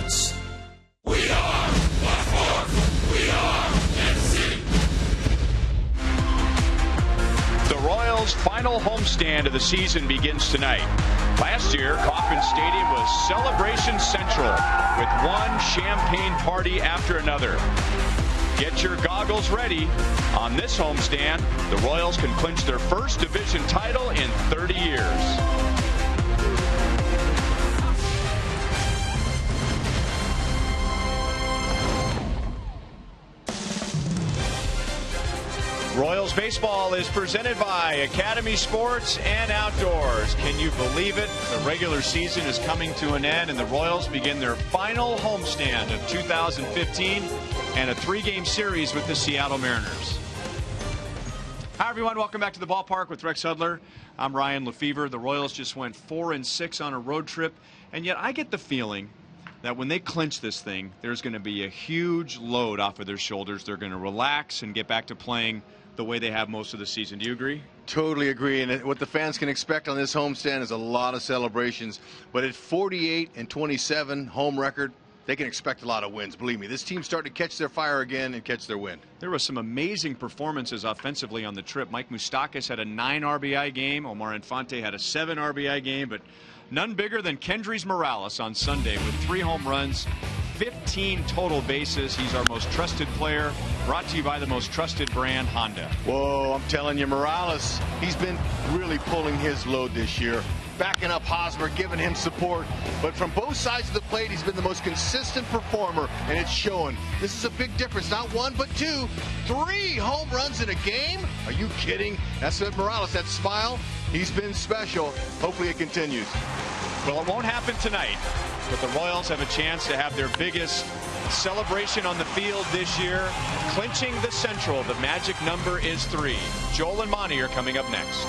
Sports. We are Sports. We are FC. The Royals' final homestand of the season begins tonight. Last year, Kauffman Stadium was celebration central with one champagne party after another. Get your goggles ready. On this homestand, the Royals can clinch their first division title in 30 years. Royals baseball is presented by Academy Sports and Outdoors. Can you believe it? The regular season is coming to an end, and the Royals begin their final homestand of 2015 and a three-game series with the Seattle Mariners. Hi, everyone. Welcome back to the ballpark with Rex Hudler. I'm Ryan Lefevre. The Royals just went 4-6 on a road trip, and yet I get the feeling that when they clinch this thing, there's going to be a huge load off of their shoulders. They're going to relax and get back to playing the way they have most of the season. Do you agree? Totally agree. And what the fans can expect on this homestand is a lot of celebrations. But at 48-27 home record, they can expect a lot of wins. Believe me, this team's starting to catch their fire again and catch their wind. There were some amazing performances offensively on the trip. Mike Moustakas had a 9 RBI game. Omar Infante had a 7 RBI game, but none bigger than Kendrys Morales on Sunday with 3 home runs, 15 total bases. He's our most trusted player, brought to you by the most trusted brand, Honda. Whoa, I'm telling you, Morales, he's been really pulling his load this year, backing up Hosmer, giving him support. But from both sides of the plate, he's been the most consistent performer, and it's showing. This is a big difference. Not 1, but 2, 3 home runs in a game? Are you kidding? That's what Morales, that smile, he's been special. Hopefully it continues. Well, it won't happen tonight, but the Royals have a chance to have their biggest celebration on the field this year, clinching the Central. The magic number is 3. Joel and Monty are coming up next.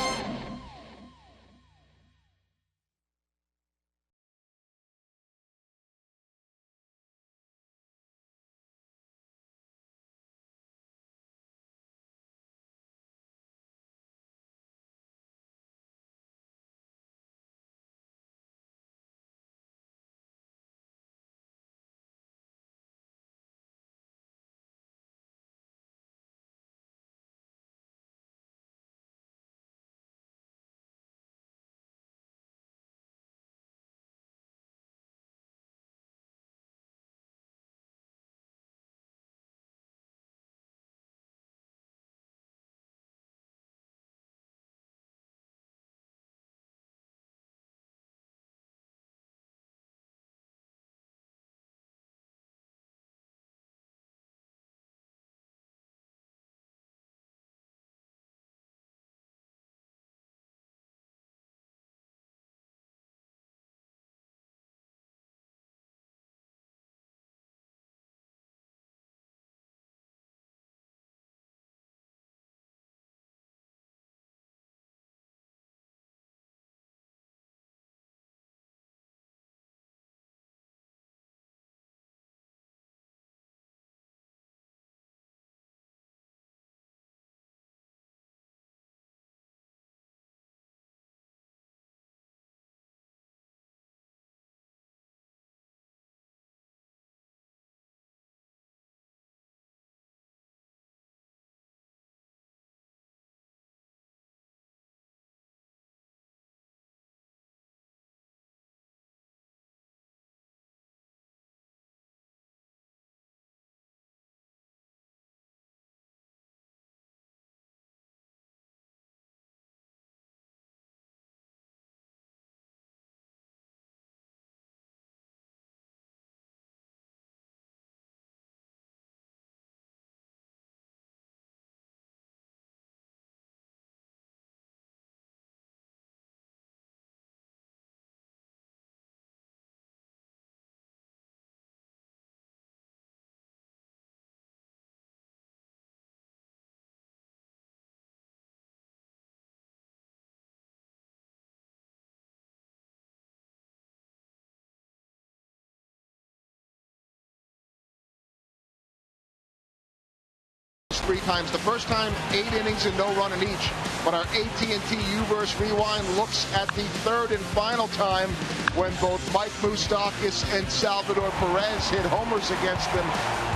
Three times. The first time, 8 innings and no run in each. But our AT KCA U-verse rewind looks at the third and final time when both Mike Moustakas and Salvador Perez hit homers against them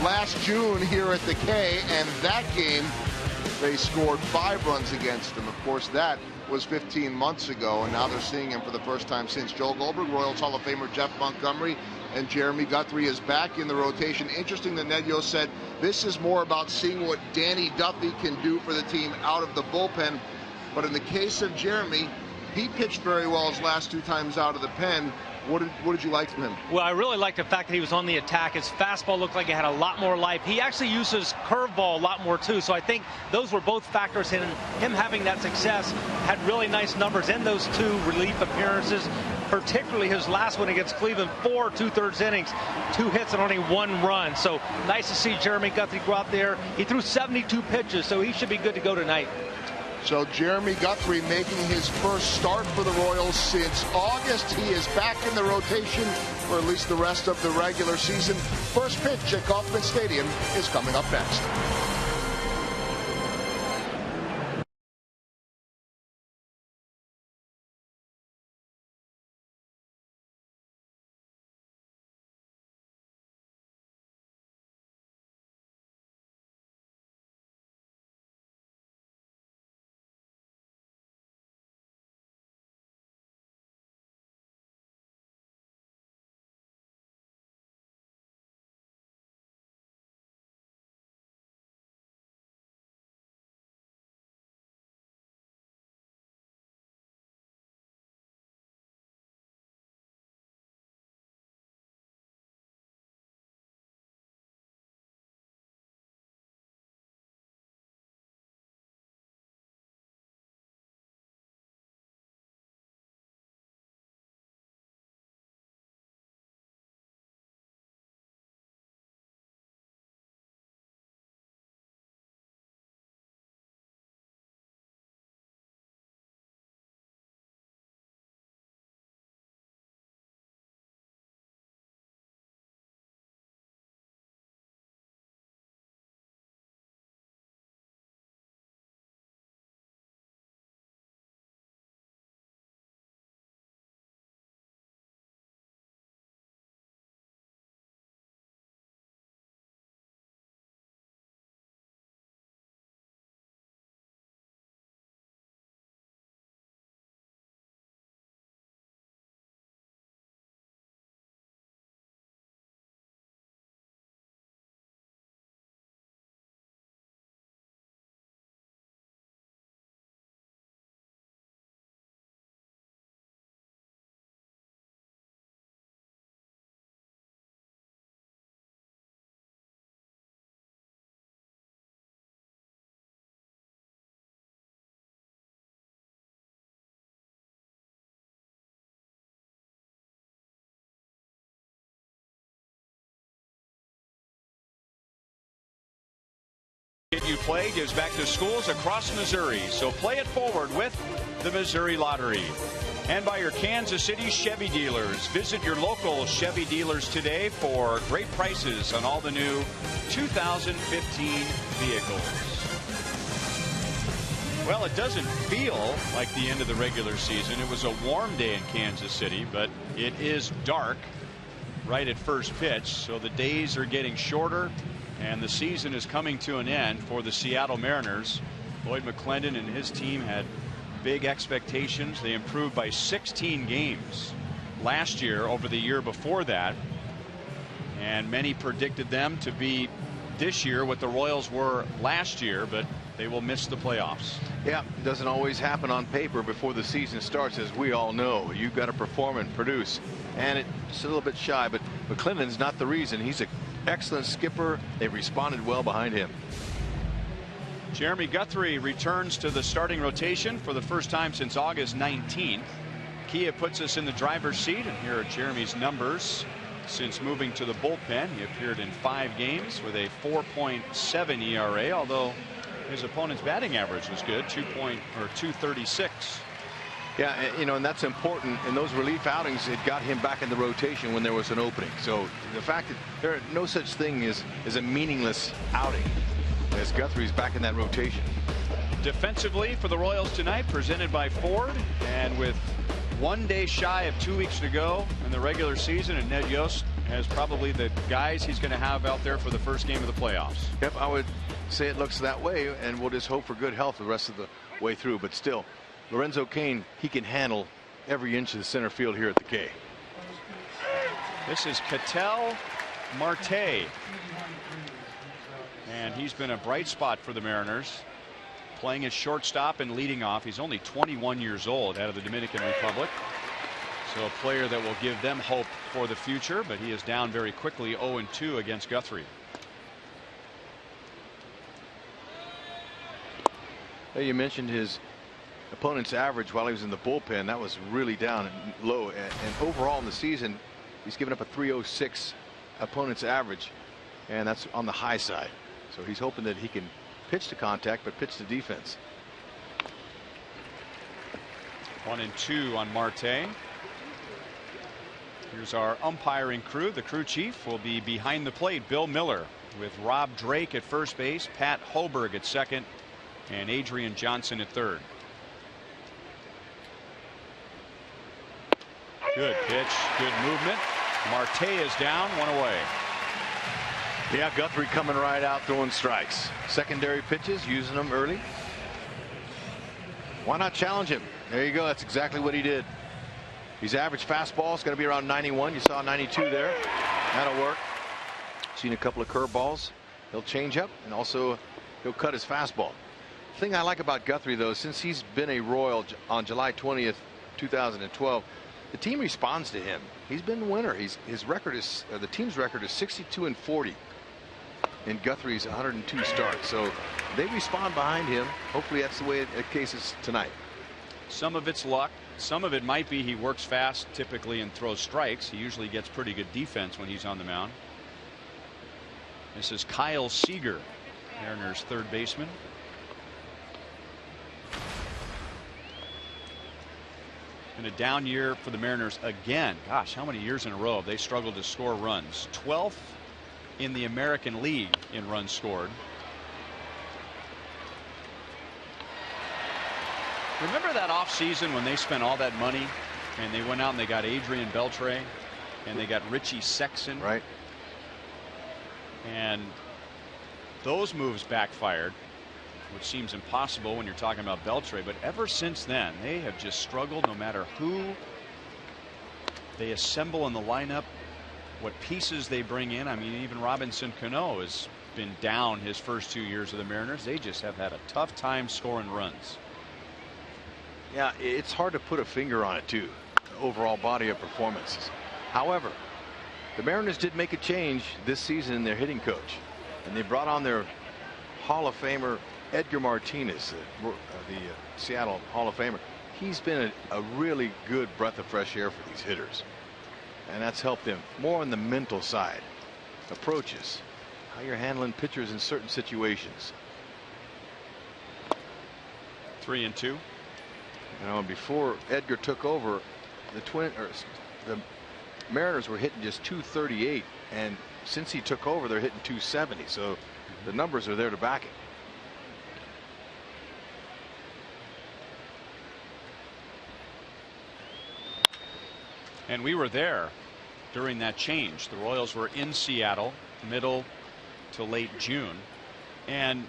last June here at the K, and that game they scored 5 runs against them. Of course, that was 15 months ago, and now they're seeing him for the first time since. Joel Goldberg, Royals Hall of Famer Jeff Montgomery, and Jeremy Guthrie is back in the rotation. Interesting that Nedyo said this is more about seeing what Danny Duffy can do for the team out of the bullpen. But in the case of Jeremy, he pitched very well his last 2 times out of the pen. What did you like from him? Well, I really liked the fact that he was on the attack. His fastball looked like it had a lot more life. He actually uses curveball a lot more too. So I think those were both factors in him having that success. Had really nice numbers in those 2 relief appearances, particularly his last one against Cleveland, 4 2/3 innings, 2 hits and only 1 run. So nice to see Jeremy Guthrie go out there. He threw 72 pitches, so he should be good to go tonight. So Jeremy Guthrie making his first start for the Royals since August. He is back in the rotation for at least the rest of the regular season. First pitch at Kauffman Stadium is coming up next. Kid you play gives back to schools across Missouri, so play it forward with the Missouri Lottery. And by your Kansas City Chevy dealers. Visit your local Chevy dealers today for great prices on all the new 2015 vehicles. Well, it doesn't feel like the end of the regular season. It was a warm day in Kansas City, but it is dark right at first pitch, so the days are getting shorter. And the season is coming to an end for the Seattle Mariners. Lloyd McClendon and his team had big expectations. They improved by 16 games last year over the year before that. And many predicted them to be this year what the Royals were last year, but they will miss the playoffs. Yeah, it doesn't always happen on paper before the season starts, as we all know. You've got to perform and produce. And it's a little bit shy, but McClendon's not the reason. He's an excellent skipper. They've responded well behind him. Jeremy Guthrie returns to the starting rotation for the first time since August 19th. Kia puts us in the driver's seat, and here are Jeremy's numbers since moving to the bullpen. He appeared in 5 games with a 4.7 ERA, although his opponent's batting average was good, 236. Yeah, you know, and that's important. In those relief outings, it got him back in the rotation when there was an opening. So the fact that there are no such thing as a meaningless outing, as Guthrie's back in that rotation. Defensively for the Royals tonight, presented by Ford, and with 1 day shy of 2 weeks to go in the regular season, and Ned Yost has probably the guys he's going to have out there for the first game of the playoffs. Yep, I would say it looks that way, and we'll just hope for good health the rest of the way through. But still, Lorenzo Cain, he can handle every inch of the center field here at the K. This is Ketel Marte, and he's been a bright spot for the Mariners, playing as shortstop and leading off. He's only 21 years old, out of the Dominican Republic, so a player that will give them hope for the future. But he is down very quickly, 0-2 against Guthrie. You mentioned his opponent's average while he was in the bullpen. That was really down and low, and overall in the season he's given up a 306 opponent's average, and that's on the high side. So he's hoping that he can pitch to contact, but pitch to defense. 1-2 on Marte. Here's our umpiring crew. The crew chief will be behind the plate, Bill Miller, with Rob Drake at first base, Pat Hoberg at second, and Adrian Johnson at third. Good pitch, good movement. Marte is down, 1 away. Yeah, Guthrie coming right out throwing strikes. Secondary pitches, using them early. Why not challenge him? There you go. That's exactly what he did. His average fastball is going to be around 91. You saw 92 there. That'll work. Seen a couple of curveballs. He'll change up, and also he'll cut his fastball. The thing I like about Guthrie, though, since he's been a Royal on July 20th, 2012, the team responds to him. He's been the winner. His record is the team's record is 62-40 in Guthrie's 102 starts. So they respond behind him. Hopefully that's the way the case is tonight. Some of it's luck. Some of it might be he works fast typically and throws strikes. He usually gets pretty good defense when he's on the mound. This is Kyle Seager, Mariners third baseman. In a down year for the Mariners again. Gosh, how many years in a row have they struggled to score runs? 12th in the American League in runs scored. Remember that offseason when they spent all that money and they went out and they got Adrian Beltre and they got Richie Sexson? Right. And those moves backfired, which seems impossible when you're talking about Beltre, but ever since then they have just struggled no matter who they assemble in the lineup, what pieces they bring in. I mean, even Robinson Cano has been down his first 2 years of the Mariners. They just have had a tough time scoring runs. Yeah, it's hard to put a finger on it too, the overall body of performances. However, the Mariners did make a change this season in their hitting coach, and they brought on their Hall of Famer Edgar Martinez, the Seattle Hall of Famer. He's been a really good breath of fresh air for these hitters, and that's helped them more on the mental side, approaches, how you're handling pitchers in certain situations. 3-2. You know, before Edgar took over, the Mariners were hitting just 238, and since he took over, they're hitting 270. So the numbers are there to back it. And we were there during that change. The Royals were in Seattle middle to late June, and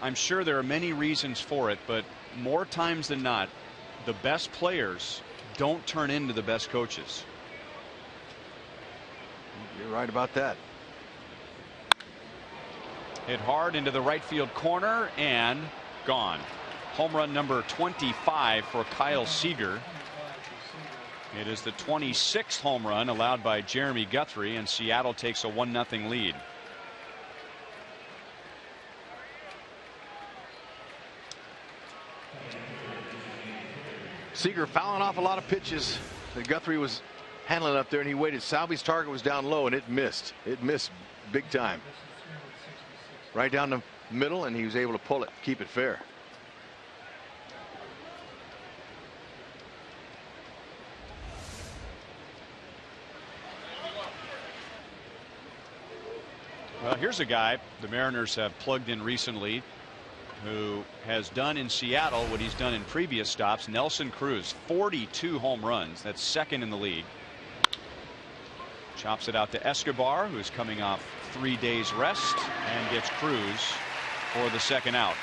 I'm sure there are many reasons for it, but more times than not, the best players don't turn into the best coaches. You're right about that. Hit hard into the right field corner and gone. Home run number 25 for Kyle Seager. It is the 26th home run allowed by Jeremy Guthrie, and Seattle takes a 1-0 lead. Seager fouling off a lot of pitches that Guthrie was handling up there, and he waited. Salvy's target was down low, and it missed. It missed big time. Right down the middle, and he was able to pull it, keep it fair. Well, here's a guy the Mariners have plugged in recently. who has done in Seattle what he's done in previous stops. Nelson Cruz, 42 home runs. That's second in the league. Chops it out to Escobar, who's coming off 3 days rest, and gets Cruz for the second out.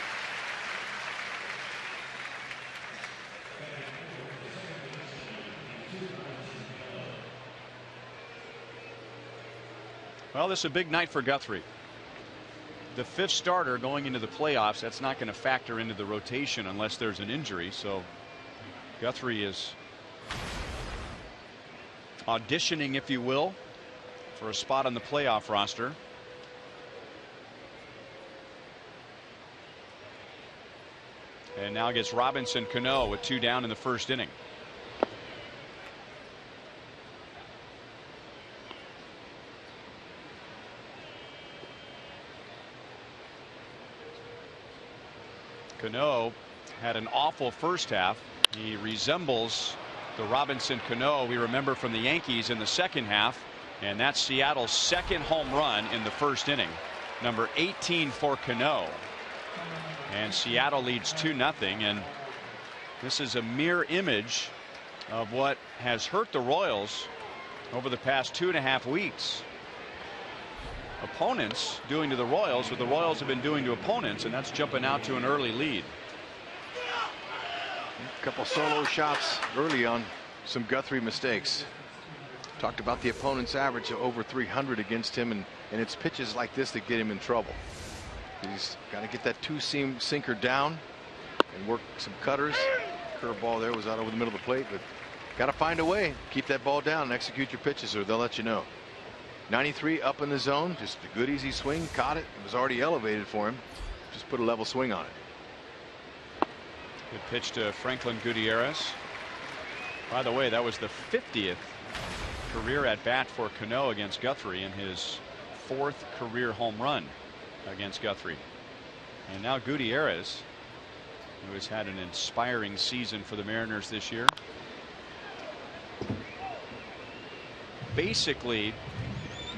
Well, this is a big night for Guthrie. The 5th starter going into the playoffs. That's not going to factor into the rotation unless there's an injury. So Guthrie is auditioning, if you will, for a spot on the playoff roster. And now gets Robinson Cano with 2 down in the first inning. Cano had an awful first half. He resembles the Robinson Cano we remember from the Yankees in the second half, and that's Seattle's second home run in the first inning, number 18 for Cano. And Seattle leads 2-0, and this is a mirror image of what has hurt the Royals over the past 2.5 weeks. Opponents doing to the Royals what the Royals have been doing to opponents, and that's jumping out to an early lead. A couple solo shots early on some Guthrie mistakes. Talked about the opponent's average of over 300 against him, and it's pitches like this that get him in trouble. He's got to get that 2-seam sinker down and work some cutters. Curveball there was out over the middle of the plate, but got to find a way, keep that ball down and execute your pitches, or they'll let you know. 93 up in the zone, just a good easy swing, caught it. It was already elevated for him. Just put a level swing on it. Good pitch to Franklin Gutierrez. By the way, that was the 50th career at bat for Cano against Guthrie, and his 4th career home run against Guthrie. And now Gutierrez, who has had an inspiring season for the Mariners this year, basically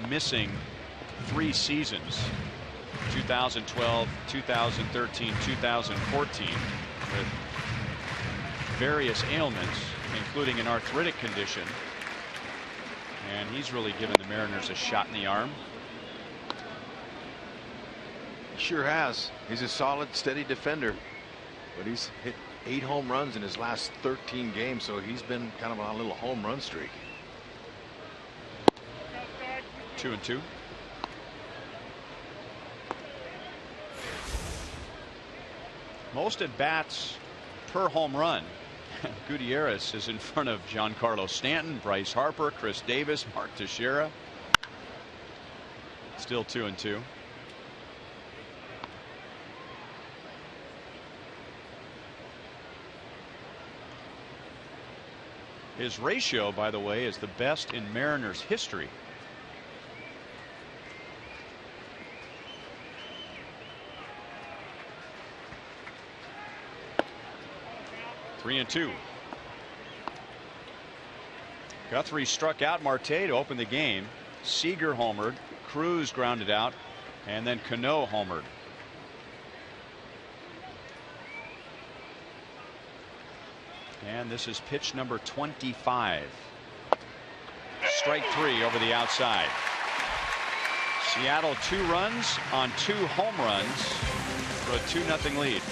missing 3 seasons, 2012, 2013, 2014, with various ailments, including an arthritic condition, and he's really given the Mariners a shot in the arm. He sure has. He's a solid, steady defender, but he's hit 8 home runs in his last 13 games, so he's been kind of on a little home run streak. 2-2. Most at bats per home run. Gutierrez is in front of Giancarlo Stanton, Bryce Harper, Chris Davis, Mark Teixeira. Still 2-2. His ratio, by the way, is the best in Mariners history. Three and two. Guthrie struck out Marte to open the game. Seager homered, Cruz grounded out, and then Cano homered. And this is pitch number 25. Strike 3 over the outside. Seattle 2 runs on 2 home runs for a 2-0 lead.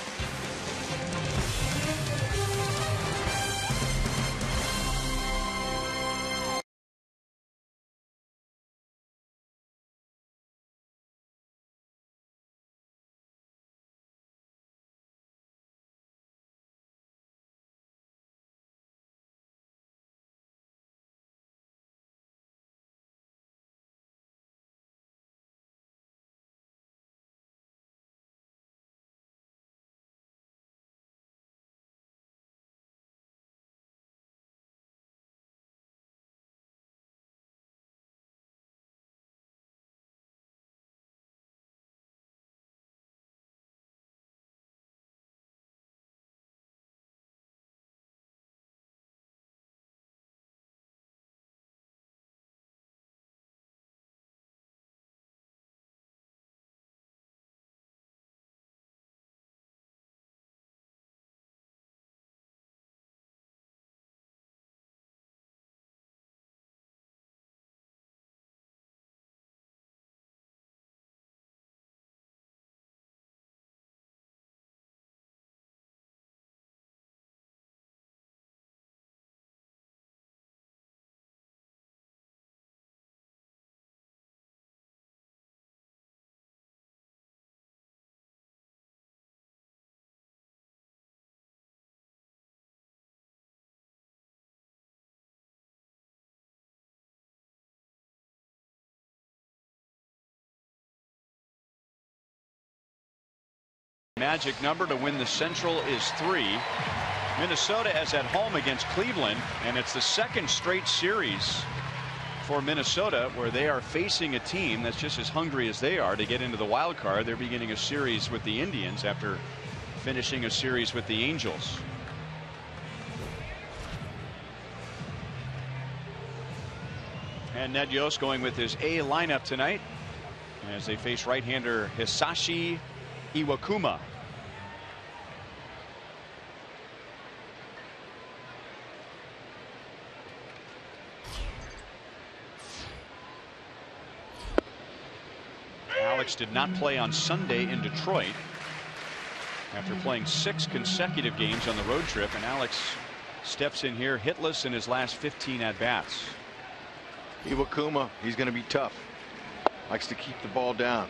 magic number to win the Central is 3. Minnesota is at home against Cleveland, and it's the second straight series for Minnesota where they are facing a team that's just as hungry as they are to get into the wild card. They're beginning a series with the Indians after finishing a series with the Angels. And Ned Yost going with his A lineup tonight as they face right-hander Hisashi Iwakuma. Alex did not play on Sunday in Detroit after playing 6 consecutive games on the road trip, and Alex steps in here hitless in his last 15 at-bats. Iwakuma, he's going to be tough. Likes to keep the ball down.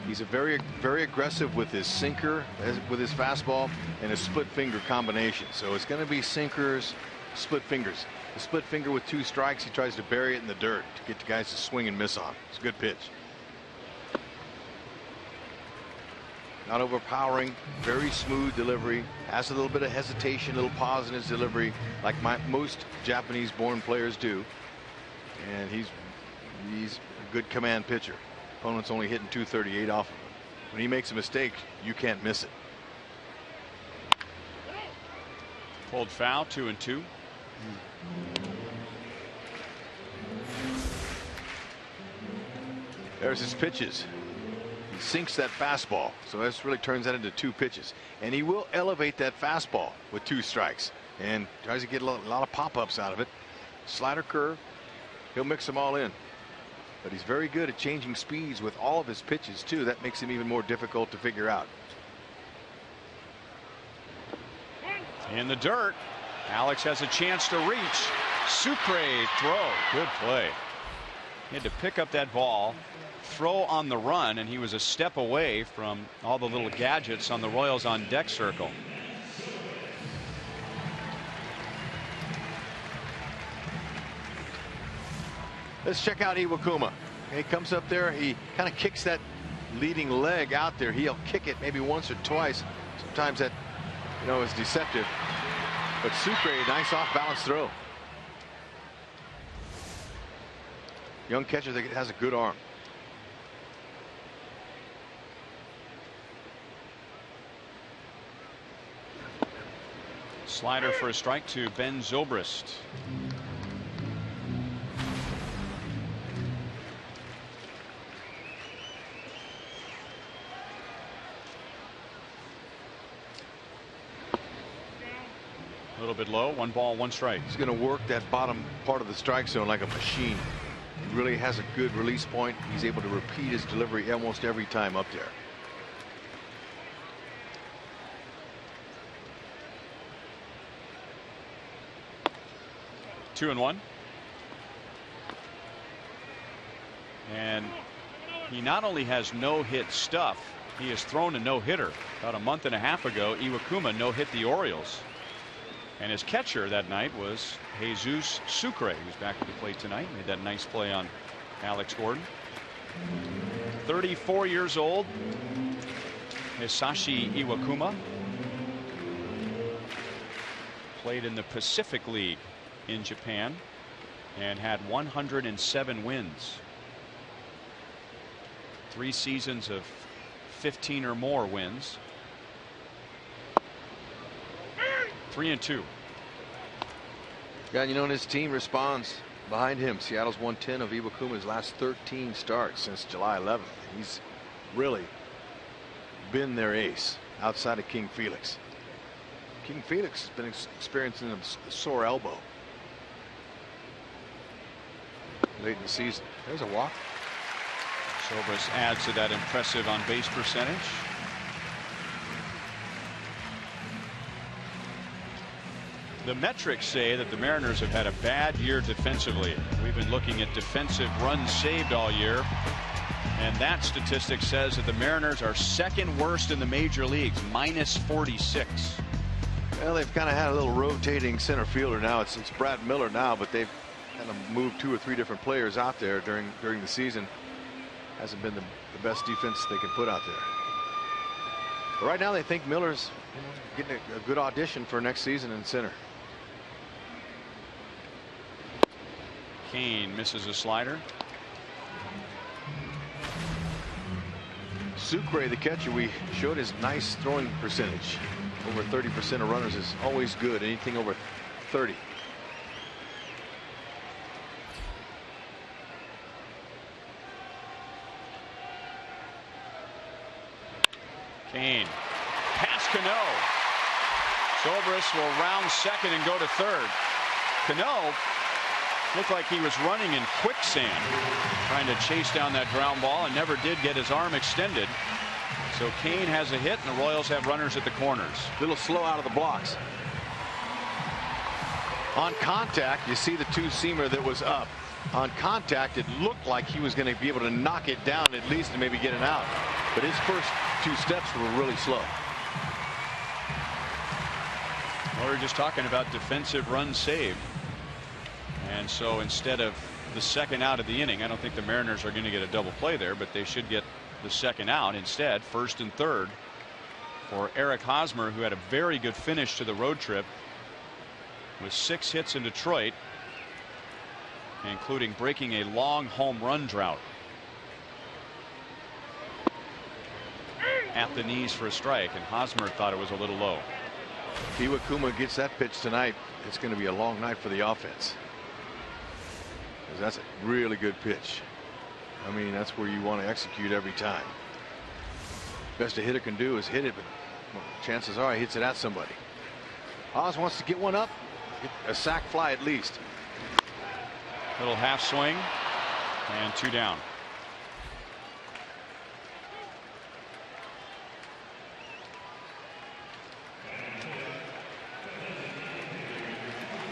He's a very aggressive with his sinker, with his fastball, and his split finger combination. So it's going to be sinkers, split fingers. The split finger with 2 strikes, he tries to bury it in the dirt to get the guys to swing and miss on. It's a good pitch. Not overpowering, very smooth delivery. Has a little bit of hesitation, a little pause in his delivery, like most Japanese-born players do. And he's a good command pitcher. Opponent's only hitting 238 off of him. When he makes a mistake, you can't miss it. Pulled foul, 2-2. There's his pitches. He sinks that fastball, so this really turns that into 2 pitches. And he will elevate that fastball with 2 strikes and tries to get a lot of pop-ups out of it. Slider, curve, he'll mix them all in. But he's very good at changing speeds with all of his pitches too. That makes him even more difficult to figure out. In the dirt, Alex has a chance to reach. Sucre throw. Good play. He had to pick up that ball, throw on the run, and he was a step away from all the little gadgets on the Royals on deck circle. Let's check out Iwakuma. He comes up there, he kind of kicks that leading leg out there. He'll kick it maybe once or twice. Sometimes that, is deceptive. But Sucre, nice off balance throw. Young catcher that has a good arm. Slider for a strike to Ben Zobrist. A little bit low, 1 ball, 1 strike. He's going to work that bottom part of the strike zone like a machine. He really has a good release point. He's able to repeat his delivery almost every time up there. Two and 1. And he not only has no-hit stuff, he has thrown a no-hitter. About a month and a half ago, Iwakuma no-hit the Orioles. And his catcher that night was Jesus Sucre, who's back at the plate tonight. Made that nice play on Alex Gordon. 34 years old, Hisashi Iwakuma. Played in the Pacific League in Japan and had 107 wins. 3 seasons of 15 or more wins. 3-2. Yeah, and his team responds behind him. Seattle's won 10 of Iwakuma's last 13 starts since July 11th. He's really been their ace outside of King Felix. King Felix has been experiencing a sore elbow late in the season. There's a walk. Zobrist adds to that impressive on base percentage. The metrics say that the Mariners have had a bad year defensively. We've been looking at defensive runs saved all year, and that statistic says that the Mariners are 2nd worst in the major leagues, -46. Well, they've kind of had a little rotating center fielder now. It's Brad Miller now, but they've kind of moved 2 or 3 different players out there during the season. Hasn't been the best defense they can put out there. But right now they think Miller's getting a good audition for next season in center. Kane misses a slider. Sucre, the catcher, we showed his nice throwing percentage. Over 30% of runners is always good. Anything over 30. Kane past Cano. Zobrist will round second and go to third. Cano looked like he was running in quicksand, trying to chase down that ground ball, and never did get his arm extended. So Kane has a hit, and the Royals have runners at the corners. A little slow out of the blocks. On contact, you see the two-seamer that was up. On contact, it looked like he was going to be able to knock it down at least and maybe get it out. But his first 2 steps were really slow. Well, we were just talking about defensive runs saved. And so instead of the second out of the inning, I don't think the Mariners are going to get a double play there, but they should get the second out. Instead, first and third for Eric Hosmer, who had a very good finish to the road trip with 6 hits in Detroit, including breaking a long home run drought. At the knees for a strike, and Hosmer thought it was a little low. If Iwakuma gets that pitch tonight, it's going to be a long night for the offense. That's a really good pitch. I mean, that's where you want to execute every time. Best a hitter can do is hit it, but chances are he hits it at somebody. Oz wants to get one up, get a sac fly at least. Little half swing and 2 down.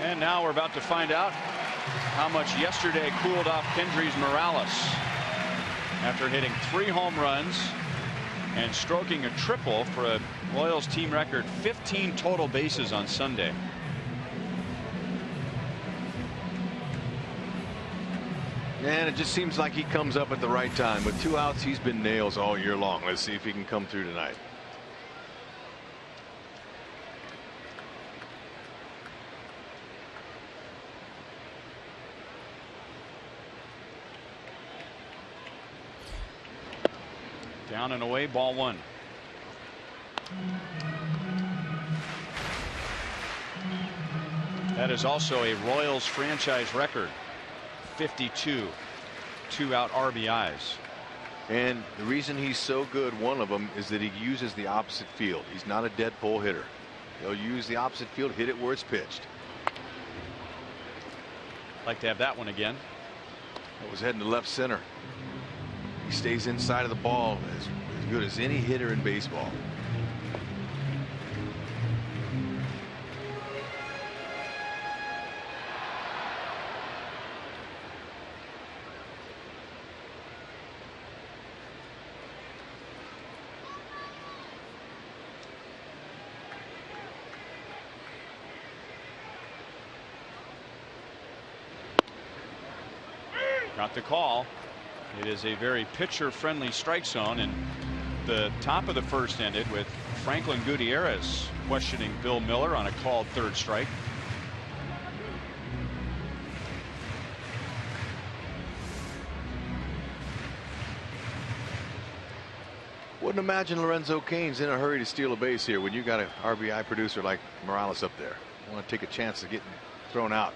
And now we're about to find out how much yesterday cooled off Kendrys Morales after hitting 3 home runs and stroking a triple for a Royals team record 15 total bases on Sunday. And it just seems like he comes up at the right time. With 2 outs, he's been nails all year long. Let's see if he can come through tonight. Down and away, ball 1. That is also a Royals franchise record. 52 2-out RBIs. And the reason he's so good, one of them, is that he uses the opposite field. He's not a dead pole hitter. He'll use the opposite field, hit it where it's pitched. Like to have that one again. It was heading to left center. He stays inside of the ball as good as any hitter in baseball. Got the call. It is a very pitcher-friendly strike zone, and the top of the first ended with Franklin Gutierrez questioning Bill Miller on a called 3rd strike. Wouldn't imagine Lorenzo Cain's in a hurry to steal a base here when you got an RBI producer like Morales up there. Want to take a chance of getting thrown out.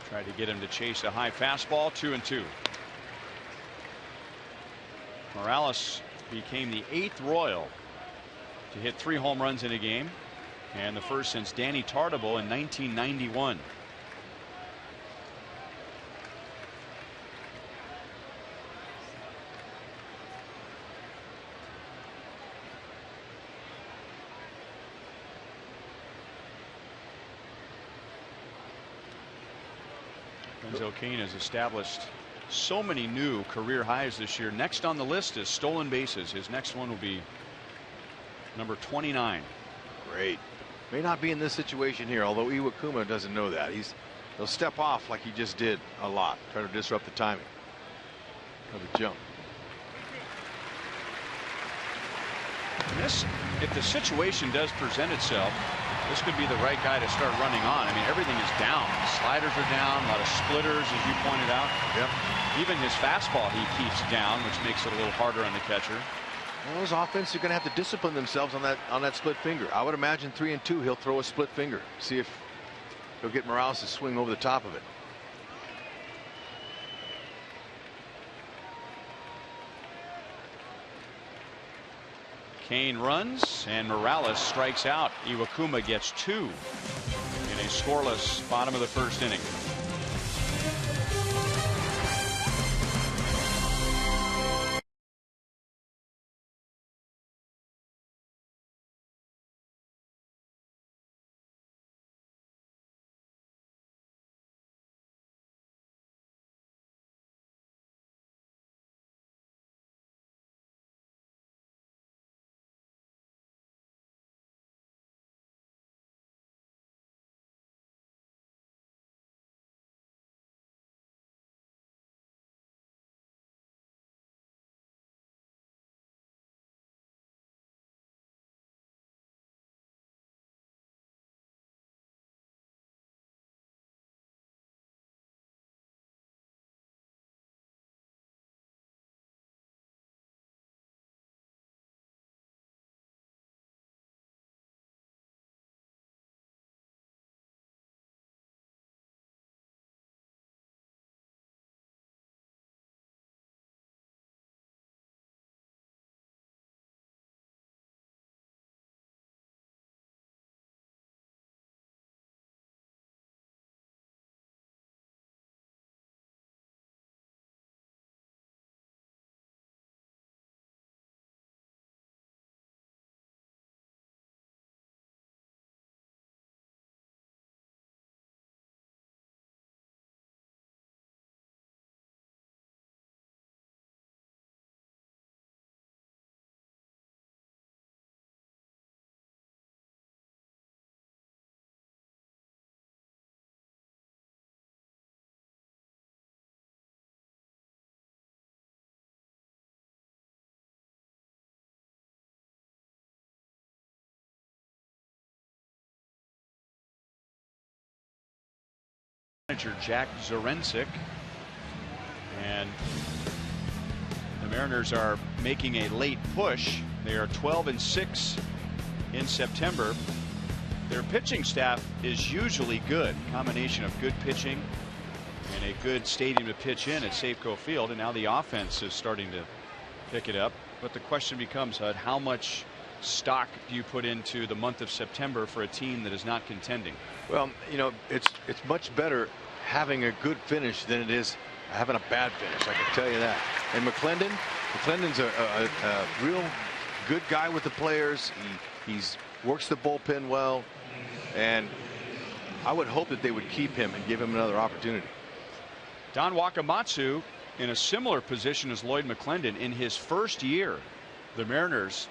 Tried to get him to chase a high fastball. 2-2. Morales became the 8th Royal to hit 3 home runs in a game, and the first since Danny Tartabull in 1991. Lorenzo Cain has established so many new career highs this year. Next on the list is stolen bases. His next one will be number 29. Great. May not be in this situation here, although Iwakuma doesn't know that. He's They'll step off like he just did a lot, try to disrupt the timing of the jump. This, if the situation does present itself, this could be the right guy to start running on. I mean, everything is down. Sliders are down, a lot of splitters, as you pointed out. Yep. Even his fastball he keeps down, which makes it a little harder on the catcher. Well, those offenses are going to have to discipline themselves on that split finger. I would imagine 3-2 he'll throw a split finger. See if he'll get Morales to swing over the top of it. Kane runs and Morales strikes out. Iwakuma gets 2 in a scoreless bottom of the first inning. Manager Jack Zarensik, and the Mariners are making a late push. They are 12-6 in September. Their pitching staff is usually good, combination of good pitching and a good stadium to pitch in at Safeco Field, and now the offense is starting to pick it up. But the question becomes, Hud, how much stock do you put into the month of September for a team that is not contending? Well, you know, it's much better having a good finish than it is having a bad finish. I can tell you that. And McClendon's a real good guy with the players. He's works the bullpen well, and I would hope that they would keep him and give him another opportunity. Don Wakamatsu in a similar position as Lloyd McClendon. In his first year, the Mariners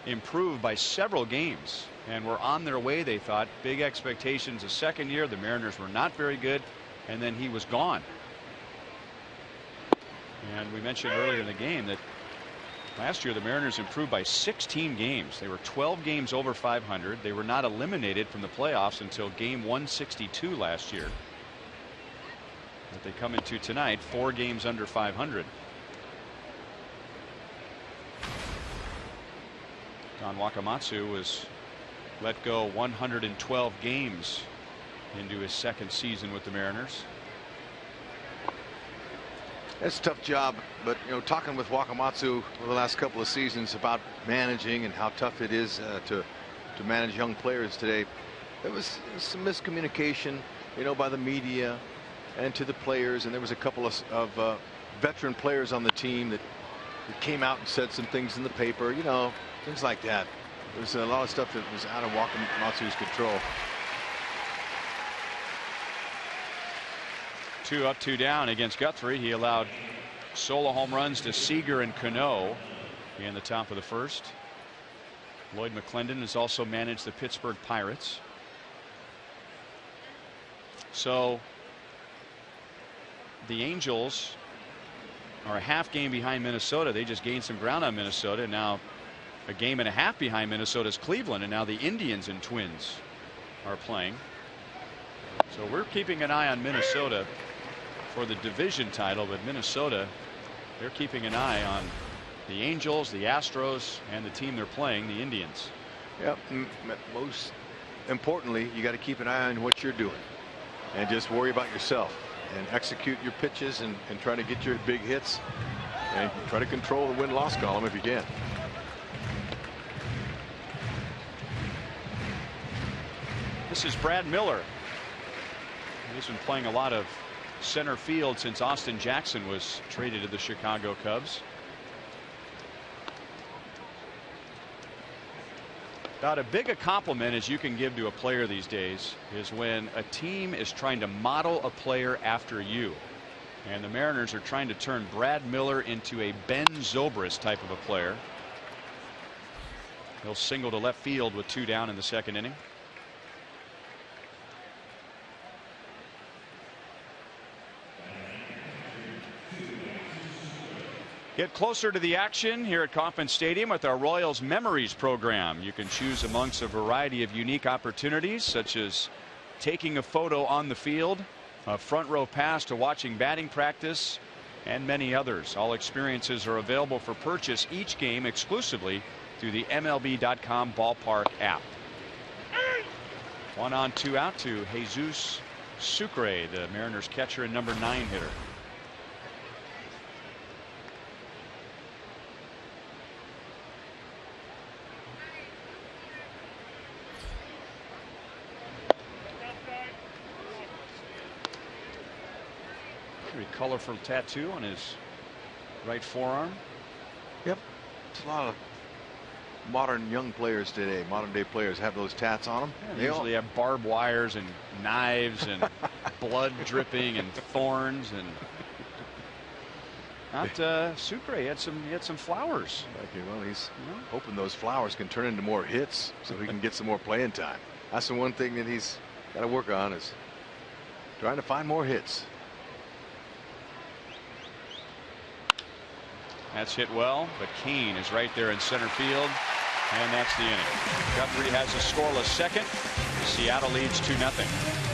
improved by several games and were on their way, they thought. Big expectations. The second year, the Mariners were not very good, and then he was gone. And we mentioned earlier in the game that last year the Mariners improved by 16 games. They were 12 games over 500. They were not eliminated from the playoffs until game 162 last year, that they come into tonight, 4 games under 500. Don Wakamatsu was let go 112 games into his second season with the Mariners. It's a tough job, but you know, talking with Wakamatsu over the last couple of seasons about managing and how tough it is to manage young players today, there was some miscommunication, you know, by the media and to the players, and there was a couple of veteran players on the team that came out and said some things in the paper, you know, things like that. There's a lot of stuff that was out of Wakamatsu's control. 2 up, 2 down against Guthrie. He allowed solo home runs to Seager and Cano in the top of the first. Lloyd McClendon has also managed the Pittsburgh Pirates. So the Angels are a half game behind Minnesota. They just gained some ground on Minnesota. Now a game and a half behind Minnesota's Cleveland, and now the Indians and Twins are playing. So we're keeping an eye on Minnesota for the division title, but Minnesota, they're keeping an eye on the Angels, the Astros, and the team they're playing, the Indians. Yep. Most importantly, you got to keep an eye on what you're doing and just worry about yourself and execute your pitches and try to get your big hits and try to control the win-loss column if you can. This is Brad Miller. He's been playing a lot of center field since Austin Jackson was traded to the Chicago Cubs. About as big a compliment as you can give to a player these days is when a team is trying to model a player after you. And the Mariners are trying to turn Brad Miller into a Ben Zobrist type of a player. He'll single to left field with 2 down in the second inning. Get closer to the action here at Kauffman Stadium with our Royals Memories program. You can choose amongst a variety of unique opportunities, such as taking a photo on the field, a front row pass to watching batting practice, and many others. All experiences are available for purchase each game exclusively through the MLB.com ballpark app. 1 on 2 out to Jesus Sucre, the Mariners catcher and number 9 hitter. Colorful tattoo on his right forearm. Yep. It's a lot of modern young players today. Modern day players have those tats on them. Yeah, they usually have barbed wires and knives and blood dripping and thorns and not Sucre. He had some flowers. Okay, well, he's hoping those flowers can turn into more hits so he can get some more playing time. That's the one thing that he's got to work on, is trying to find more hits. That's hit well, but Kane is right there in center field, and that's the inning. Guthrie has a scoreless second. Seattle leads 2-0.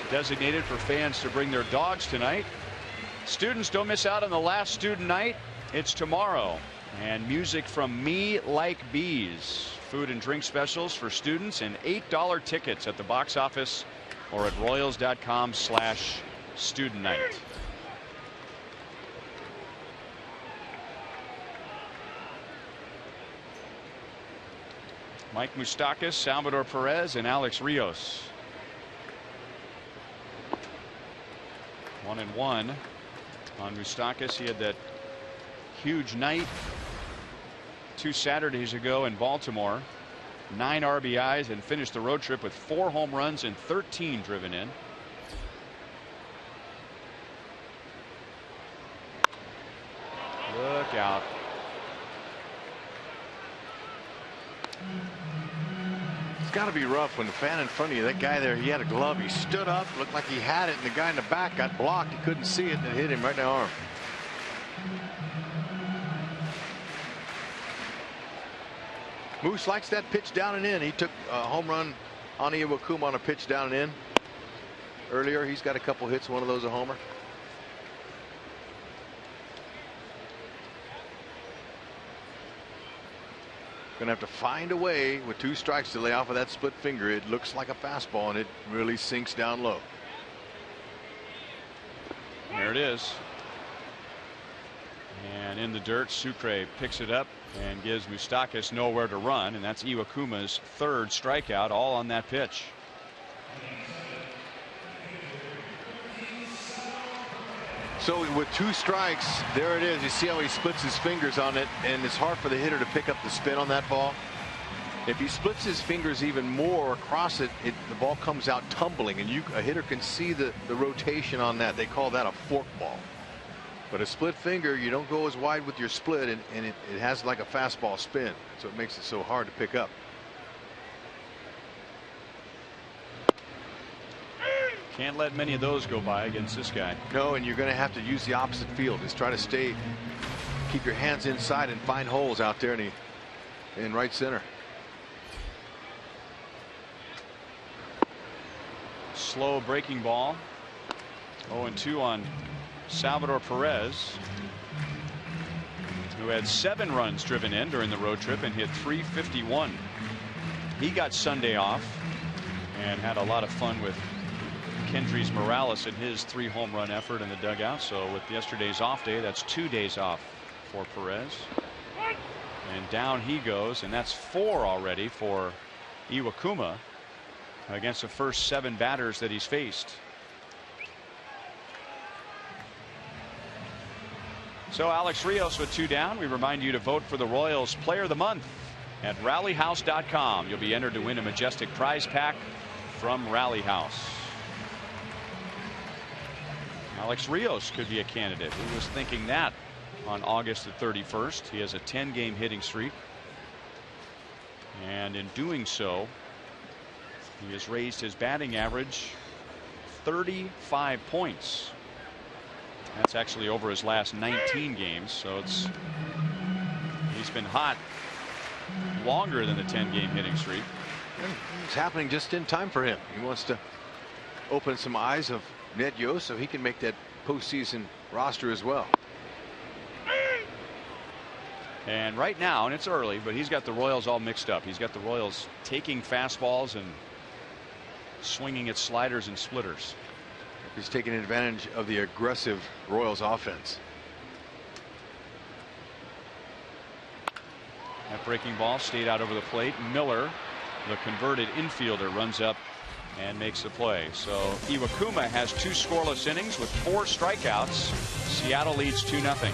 Designated for fans to bring their dogs tonight. Students, don't miss out on the last student night. It's tomorrow. And music from Me Like Bees. Food and drink specials for students and $8 tickets at the box office or at Royals.com/student night. Mike Moustakas, Salvador Perez, and Alex Rios. 1-1 on Moustakas. He had that huge night 2 Saturdays ago in Baltimore. 9 RBIs and finished the road trip with 4 home runs and 13 driven in. Look out. It's got to be rough when the fan in front of you, that guy there, he had a glove, he stood up, looked like he had it, and the guy in the back got blocked. He couldn't see it, and it hit him right in the arm. Moose likes that pitch down and in. He took a home run on Iwakuma on a pitch down and in earlier. He's got a couple hits, one of those a homer. Going to have to find a way with 2 strikes to lay off of that split finger. It looks like a fastball, and it really sinks down low. There it is. And in the dirt, Sucre picks it up and gives Moustakas nowhere to run, and that's Iwakuma's 3rd strikeout, all on that pitch. So with 2 strikes, there it is. You see how he splits his fingers on it, and it's hard for the hitter to pick up the spin on that ball. If he splits his fingers even more across it, the ball comes out tumbling, and a hitter can see the rotation on that. They call that a fork ball. But a split finger, you don't go as wide with your split, and it has like a fastball spin, so it makes it so hard to pick up. Can't let many of those go by against this guy. No, and you're going to have to use the opposite field. Just try to keep your hands inside and find holes out there in right center. Slow breaking ball. 0-2 on Salvador Perez, who had 7 runs driven in during the road trip and hit .351. He got Sunday off and had a lot of fun with Kendrys Morales in his 3 home run effort in the dugout. So with yesterday's off day, that's 2 days off for Perez. And down he goes, and that's 4 already for Iwakuma against the first 7 batters that he's faced. So Alex Rios with 2 down. We remind you to vote for the Royals Player of the Month at rallyhouse.com. You'll be entered to win a majestic prize pack from Rally House. Alex Rios could be a candidate. Who was thinking that on August the 31st? He has a 10-game hitting streak, and in doing so, he has raised his batting average 35 points. That's actually over his last 19 games, so he's been hot longer than the 10-game hitting streak. It's happening just in time for him. He wants to open some eyes of Ned Yost so he can make that postseason roster as well. And right now, and it's early, but he's got the Royals all mixed up. He's got the Royals taking fastballs and swinging at sliders and splitters. He's taking advantage of the aggressive Royals offense. That breaking ball stayed out over the plate. Miller, the converted infielder, runs up and makes the play. So Iwakuma has 2 scoreless innings with 4 strikeouts. Seattle leads 2-0.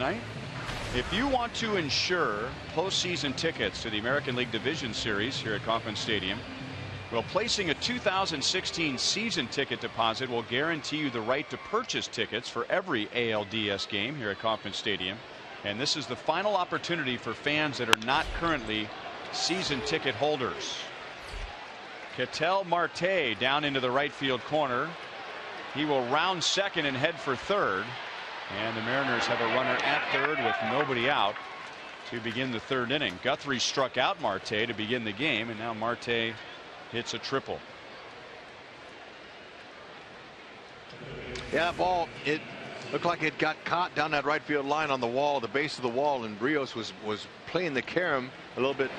tonight. If you want to ensure postseason tickets to the American League Division Series here at Kauffman Stadium, well, placing a 2016 season ticket deposit will guarantee you the right to purchase tickets for every ALDS game here at Kauffman Stadium. And this is the final opportunity for fans that are not currently season ticket holders. Ketel Marte down into the right field corner. He will round second and head for third. And the Mariners have a runner at third with nobody out to begin the third inning. Guthrie struck out Marte to begin the game, and now Marte hits a triple. Yeah, ball, it looked like it got caught down that right field line on the wall, the base of the wall, and Rios was playing the carom a little bit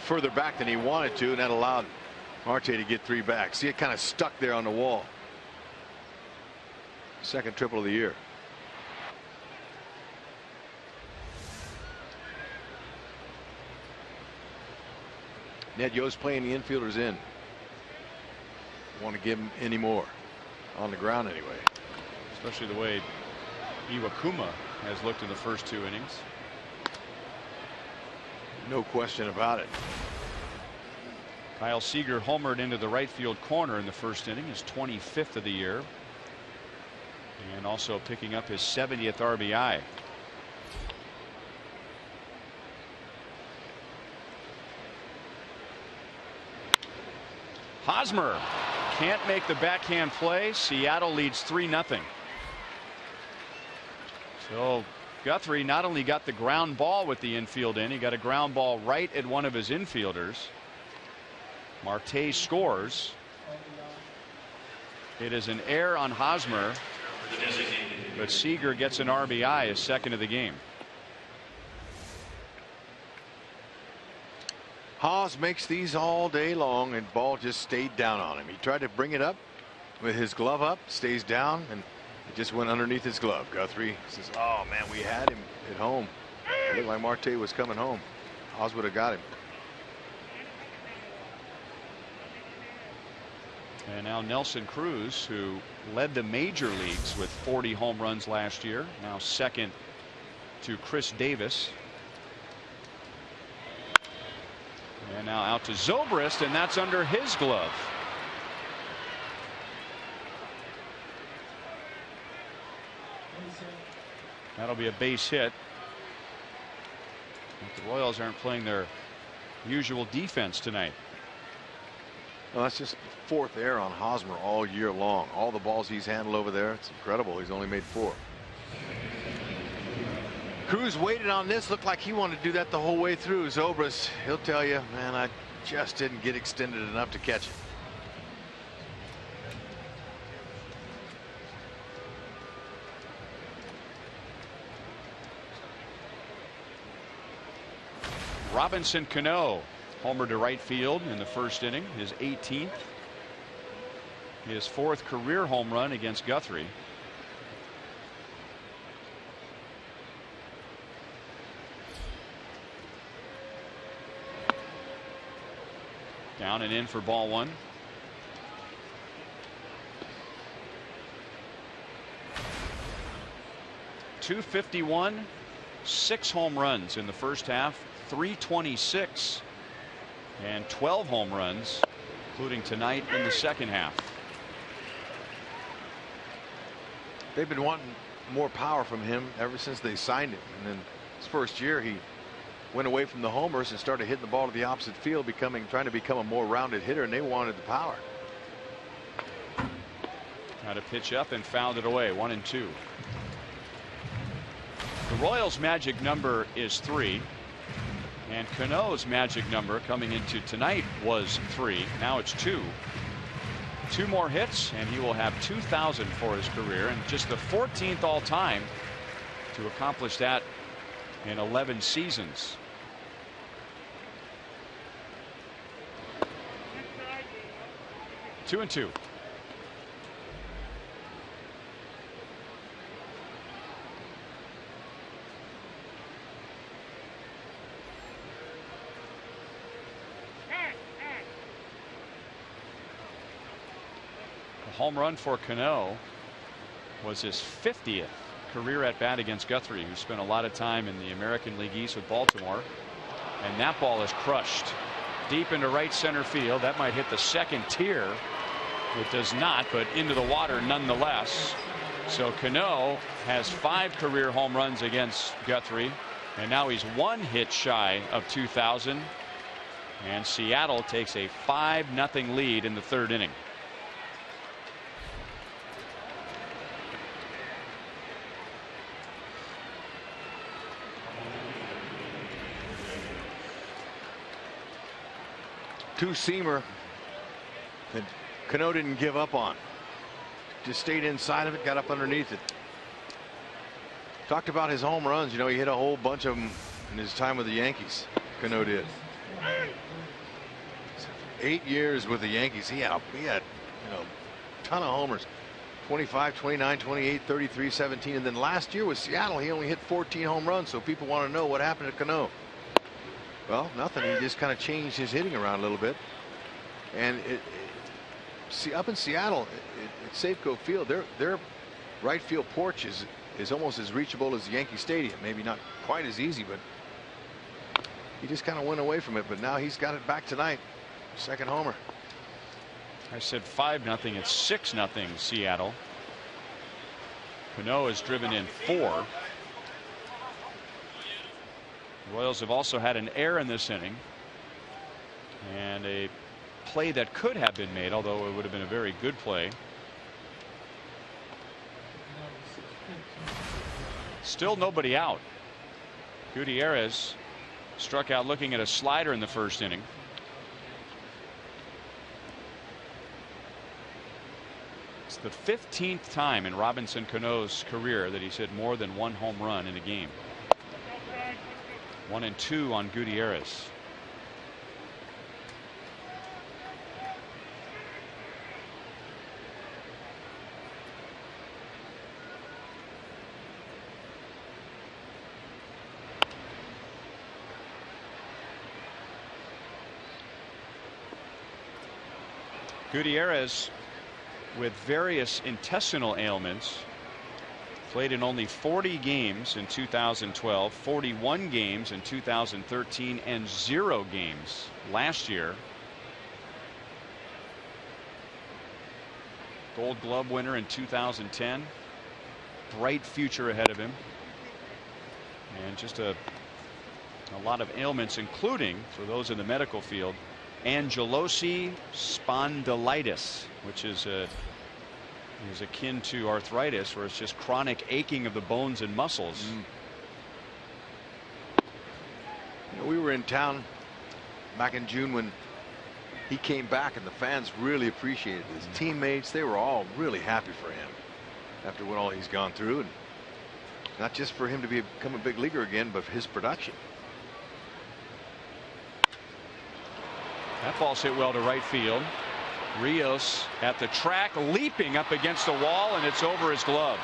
further back than he wanted to, and that allowed Marte to get 3 back. See, it kind of stuck there on the wall. Second triple of the year. Ned Yost playing the infielders in. Want to give him any more on the ground anyway. Especially the way Iwakuma has looked in the first 2 innings. No question about it. Kyle Seager homered into the right field corner in the first inning, his 25th of the year, and also picking up his 70th RBI. Hosmer can't make the backhand play. Seattle leads 3-0. So Guthrie not only got the ground ball with the infield in, he got a ground ball right at one of his infielders. Marte scores. It is an error on Hosmer, but Seager gets an RBI, his second of the game. Haas makes these all day long, and ball just stayed down on him. He tried to bring it up with his glove up, stays down, and it just went underneath his glove. Guthrie says, oh man, we had him at home. It looked like Marte was coming home. Haas would have got him. And now Nelson Cruz, who led the major leagues with 40 home runs last year, now second to Chris Davis. And now out to Zobrist, and that's under his glove. That'll be a base hit. But the Royals aren't playing their usual defense tonight. Well, that's just 4th error on Hosmer all year long. All the balls he's handled over there, it's incredible. He's only made 4. Cruz waited on this, looked like he wanted to do that the whole way through. Zobrist, he'll tell you, man, I just didn't get extended enough to catch it. Robinson Cano homered to right field in the first inning, his 18th, his 4th career home run against Guthrie. Down and in for ball 1. .251, 6 home runs in the first half, .326, and 12 home runs, including tonight in the second half. They've been wanting more power from him ever since they signed him. And then his first year, he went away from the homers and started hitting the ball to the opposite field, trying to become a more rounded hitter, and they wanted the power. Had to pitch up and fouled it away. 1-2. The Royals' magic number is 3, and Cano's magic number coming into tonight was 3. Now it's 2. 2 more hits, and he will have 2,000 for his career, and just the 14th all time to accomplish that in 11 seasons. Two and two. The home run for Cano was his 50th career at bat against Guthrie, who spent a lot of time in the American League East with Baltimore. And that ball is crushed deep into right center field. That might hit the second tier. It does not, but into the water nonetheless. So Cano has 5 career home runs against Guthrie, and now he's 1 hit shy of 2,000. And Seattle takes a 5-0 lead in the 3rd inning. Two-seamer that Cano didn't give up on. Just stayed inside of it, got up underneath it. Talked about his home runs. You know, he hit a whole bunch of them in his time with the Yankees. Cano did. 8 years with the Yankees. He had you know, a ton of homers. 25, 29, 28, 33, 17. And then last year with Seattle, he only hit 14 home runs. So people want to know what happened to Cano. Well, nothing. He just kind of changed his hitting around a little bit. And see, up in Seattle at Safeco Field, their right field porch is almost as reachable as Yankee Stadium. Maybe not quite as easy, but he just kind of went away from it. But now he's got it back tonight. 2nd homer. I said 5-0. It's 6-0 Seattle. Cano has driven in 4. The Royals have also had an error in this inning, and a play that could have been made, although it would have been a very good play. Still nobody out. Gutierrez struck out looking at a slider in the 1st inning. It's the 15th time in Robinson Cano's career that he's hit more than 1 home run in a game. 1 and 2 on Gutierrez. Gutierrez, with various intestinal ailments, played in only 40 games in 2012, 41 games in 2013, and 0 games last year. Gold Glove winner in 2010. Bright future ahead of him. And just a lot of ailments, including, for those in the medical field, ankylosing spondylitis, which is akin to arthritis, where it's just chronic aching of the bones and muscles. You know, we were in town back in June when he came back, and the fans really appreciated it. His teammates, they were all really happy for him after what all he's gone through, and not just for him to become a big leaguer again, but for his production. That ball's hit well to right field. Rios at the track, leaping up against the wall, and it's over his glove.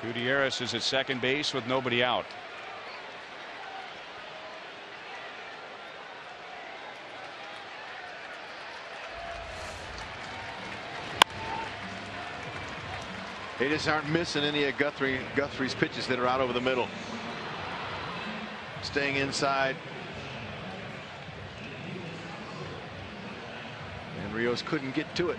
Gutierrez is at second base with nobody out. They just aren't missing any of Guthrie's pitches that are out over the middle. Staying inside. And Rios couldn't get to it.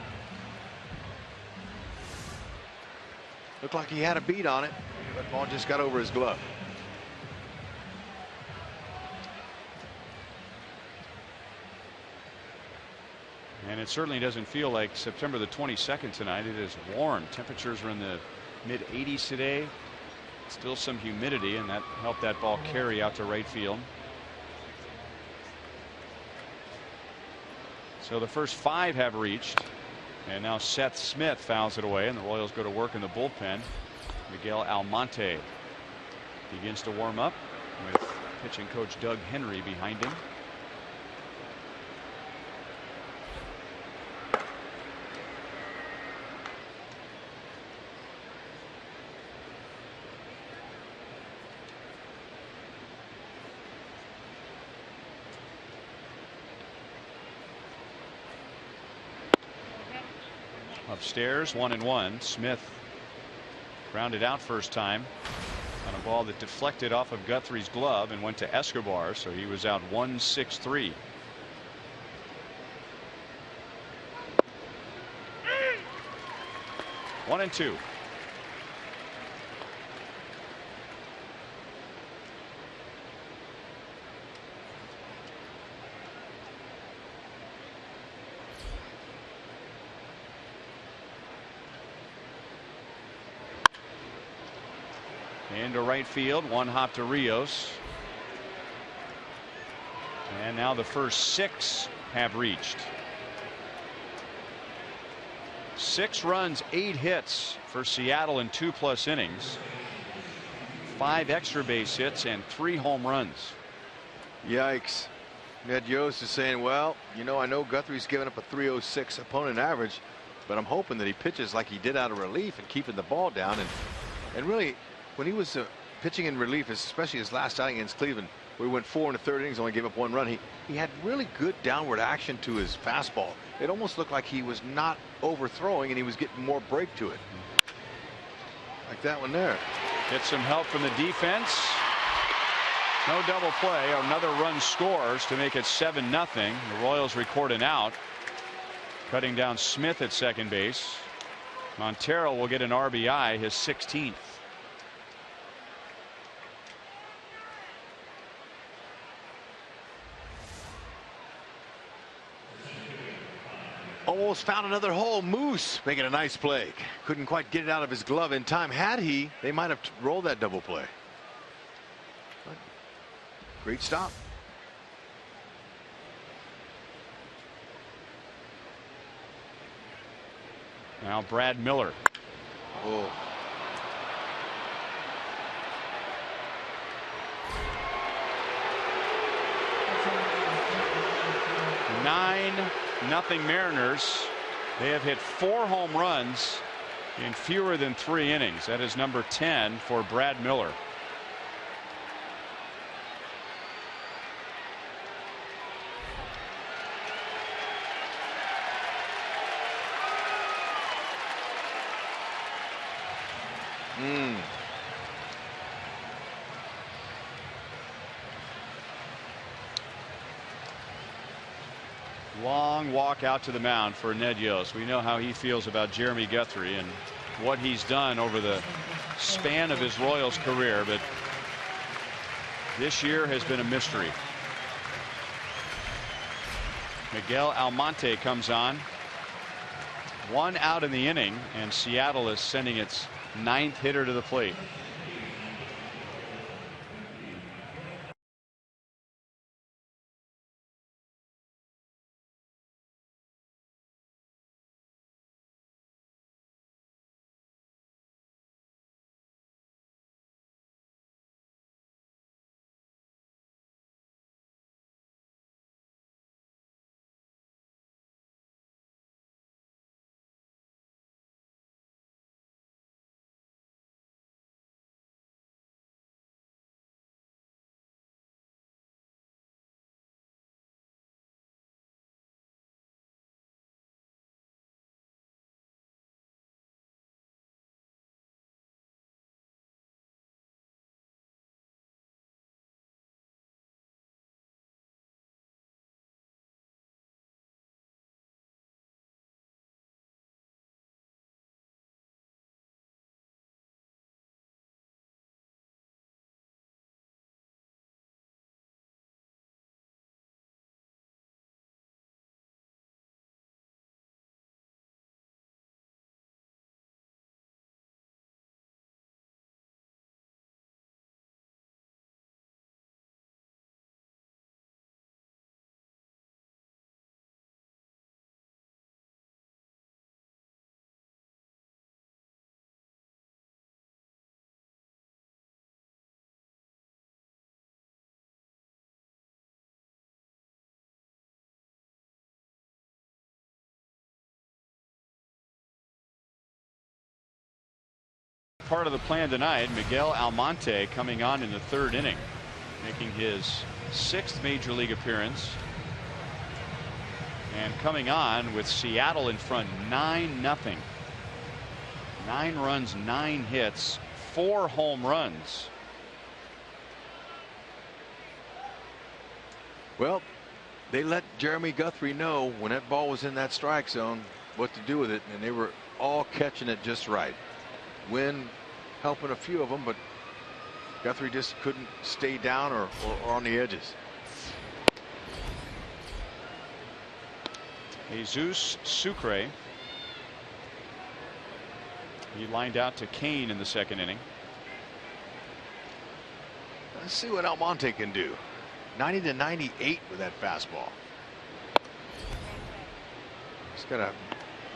Looked like he had a beat on it, but ball just got over his glove. And it certainly doesn't feel like September the 22nd tonight. It is warm. Temperatures are in the mid 80s today. Still some humidity, and that helped that ball carry out to right field. So the first 5 have reached, and now Seth Smith fouls it away, and the Royals go to work in the bullpen. Miguel Almonte begins to warm up with pitching coach Doug Henry behind him. Upstairs, 1-1. Smith grounded out first time on a ball that deflected off of Guthrie's glove and went to Escobar, so he was out 1-6-3. One and two. Into right field, one hop to Rios. And now the first 6 have reached. 6 runs, 8 hits for Seattle in 2+ innings. 5 extra base hits and 3 home runs. Yikes. Ned Yost is saying, well, you know, I know Guthrie's given up a 306 opponent average, but I'm hoping that he pitches like he did out of relief and keeping the ball down. And really, when he was pitching in relief, especially his last outing against Cleveland, where he went 4 1/3 innings, only gave up 1 run, he had really good downward action to his fastball. It almost looked like he was not overthrowing and he was getting more break to it. Like that one there. Get some help from the defense. No double play. Another run scores to make it 7-0. The Royals record an out. Cutting down Smith at second base. Montero will get an RBI, his 16th. Almost found another hole. Moose making a nice play. Couldn't quite get it out of his glove in time. Had he, they might have rolled that double play. But great stop. Now Brad Miller. Oh. Nothing Mariners. They have hit 4 home runs in fewer than 3 innings. That is number 10 for Brad Miller. Long walk out to the mound for Ned Yost. We know how he feels about Jeremy Guthrie and what he's done over the span of his Royals career, but this year has been a mystery. Miguel Almonte comes on. 1 out in the inning, and Seattle is sending its 9th hitter to the plate. Part of the plan tonight, Miguel Almonte coming on in the 3rd inning, making his 6th major league appearance. And coming on with Seattle in front 9-0. 9 runs, 9 hits, 4 home runs. Well, they let Jeremy Guthrie know when that ball was in that strike zone what to do with it, and they were all catching it just right. Wind helping a few of them, but Guthrie just couldn't stay down or on the edges. Jesus Sucre. He lined out to Kane in the second inning. Let's see what Almonte can do. 90-98 with that fastball. He's got a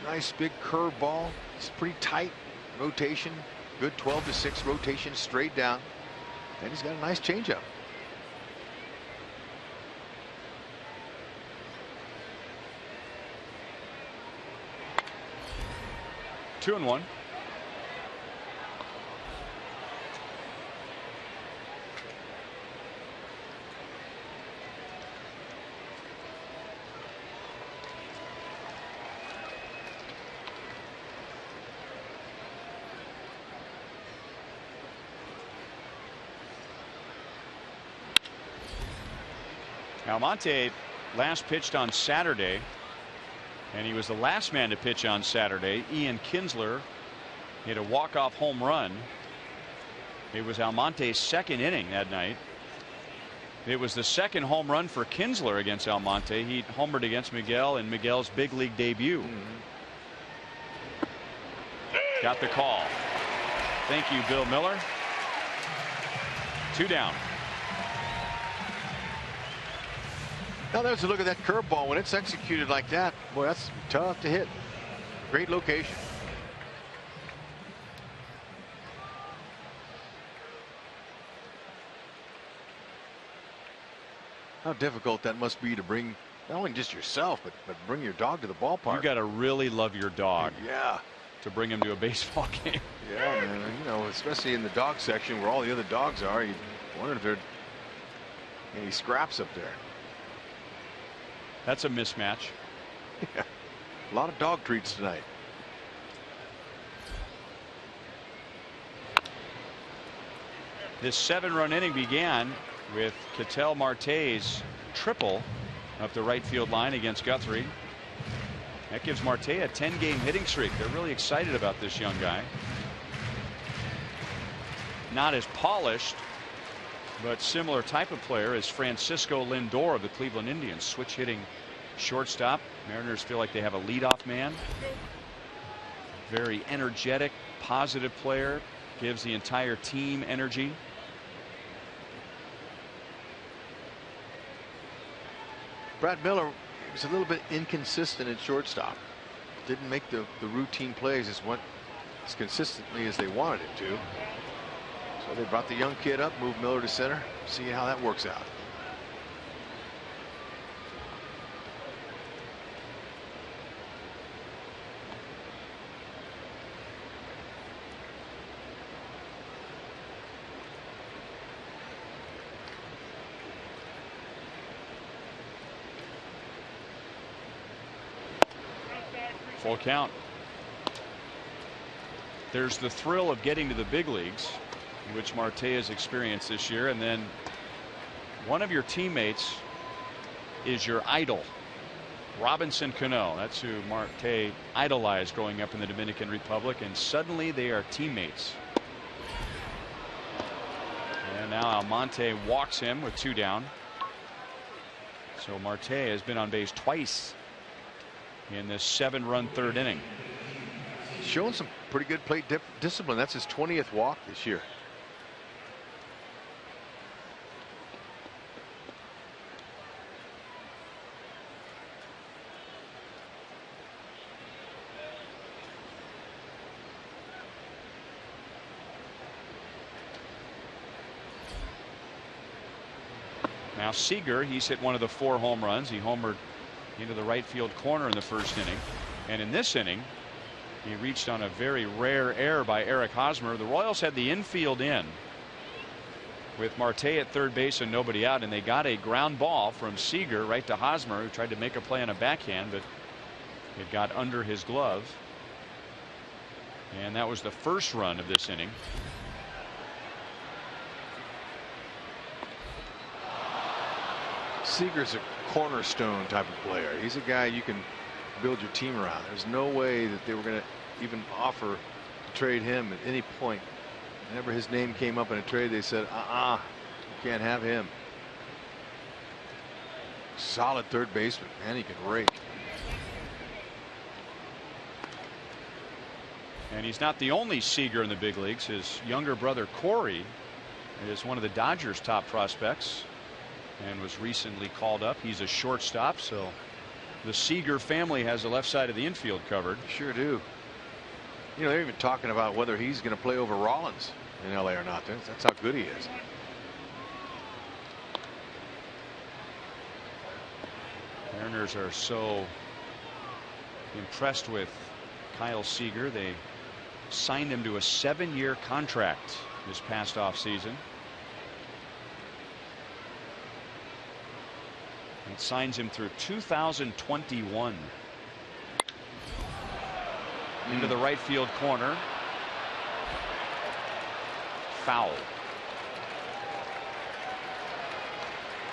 nice big curve ball. It's pretty tight rotation. Good 12-6 rotation straight down. And he's got a nice changeup. Two and one. Almonte last pitched on Saturday, and he was the last man to pitch on Saturday. Ian Kinsler hit a walk-off home run. It was Almonte's second inning that night. It was the second home run for Kinsler against Almonte. He homered against Miguel in Miguel's big league debut. Got the call. Thank you, Bill Miller. 2 down. Now there's a look at that curveball. When it's executed like that, boy, that's tough to hit. Great location. How difficult that must be to bring not only just yourself, but bring your dog to the ballpark. You got to really love your dog. Yeah. To bring him to a baseball game. Yeah, man. You know, especially in the dog section where all the other dogs are, you wonder if there are any scraps up there. That's a mismatch. Yeah. A lot of dog treats tonight. This 7-run inning began with Ketel Marte's triple up the right field line against Guthrie. That gives Marte a 10-game hitting streak. They're really excited about this young guy. Not as polished, but similar type of player as Francisco Lindor of the Cleveland Indians. Switch hitting shortstop. Mariners feel like they have a leadoff man. Very energetic, positive player. Gives the entire team energy. Brad Miller was a little bit inconsistent at shortstop. Didn't make the routine plays as consistently as they wanted it to. So they brought the young kid up, moved Miller to center, see how that works out. Full count. There's the thrill of getting to the big leagues, which Marte has experienced this year, and then one of your teammates is your idol. Robinson Cano. That's who Marte idolized growing up in the Dominican Republic, and suddenly they are teammates. And now Almonte walks him with 2 down. So Marte has been on base twice in this 7-run third inning. Showing some pretty good plate discipline. That's his 20th walk this year. Now Seager, he's hit one of the 4 home runs. He homered into the right field corner in the first inning, and in this inning he reached on a very rare error by Eric Hosmer. The Royals had the infield in, with Marte at third base and nobody out, and they got a ground ball from Seager right to Hosmer, who tried to make a play on a backhand, but it got under his glove. And that was the first run of this inning. Seager's a cornerstone type of player. He's a guy you can build your team around. There's no way that they were going to even offer to trade him at any point. Whenever his name came up in a trade, they said, you can't have him. Solid third baseman, and he can rake. And he's not the only Seager in the big leagues. His younger brother Corey is one of the Dodgers' top prospects and was recently called up. He's a shortstop, so the Seager family has the left side of the infield covered. Sure do. You know, they're even talking about whether he's going to play over Rollins in LA or not. That's how good he is. Mariners are so impressed with Kyle Seager. They signed him to a 7-year contract this past offseason. It signs him through 2021. Into the right field corner. Foul.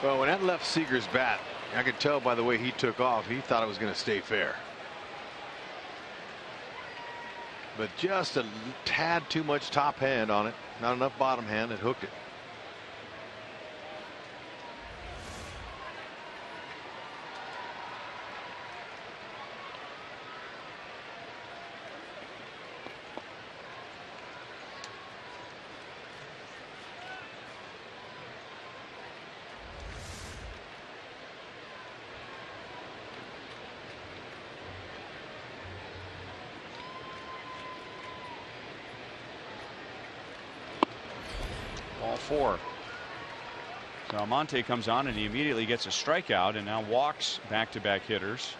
Well, when that left Seager's bat, I could tell by the way he took off, he thought it was going to stay fair. But just a tad too much top hand on it, not enough bottom hand. It hooked it. Ball 4. So Almonte comes on and he immediately gets a strikeout and now walks back-to-back hitters.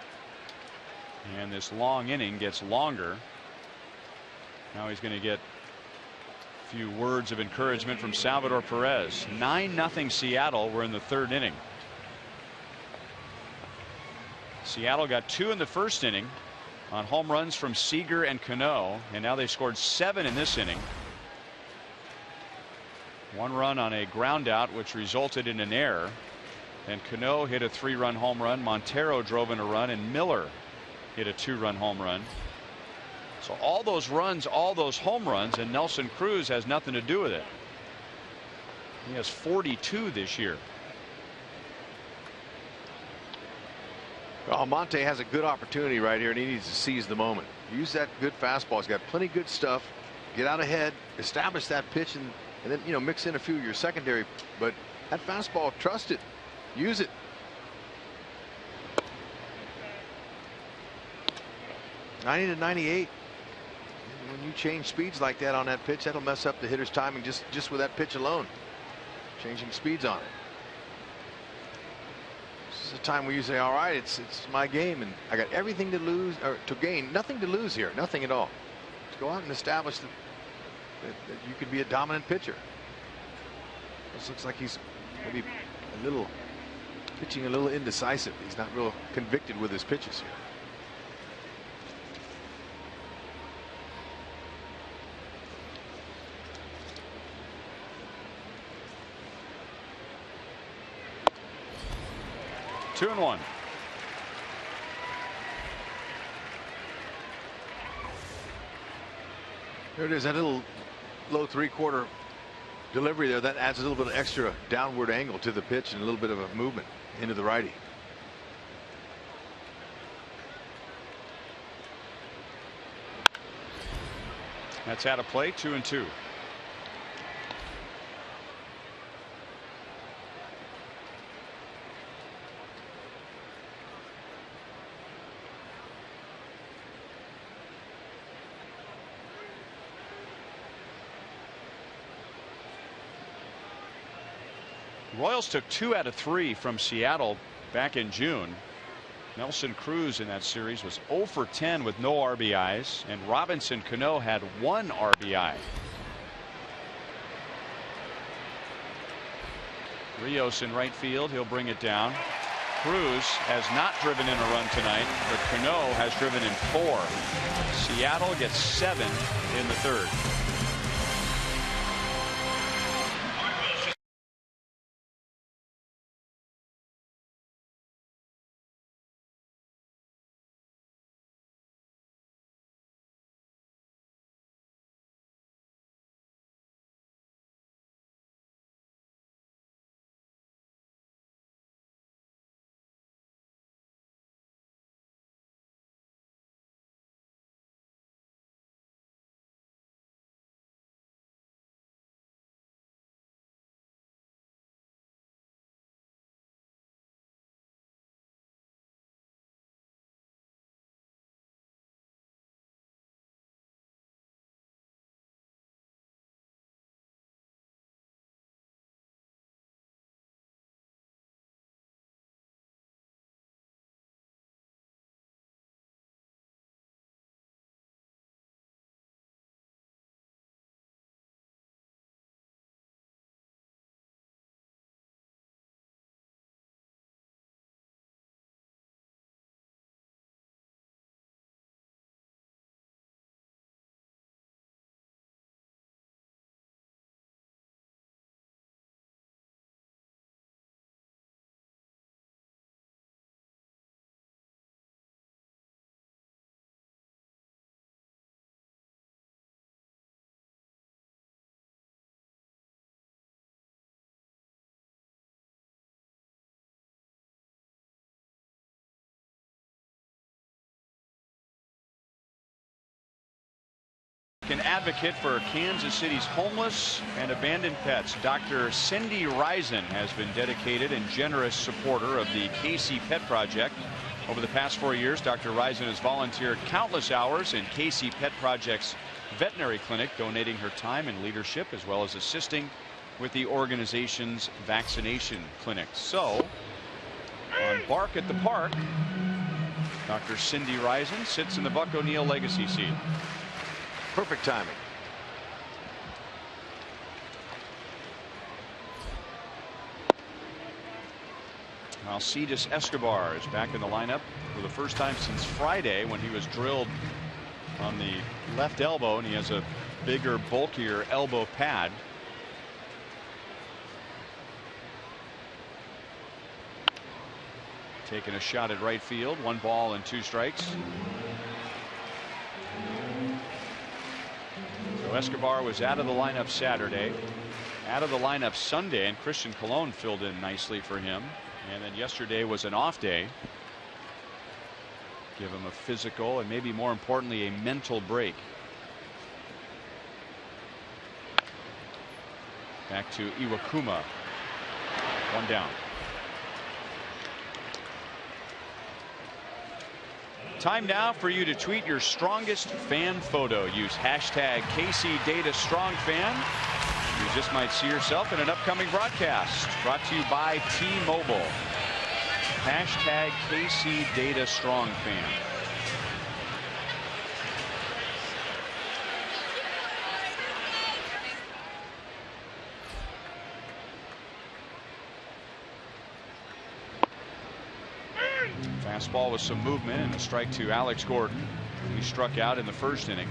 And this long inning gets longer. Now he's going to get a few words of encouragement from Salvador Perez. 9-0 Seattle. We're in the third inning. Seattle got 2 in the first inning on home runs from Seager and Cano, and now they scored 7 in this inning. 1 run on a ground out, which resulted in an error. And Cano hit a 3-run home run. Montero drove in a run, and Miller hit a 2-run home run. So all those runs, all those home runs, and Nelson Cruz has nothing to do with it. He has 42 this year. Almonte has a good opportunity right here, and he needs to seize the moment. Use that good fastball. He's got plenty of good stuff. Get out ahead, establish that pitch, and then, you know, mix in a few of your secondary. But that fastball, trust it, use it. '90 to 98. When you change speeds like that on that pitch, that'll mess up the hitter's timing just with that pitch alone. Changing speeds on it. This is a time where you say, all right, it's my game, and I got everything to lose or to gain. Nothing to lose here, nothing at all. Let's go out and establish that you could be a dominant pitcher. This looks like he's maybe pitching a little indecisive. He's not real convicted with his pitches here. Two and one. There it is, that little low 3/4 delivery there. That adds a little bit of extra downward angle to the pitch and a little bit of a movement into the righty. That's out of play. 2-2. Royals took 2 out of 3 from Seattle back in June. Nelson Cruz in that series was 0 for 10 with no RBIs, and Robinson Cano had 1 RBI. Rios in right field. He'll bring it down. Cruz has not driven in a run tonight, but Cano has driven in 4. Seattle gets 7 in the 3rd. An advocate for Kansas City's homeless and abandoned pets, Dr. Cindy Risen has been dedicated and generous supporter of the KC Pet Project. Over the past 4 years, Dr. Risen has volunteered countless hours in KC Pet Project's veterinary clinic, donating her time and leadership as well as assisting with the organization's vaccination clinics. So, on Bark at the Park, Dr. Cindy Risen sits in the Buck O'Neil legacy seat. Perfect timing. Alcides Escobar is back in the lineup for the first time since Friday, when he was drilled on the left elbow, and he has a bigger, bulkier elbow pad. Taking a shot at right field. 1 ball and 2 strikes. So Escobar was out of the lineup Saturday, out of the lineup Sunday, and Christian Colon filled in nicely for him. And then yesterday was an off day. Give him a physical and maybe more importantly a mental break. Back to Iwakuma. 1 down. Time now for you to tweet your strongest fan photo. Use hashtag KCDataStrongFan. You just might see yourself in an upcoming broadcast. Brought to you by T-Mobile. Hashtag KCDataStrongFan. Fastball with some movement and a strike to Alex Gordon. He struck out in the first inning.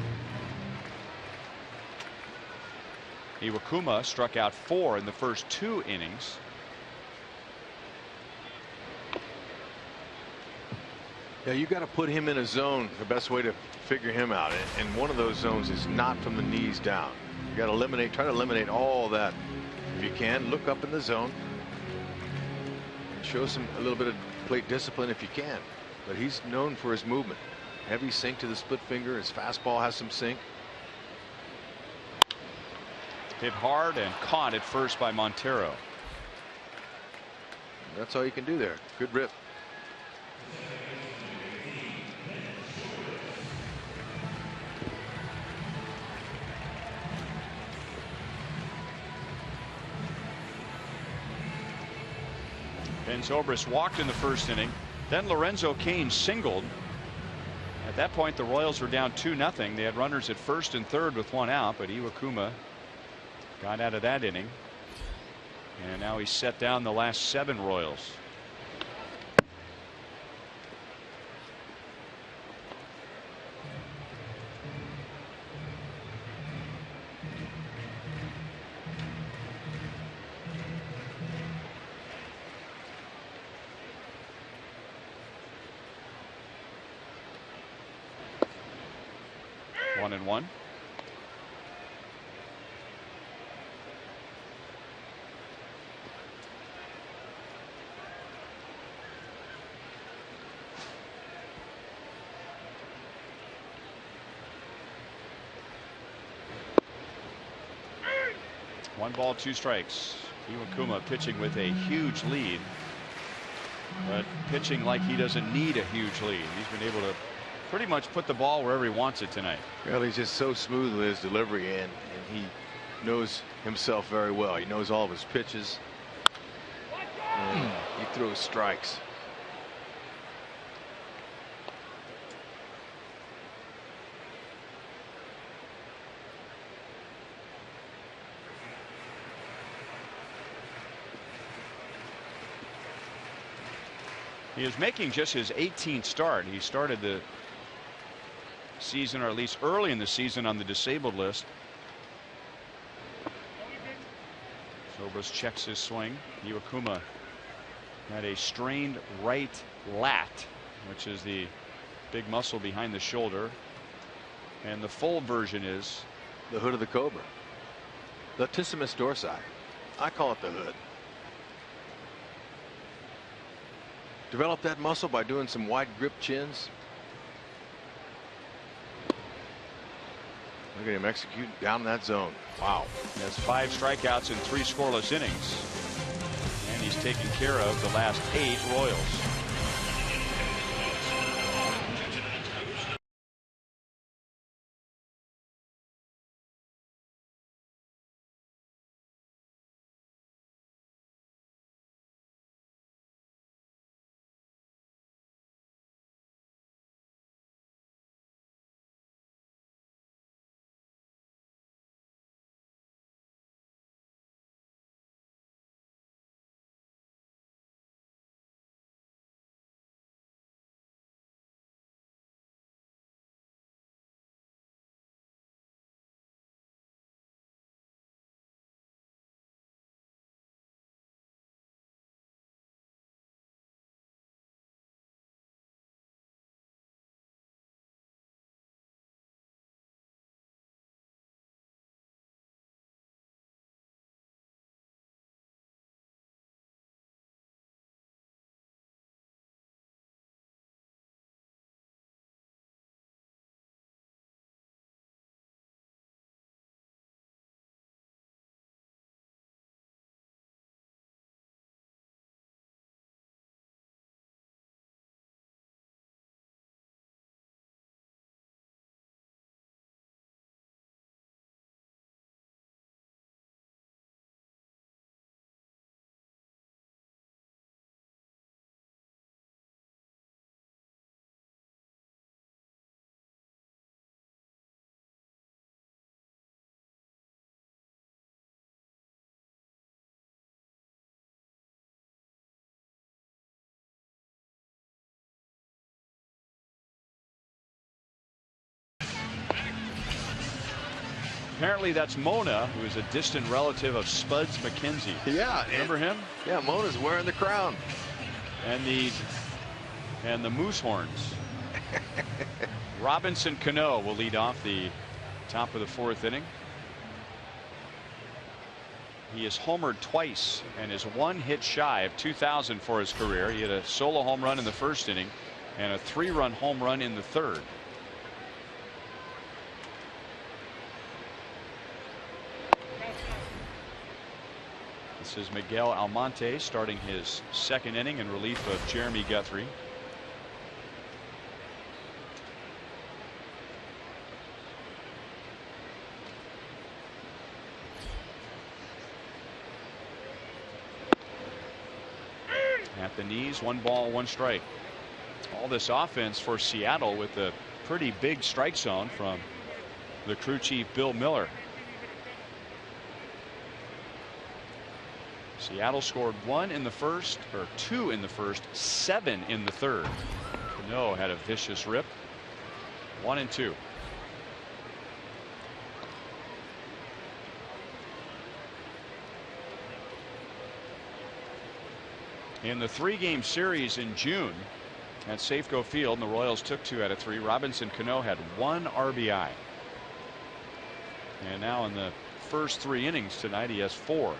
Iwakuma struck out 4 in the first 2 innings. Yeah, you got to put him in a zone. The best way to figure him out, and one of those zones is not from the knees down. You got to try to eliminate all that. If you can, look up in the zone. Show a little bit of plate discipline if you can. But he's known for his movement. Heavy sink to the split finger. His fastball has some sink. Hit hard and caught at first by Montero. That's all you can do there. Good rip. Ben Zobrist walked in the first inning. Then Lorenzo Cain singled. At that point, the Royals were down 2-0. They had runners at first and third with 1 out, but Iwakuma got out of that inning. And now he's set down the last 7 Royals. One and one. One ball, 2 strikes. Iwakuma pitching with a huge lead, but pitching like he doesn't need a huge lead. He's been able to pretty much put the ball wherever he wants it tonight. Well, he's just so smooth with his delivery, and he knows himself very well. He knows all of his pitches. And he throws strikes. He is making just his 18th start. He started the season, or at least early in the season, on the disabled list. Zobrist checks his swing. Iwakuma had a strained right lat, which is the big muscle behind the shoulder. And the full version is the hood of the cobra. Latissimus dorsi. I call it the hood. Develop that muscle by doing some wide grip chins. Look at him executing down in that zone. Wow. He has 5 strikeouts in 3 scoreless innings. And he's taken care of the last 8 Royals. Apparently that's Mona, who is a distant relative of Spuds McKenzie. Yeah. Remember him? Yeah, Mona's wearing the crown. And the moose horns. Robinson Cano will lead off the top of the 4th inning. He has homered twice and is 1 hit shy of 2,000 for his career. He had a solo home run in the 1st inning and a 3-run home run in the 3rd. This is Miguel Almonte starting his 2nd inning in relief of Jeremy Guthrie. At the knees, 1 ball, 1 strike. All this offense for Seattle with a pretty big strike zone from the crew chief Bill Miller. Seattle scored 1 in the first, or 2 in the first, 7 in the third. Cano had a vicious rip. 1-2. In the 3-game series in June at Safeco Field, and the Royals took 2 out of 3. Robinson Cano had 1 RBI. And now in the first 3 innings tonight, he has 4.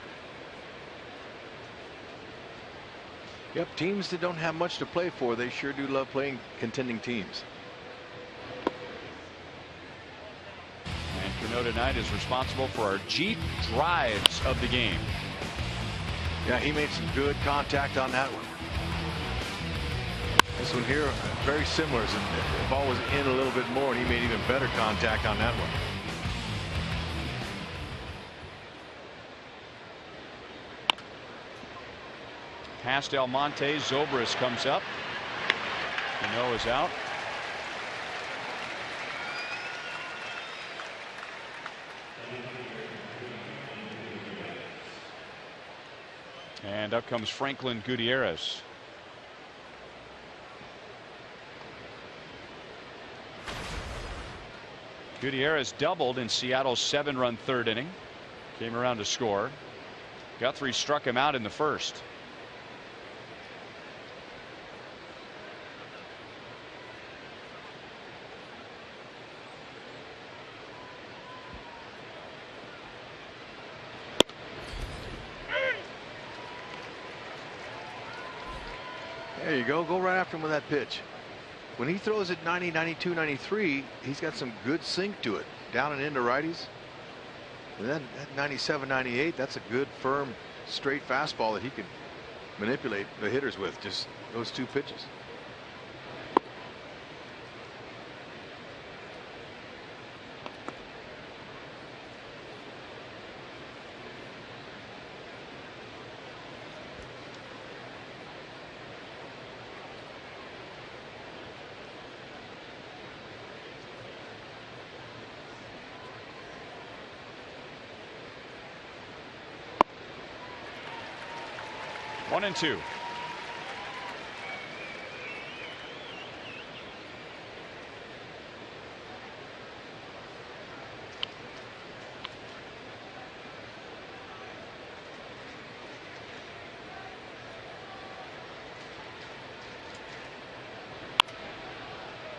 Yep, teams that don't have much to play for, they sure do love playing contending teams. And Cano tonight is responsible for our Jeep drives of the game. Yeah, he made some good contact on that one. This one here, very similar. The ball was in a little bit more, and he made even better contact on that one. Past Almonte, Zobrist comes up. Cano is out. And up comes Franklin Gutierrez. Gutierrez doubled in Seattle's 7-run third inning. Came around to score. Guthrie struck him out in the first. There you go. Go right after him with that pitch. When he throws at 90, 92, 93, he's got some good sink to it. Down and into righties. And then at 97, 98, that's a good, firm, straight fastball that he can manipulate the hitters with. Just those 2 pitches. One and two.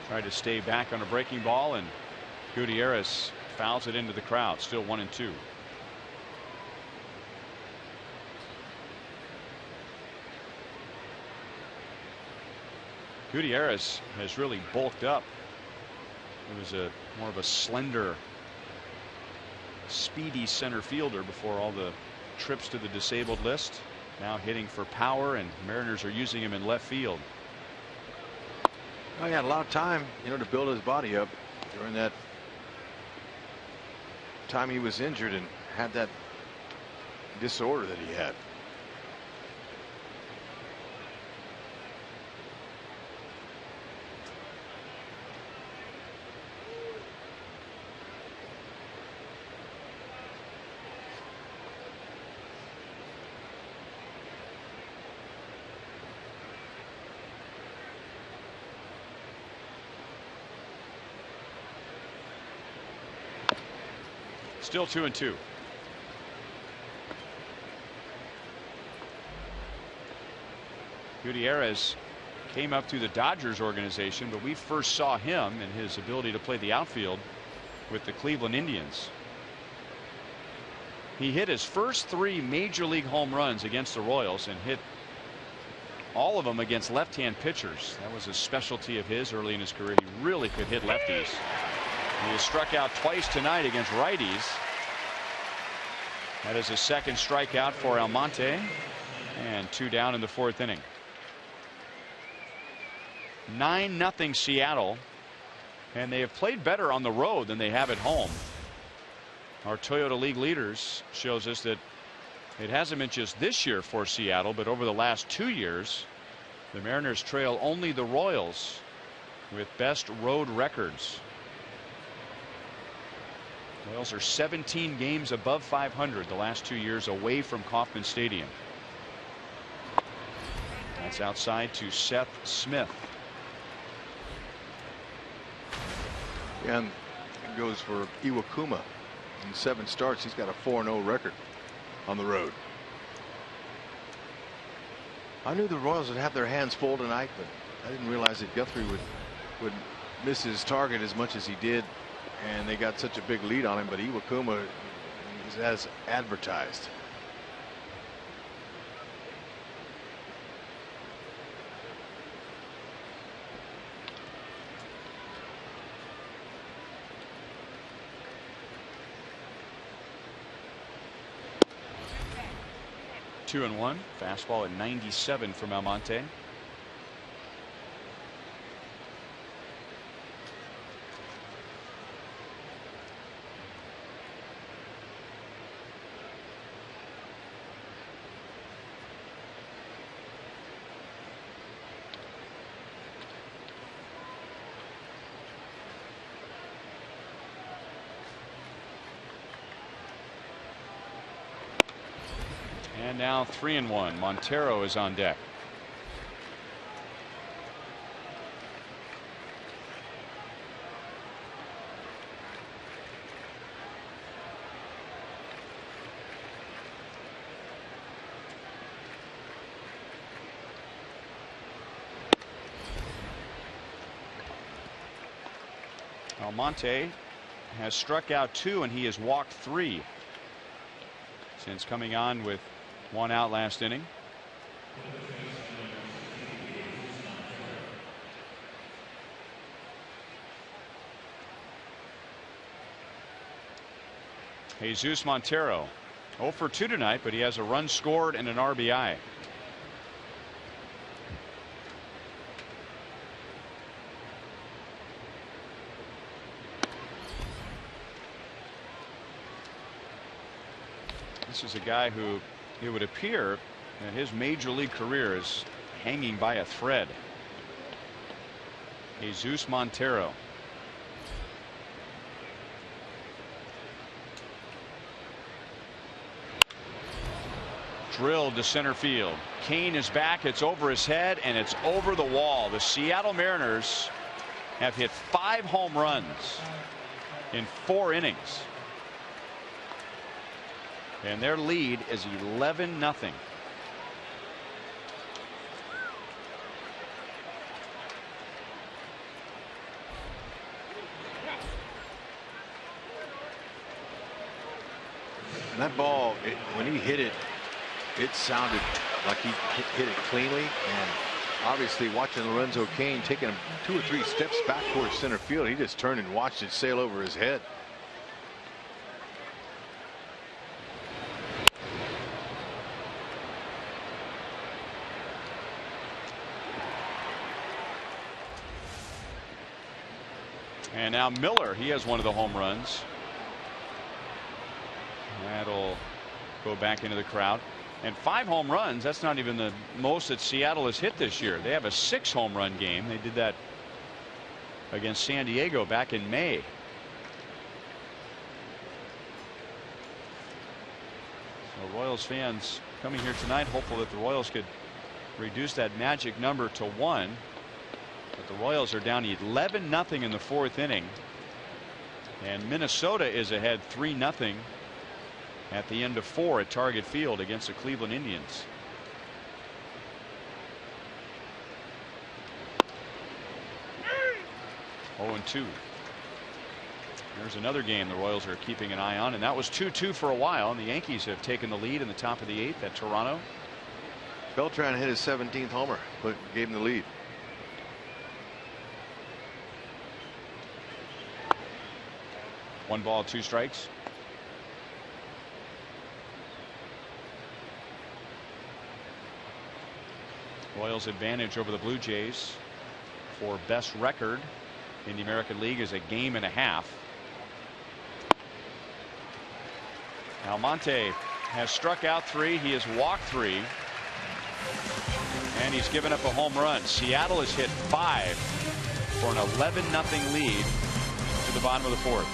Tried to stay back on a breaking ball, and Gutierrez fouls it into the crowd. Still 1-2. Gutierrez has really bulked up. He was more of a slender, speedy center fielder before all the trips to the disabled list. Now hitting for power, and Mariners are using him in left field. Oh, he had a lot of time, to build his body up during that time he was injured and had that disorder that he had. Still 2-2. Gutierrez came up through the Dodgers organization, but we first saw him and his ability to play the outfield with the Cleveland Indians. He hit his first 3 major league home runs against the Royals and hit all of them against left-hand pitchers. That was a specialty of his early in his career. He really could hit lefties. He has struck out twice tonight against righties. That is his second strikeout for Almonte, and 2 down in the 4th inning. 9-0 Seattle, and they have played better on the road than they have at home. Our Toyota League leaders shows us that it hasn't been just this year for Seattle, but over the last 2 years, the Mariners trail only the Royals with best road records. Royals are 17 games above 500 the last 2 years away from Kauffman Stadium. That's outside to Seth Smith. And it goes for Iwakuma. In 7 starts, he's got a 4-0 record on the road. I knew the Royals would have their hands full tonight, but I didn't realize that Guthrie would miss his target as much as he did, and they got such a big lead on him. But Iwakuma is as advertised. Two and one. Fastball at 97 from Almonte. And now 3-1. Montero is on deck. Almonte has struck out 2 and he has walked 3 since coming on with 1 out last inning. Jesus Montero 0 for 2 tonight, but he has a run scored and an RBI. This is a guy who it would appear that his major league career is hanging by a thread. Jesus Montero. Drilled to center field. Kane is back. It's over his head and it's over the wall. The Seattle Mariners have hit 5 home runs in 4 innings. And their lead is 11-0. And that ball, when he hit it, it sounded like he hit it cleanly. And obviously, watching Lorenzo Cain taking him 2 or 3 steps back towards center field, he just turned and watched it sail over his head. And now Miller, he has one of the home runs. That'll go back into the crowd. And 5 home runs, that's not even the most that Seattle has hit this year. They have a 6 home run game. They did that against San Diego back in May. So Royals fans coming here tonight hopeful that the Royals could reduce that magic number to 1. But the Royals are down 11-0 in the 4th inning. And Minnesota is ahead 3-0 at the end of 4 at Target Field against the Cleveland Indians. Oh, 2. There's another game the Royals are keeping an eye on, and that was 2-2 for a while, and the Yankees have taken the lead in the top of the 8th at Toronto. Beltran hit his 17th homer, but gave him the lead. One ball, 2 strikes. Royals advantage over the Blue Jays for best record in the American League is 1.5 games. Almonte has struck out 3. He has walked 3. And he's given up a home run. Seattle has hit 5 for an 11-0 lead to the bottom of the 4th.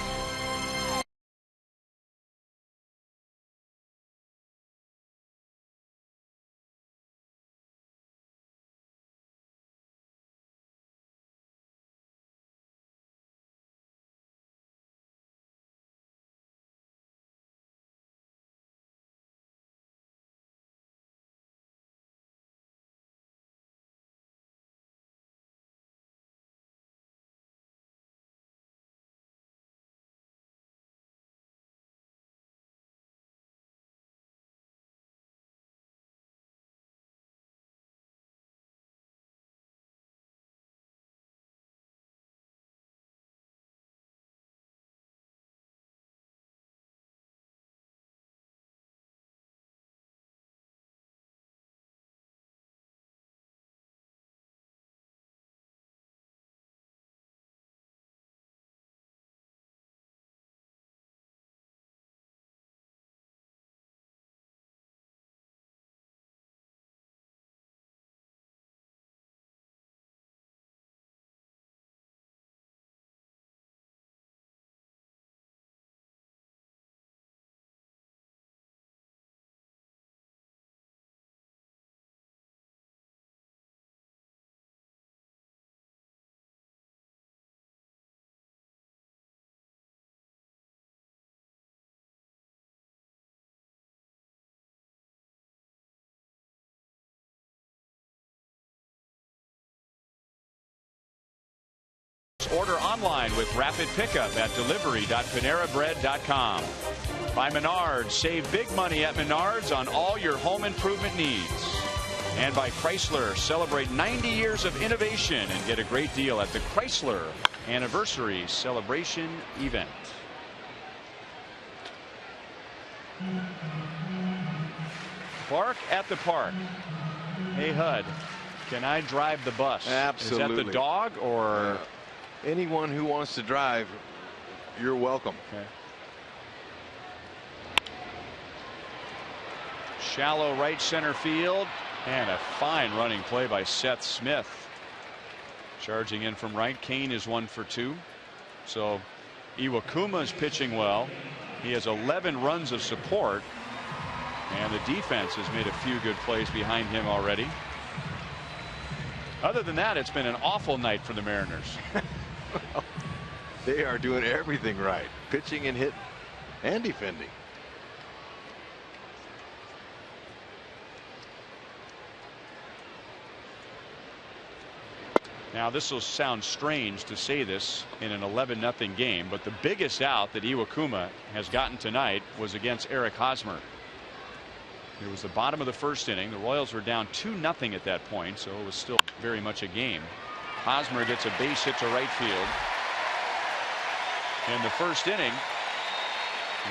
Order online with rapid pickup at delivery.panerabread.com. By Menards, save big money at Menards on all your home improvement needs. And by Chrysler, celebrate 90 years of innovation and get a great deal at the Chrysler Anniversary Celebration event. Bark at the park. Hey, Hud, can I drive the bus? Absolutely. Is that the dog or? Anyone who wants to drive, you're welcome. Okay. Shallow right center field, and a fine running play by Seth Smith. Charging in from right. Kane is 1 for 2. So Iwakuma is pitching well. He has 11 runs of support, and the defense has made a few good plays behind him already. Other than that, it's been an awful night for the Mariners. They are doing everything right, pitching and hitting and defending. Now, this will sound strange to say this in an 11-0 game, but the biggest out that Iwakuma has gotten tonight was against Eric Hosmer. It was the bottom of the first inning. The Royals were down 2-0 at that point, so it was still very much a game. Hosmer gets a base hit to right field. In the first inning,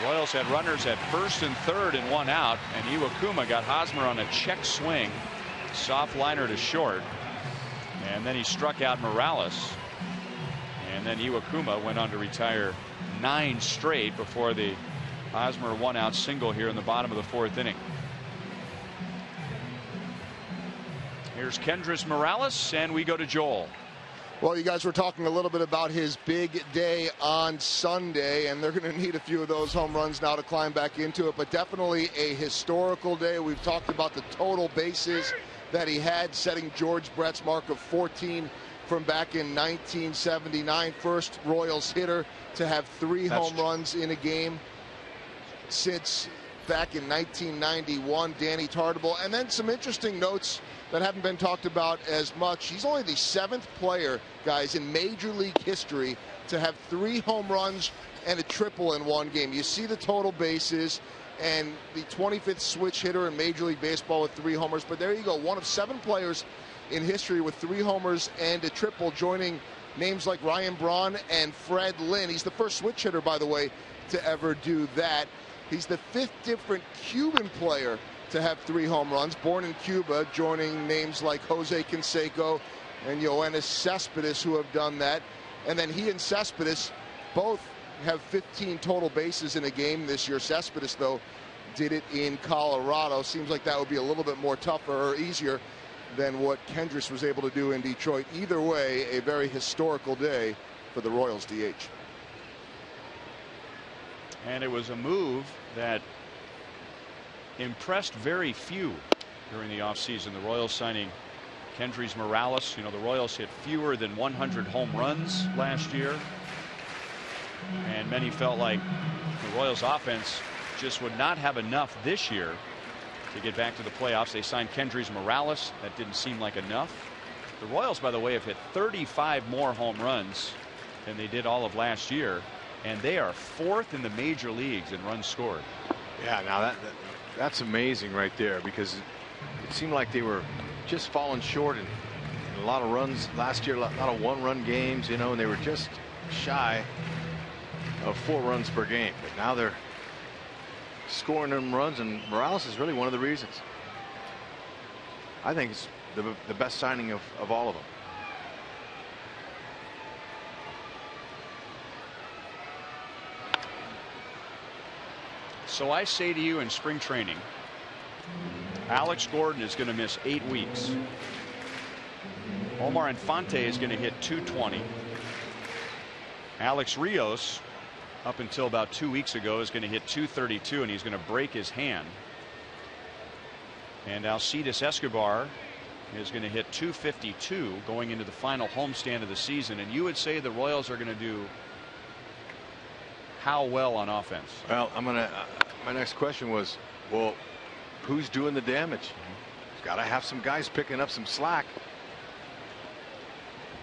the Royals had runners at first and third and 1 out, and Iwakuma got Hosmer on a check swing, soft liner to short, and then he struck out Morales, and then Iwakuma went on to retire 9 straight before the Hosmer 1-out single here in the bottom of the 4th inning. Here's Kendrys Morales, and we go to Joel. Well, you guys were talking a little bit about his big day on Sunday, and they're going to need a few of those home runs now to climb back into it, but definitely a historical day. We've talked about the total bases that he had, setting George Brett's mark of 14 from back in 1979. First Royals hitter to have 3 home runs in a game since back in 1991, Danny Tartabull. And then some interesting notes that haven't been talked about as much. He's only the 7th player, guys, in Major League history to have 3 home runs and a triple in one game. You see the total bases and the 25th switch hitter in Major League Baseball with 3 homers. But there you go, one of 7 players in history with 3 homers and a triple, joining names like Ryan Braun and Fred Lynn. He's the first switch hitter, by the way, to ever do that. He's the 5th different Cuban player to have 3 home runs, born in Cuba, joining names like Jose Canseco and Yoenis Cespedes, who have done that. And then he and Cespedes both have 15 total bases in a game this year. Cespedes, though, did it in Colorado. Seems like that would be a little bit more tougher or easier than what Kendrys was able to do in Detroit. Either way, a very historical day for the Royals DH. And it was a move that impressed very few during the offseason. The Royals signing Kendrys Morales. You know, the Royals hit fewer than 100 home runs last year, and many felt like the Royals offense just would not have enough this year to get back to the playoffs. They signed Kendrys Morales. That didn't seem like enough. The Royals, by the way, have hit 35 more home runs than they did all of last year, and they are 4th in the major leagues in runs scored. Yeah, now that's amazing right there, because it seemed like they were just falling short in a lot of runs last year, a lot of 1-run games, you know, and they were just shy of 4 runs per game. But now they're scoring them runs, and Morales is really one of the reasons. I think it's the best signing of all of them. So I say to you, in spring training, Alex Gordon is going to miss 8 weeks. Omar Infante is going to hit 220. Alex Rios, up until about 2 weeks ago, is going to hit 232, and he's going to break his hand. And Alcides Escobar is going to hit 252 going into the final homestand of the season. And you would say the Royals are going to do how well on offense? Well, my next question was, well, who's doing the damage? Got to have some guys picking up some slack.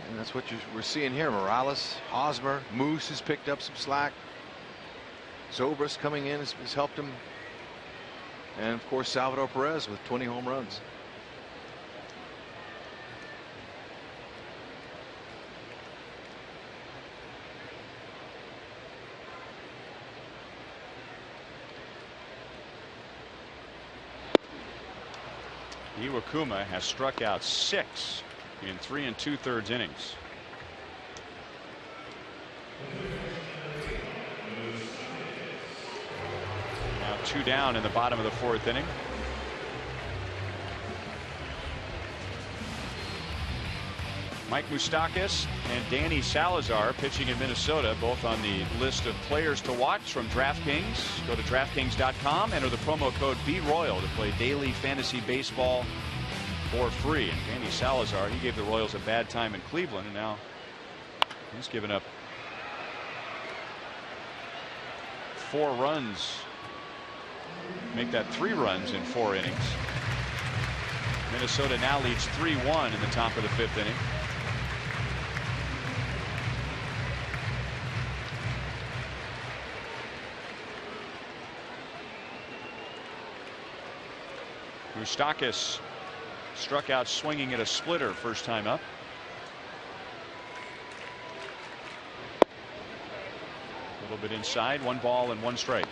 And that's what we're seeing here. Morales, Hosmer, Moose has picked up some slack. Zobrist coming in has helped him. And of course Salvador Perez with 20 home runs. Iwakuma has struck out 6 in 3 2/3 innings. Now 2 down in the bottom of the 4th inning. Mike Moustakas and Danny Salazar pitching in Minnesota, both on the list of players to watch from DraftKings. Go to DraftKings.com, enter the promo code BRoyal to play daily fantasy baseball for free. And Danny Salazar, he gave the Royals a bad time in Cleveland, and now he's given up 4 runs. Make that 3 runs in 4 innings. Minnesota now leads 3-1 in the top of the 5th inning. Moustakas struck out swinging at a splitter first time up. A little bit inside, 1 ball and 1 strike.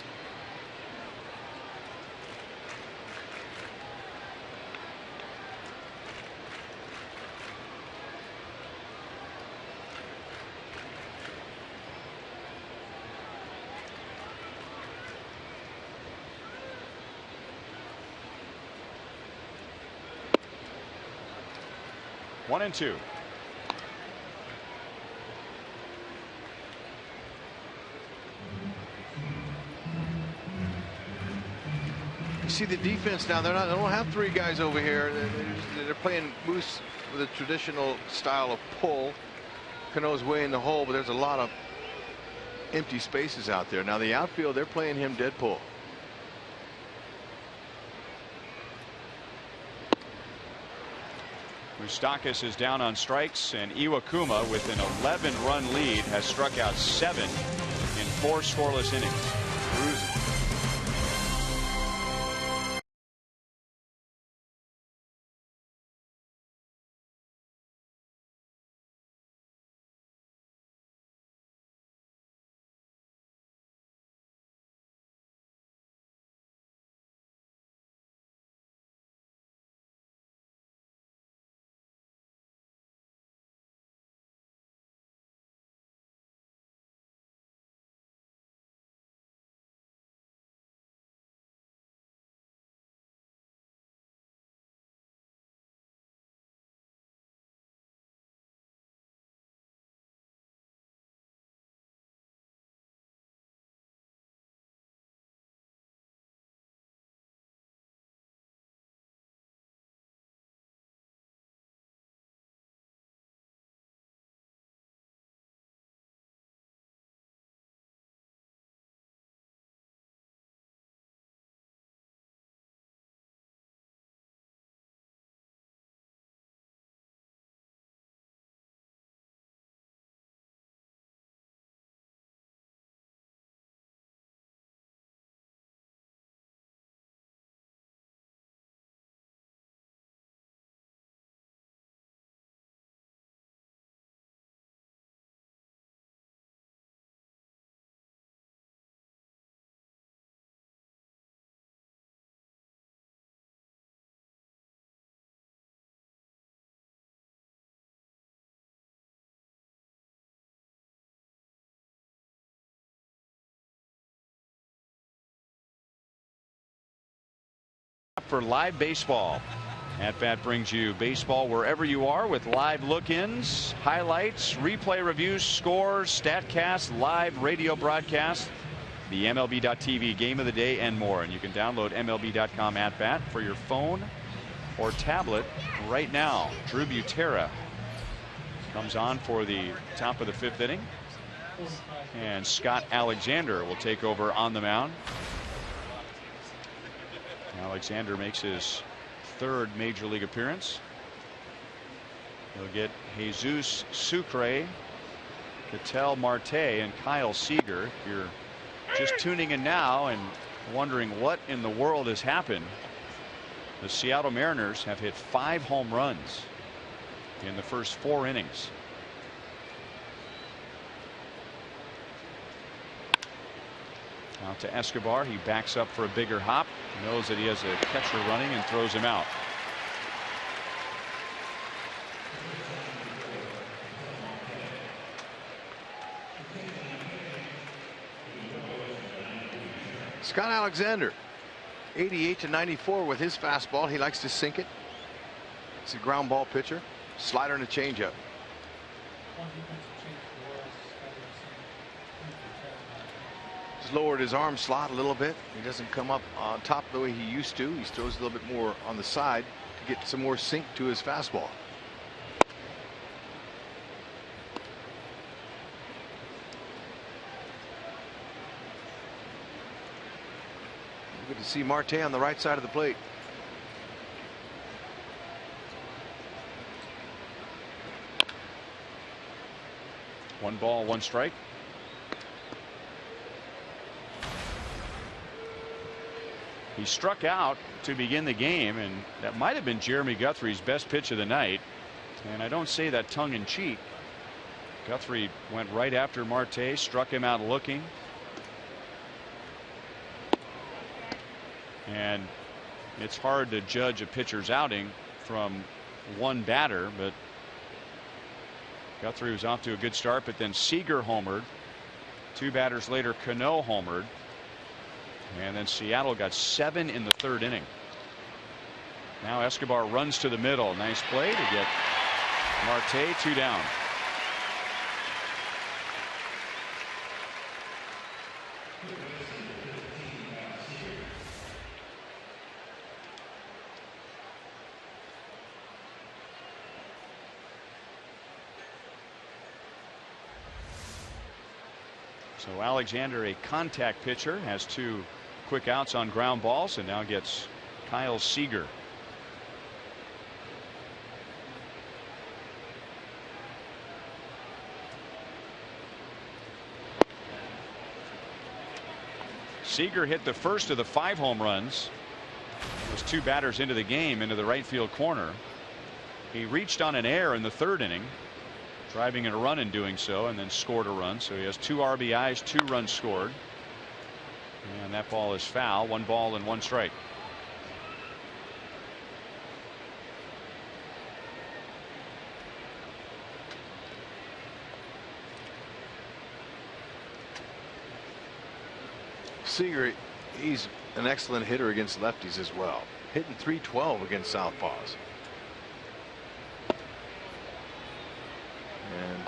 One and 2. You see the defense now. They don't have 3 guys over here. They're playing Moose with a traditional style of pull. Cano's way in the hole, but there's a lot of empty spaces out there. Now the outfield, they're playing him dead pull. Moustakas is down on strikes, and Iwakuma, with an 11-run lead, has struck out 7 in 4 scoreless innings. Cruising. For live baseball. At Bat brings you baseball wherever you are with live look-ins, highlights, replay reviews, scores, StatCast, live radio broadcast, the MLB.TV game of the day, and more. And you can download MLB.com at Bat for your phone or tablet right now. Drew Butera comes on for the top of the 5th inning, and Scott Alexander will take over on the mound. Alexander makes his 3rd major league appearance. He'll get Jesus Sucre, Ketel Marte, and Kyle Seager. If you're just tuning in now and wondering what in the world has happened, the Seattle Mariners have hit 5 home runs in the first 4 innings. Out to Escobar. He backs up for a bigger hop. Knows that he has a catcher running and throws him out. Scott Alexander, 88/94 with his fastball. He likes to sink it. It's a ground ball pitcher. Slider and a changeup. He's lowered his arm slot a little bit. He doesn't come up on top the way he used to. He throws a little bit more on the side to get some more sink to his fastball. Good to see Marte on the right side of the plate. One ball, one strike. He struck out to begin the game, and that might have been Jeremy Guthrie's best pitch of the night. And I don't say that tongue in cheek. Guthrie went right after Marte, struck him out looking. And it's hard to judge a pitcher's outing from one batter, but Guthrie was off to a good start, but then Seager homered. 2 batters later, Cano homered. And then Seattle got 7 in the 3rd inning. Now Escobar runs to the middle. Nice play to get Marte 2 down. So Alexander, a contact pitcher, has 2 quick outs on ground balls and now gets Kyle Seager. Seager hit the first of the 5 home runs. It was 2 batters into the game into the right field corner. He reached on an error in the 3rd inning, driving in a run in doing so, and then scored a run. So he has 2 RBIs, 2 runs scored. And that ball is foul. 1 ball and 1 strike. Seager, he's an excellent hitter against lefties as well. Hitting .312 against southpaws. And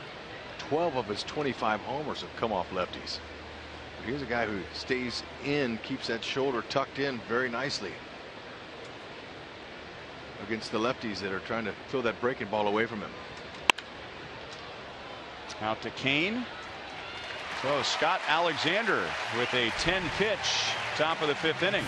12 of his 25 homers have come off lefties. Here's a guy who stays in, keeps that shoulder tucked in very nicely against the lefties that are trying to throw that breaking ball away from him. Out to Kane. So Scott Alexander with a 10-pitch top of the 5th inning.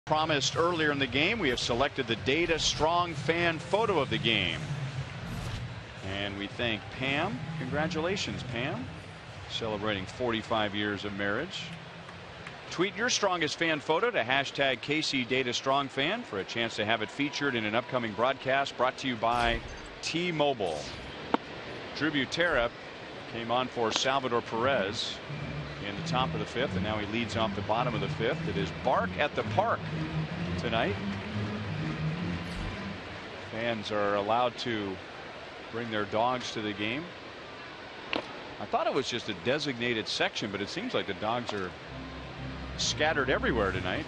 Promised earlier in the game, we have selected the Data Strong fan photo of the game. And we thank Pam. Congratulations, Pam. Celebrating 45 years of marriage. Tweet your strongest fan photo to hashtag KC Data Strong Fan for a chance to have it featured in an upcoming broadcast brought to you by T-Mobile. Drew Butera came on for Salvador Perez in the top of the 5th, and now he leads off the bottom of the 5th. It is Bark at the Park tonight. Fans are allowed to bring their dogs to the game. I thought it was just a designated section, but it seems like the dogs are scattered everywhere tonight.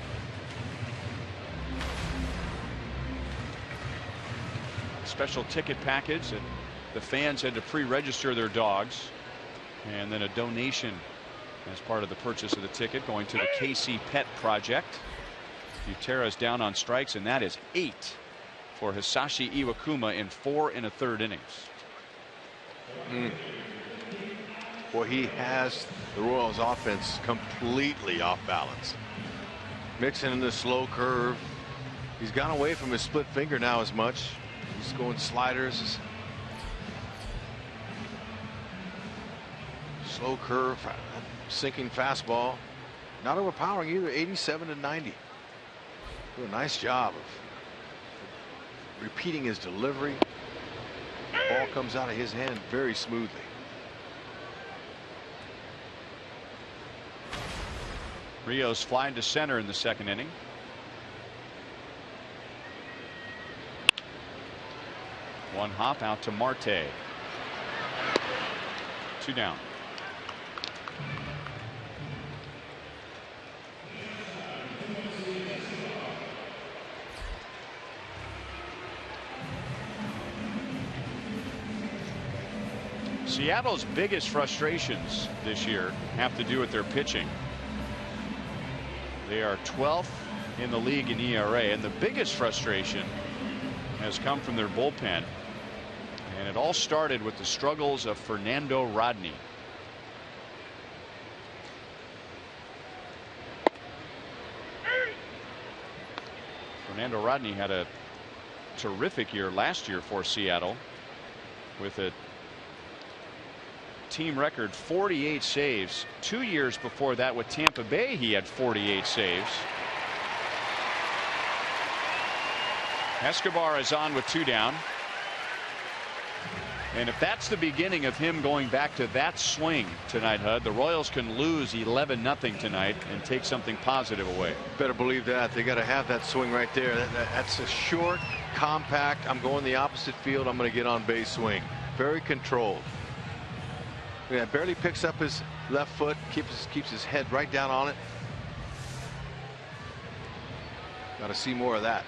Special ticket package that the fans had to pre-register their dogs, and then a donation as part of the purchase of the ticket going to the KC Pet Project. Butera's down on strikes, and that is 8 for Hisashi Iwakuma in 4 1/3 innings. Well, he has the Royals offense completely off balance. Mixing in the slow curve. He's gone away from his split finger now as much. He's going sliders. Slow curve, sinking fastball. Not overpowering either. 87 to 90. Do a nice job of repeating his delivery. The ball comes out of his hand very smoothly. Rios flying to center in the 2nd inning. One hop out to Marte. 2 down. Seattle's biggest frustrations this year have to do with their pitching. They are 12th in the league in ERA, and the biggest frustration has come from their bullpen. And it all started with the struggles of Fernando Rodney. Fernando Rodney had a terrific year last year for Seattle with a team record 48 saves. 2 years before that with Tampa Bay, he had 48 saves. Escobar is on with 2 down. And if that's the beginning of him going back to that swing tonight, Hud, the Royals can lose 11-0 tonight and take something positive away. Better believe that. They got to have that swing right there. That's a short, compact, I'm going the opposite field, I'm going to get on base swing. Very controlled. Yeah, barely picks up his left foot, keeps his head right down on it. Got to see more of that.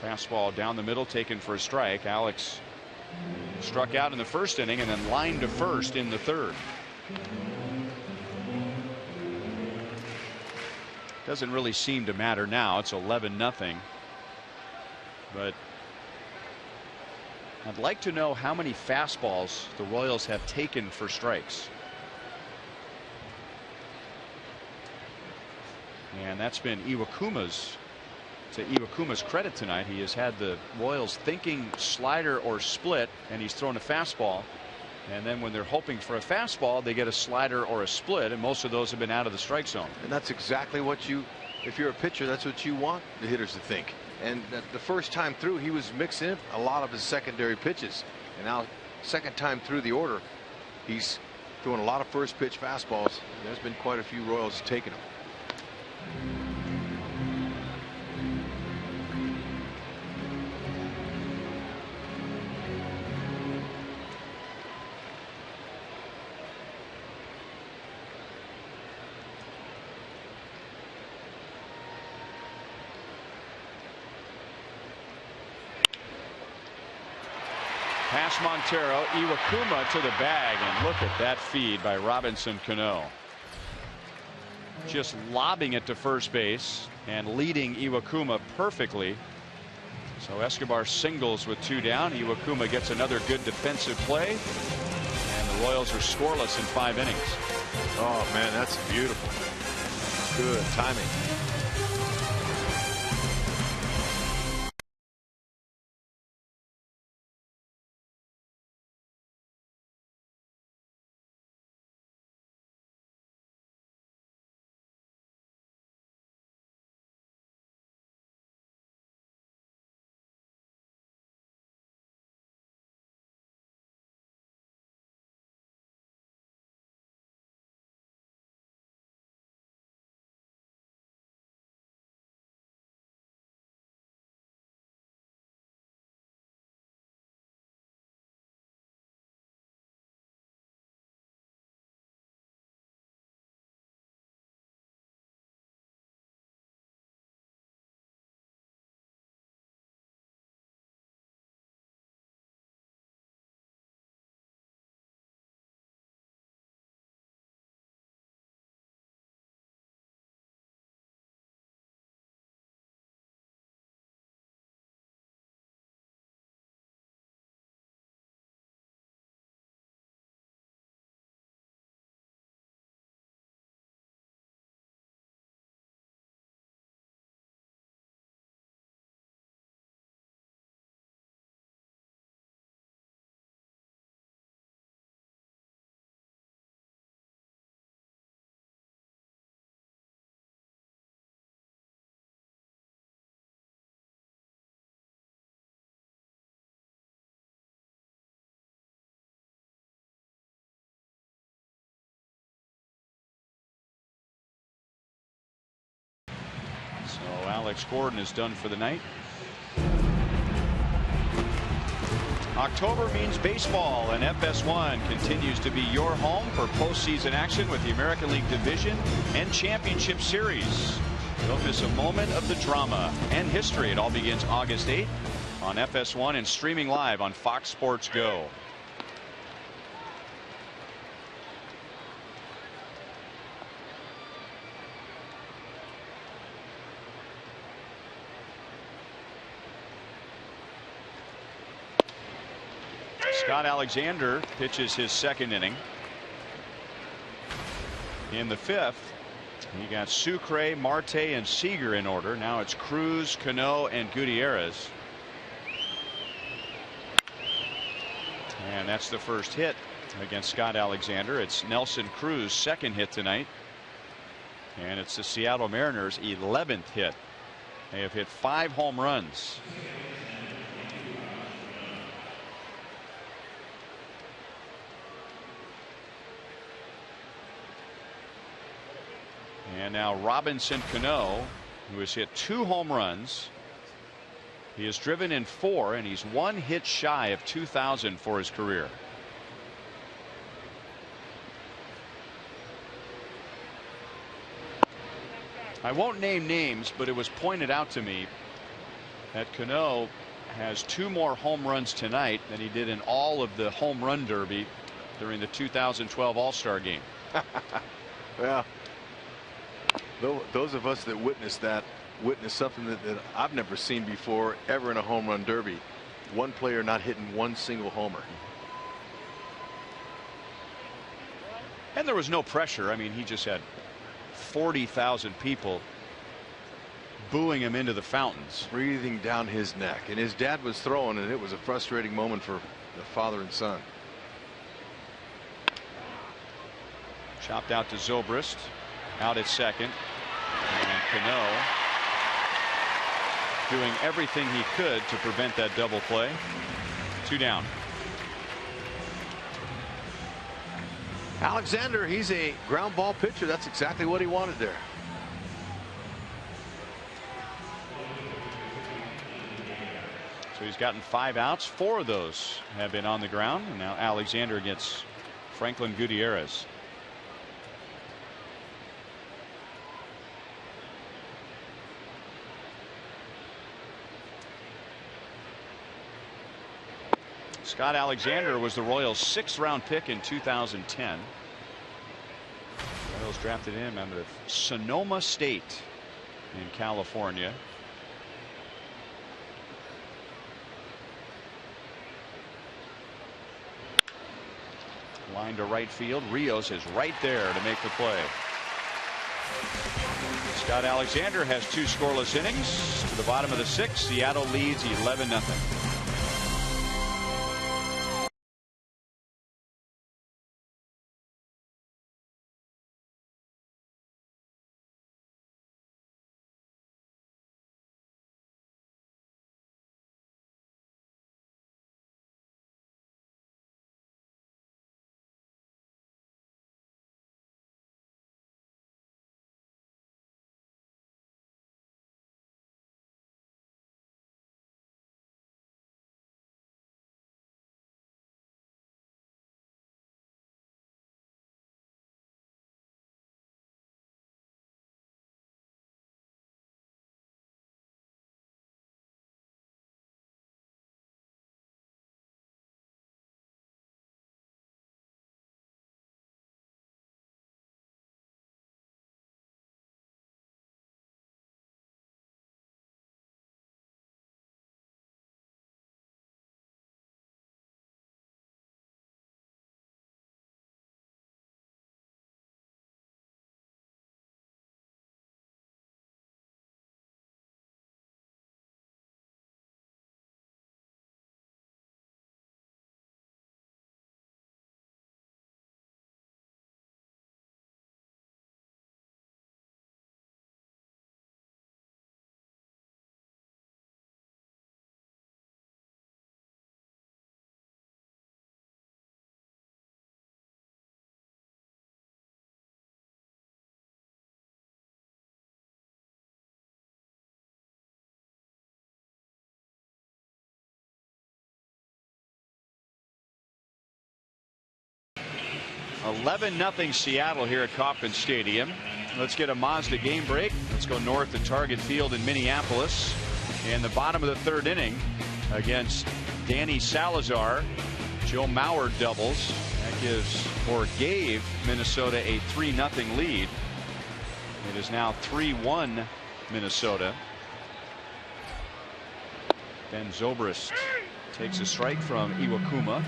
Fastball down the middle, taken for a strike. Alex struck out in the 1st inning and then lined to first in the 3rd. Doesn't really seem to matter now. It's 11-0. But I'd like to know how many fastballs the Royals have taken for strikes. And that's been Iwakuma's. To Iwakuma's credit tonight, he has had the Royals thinking slider or split, and he's thrown a fastball. And then when they're hoping for a fastball, they get a slider or a split, and most of those have been out of the strike zone. And that's exactly what if you're a pitcher, that's what you want the hitters to think. And the first time through, he was mixing in a lot of his secondary pitches. And now, second time through the order, he's throwing a lot of first pitch fastballs. There's been quite a few Royals taking them. Past Montero, Iwakuma to the bag, and look at that feed by Robinson Cano. Just lobbing it to first base and leading Iwakuma perfectly. So Escobar singles with 2 down. Iwakuma gets another good defensive play. And the Royals are scoreless in 5 innings. Oh, man, that's beautiful. Good timing. So Alex Gordon is done for the night. October means baseball, and FS1 continues to be your home for postseason action with the American League Division and Championship Series. Don't miss a moment of the drama and history. It all begins August 8th on FS1 and streaming live on Fox Sports Go. Scott Alexander pitches his 2nd inning. In the 5th, he got Sucre, Marte, and Seager in order. Now it's Cruz, Cano, and Gutierrez. And that's the first hit against Scott Alexander. It's Nelson Cruz's 2nd hit tonight. And it's the Seattle Mariners' 11th hit. They have hit 5 home runs. And now Robinson Cano, who has hit 2 home runs. He has driven in 4, and he's 1 hit shy of 2,000 for his career. I won't name names, but it was pointed out to me that Cano has 2 more home runs tonight than he did in all of the home run derby during the 2012 All-Star game. Well, those of us that witnessed something that I've never seen before ever in a home run derby. One player not hitting 1 single homer. And there was no pressure. I mean, he just had 40,000 people booing him into the fountains. Breathing down his neck. And his dad was throwing, and it was a frustrating moment for the father and son. Chopped out to Zobrist. Out at 2nd. And Cano doing everything he could to prevent that double play. 2 down. Alexander, he's a ground ball pitcher. That's exactly what he wanted there. So he's gotten 5 outs. 4 of those have been on the ground. And now Alexander against Franklin Gutierrez. Scott Alexander was the Royals' 6th-round pick in 2010. The Royals drafted him out of Sonoma State in California. Line to right field. Rios is right there to make the play. Scott Alexander has 2 scoreless innings. To the bottom of the 6th, Seattle leads 11-0. (11-0) Seattle here at Kauffman Stadium. Let's get a Mazda game break. Let's go north to Target Field in Minneapolis. In the bottom of the 3rd inning against Danny Salazar, Joe Mauer doubles. That gives or gave Minnesota a 3-0 lead. It is now 3-1 Minnesota. Ben Zobrist takes a strike from Iwakuma.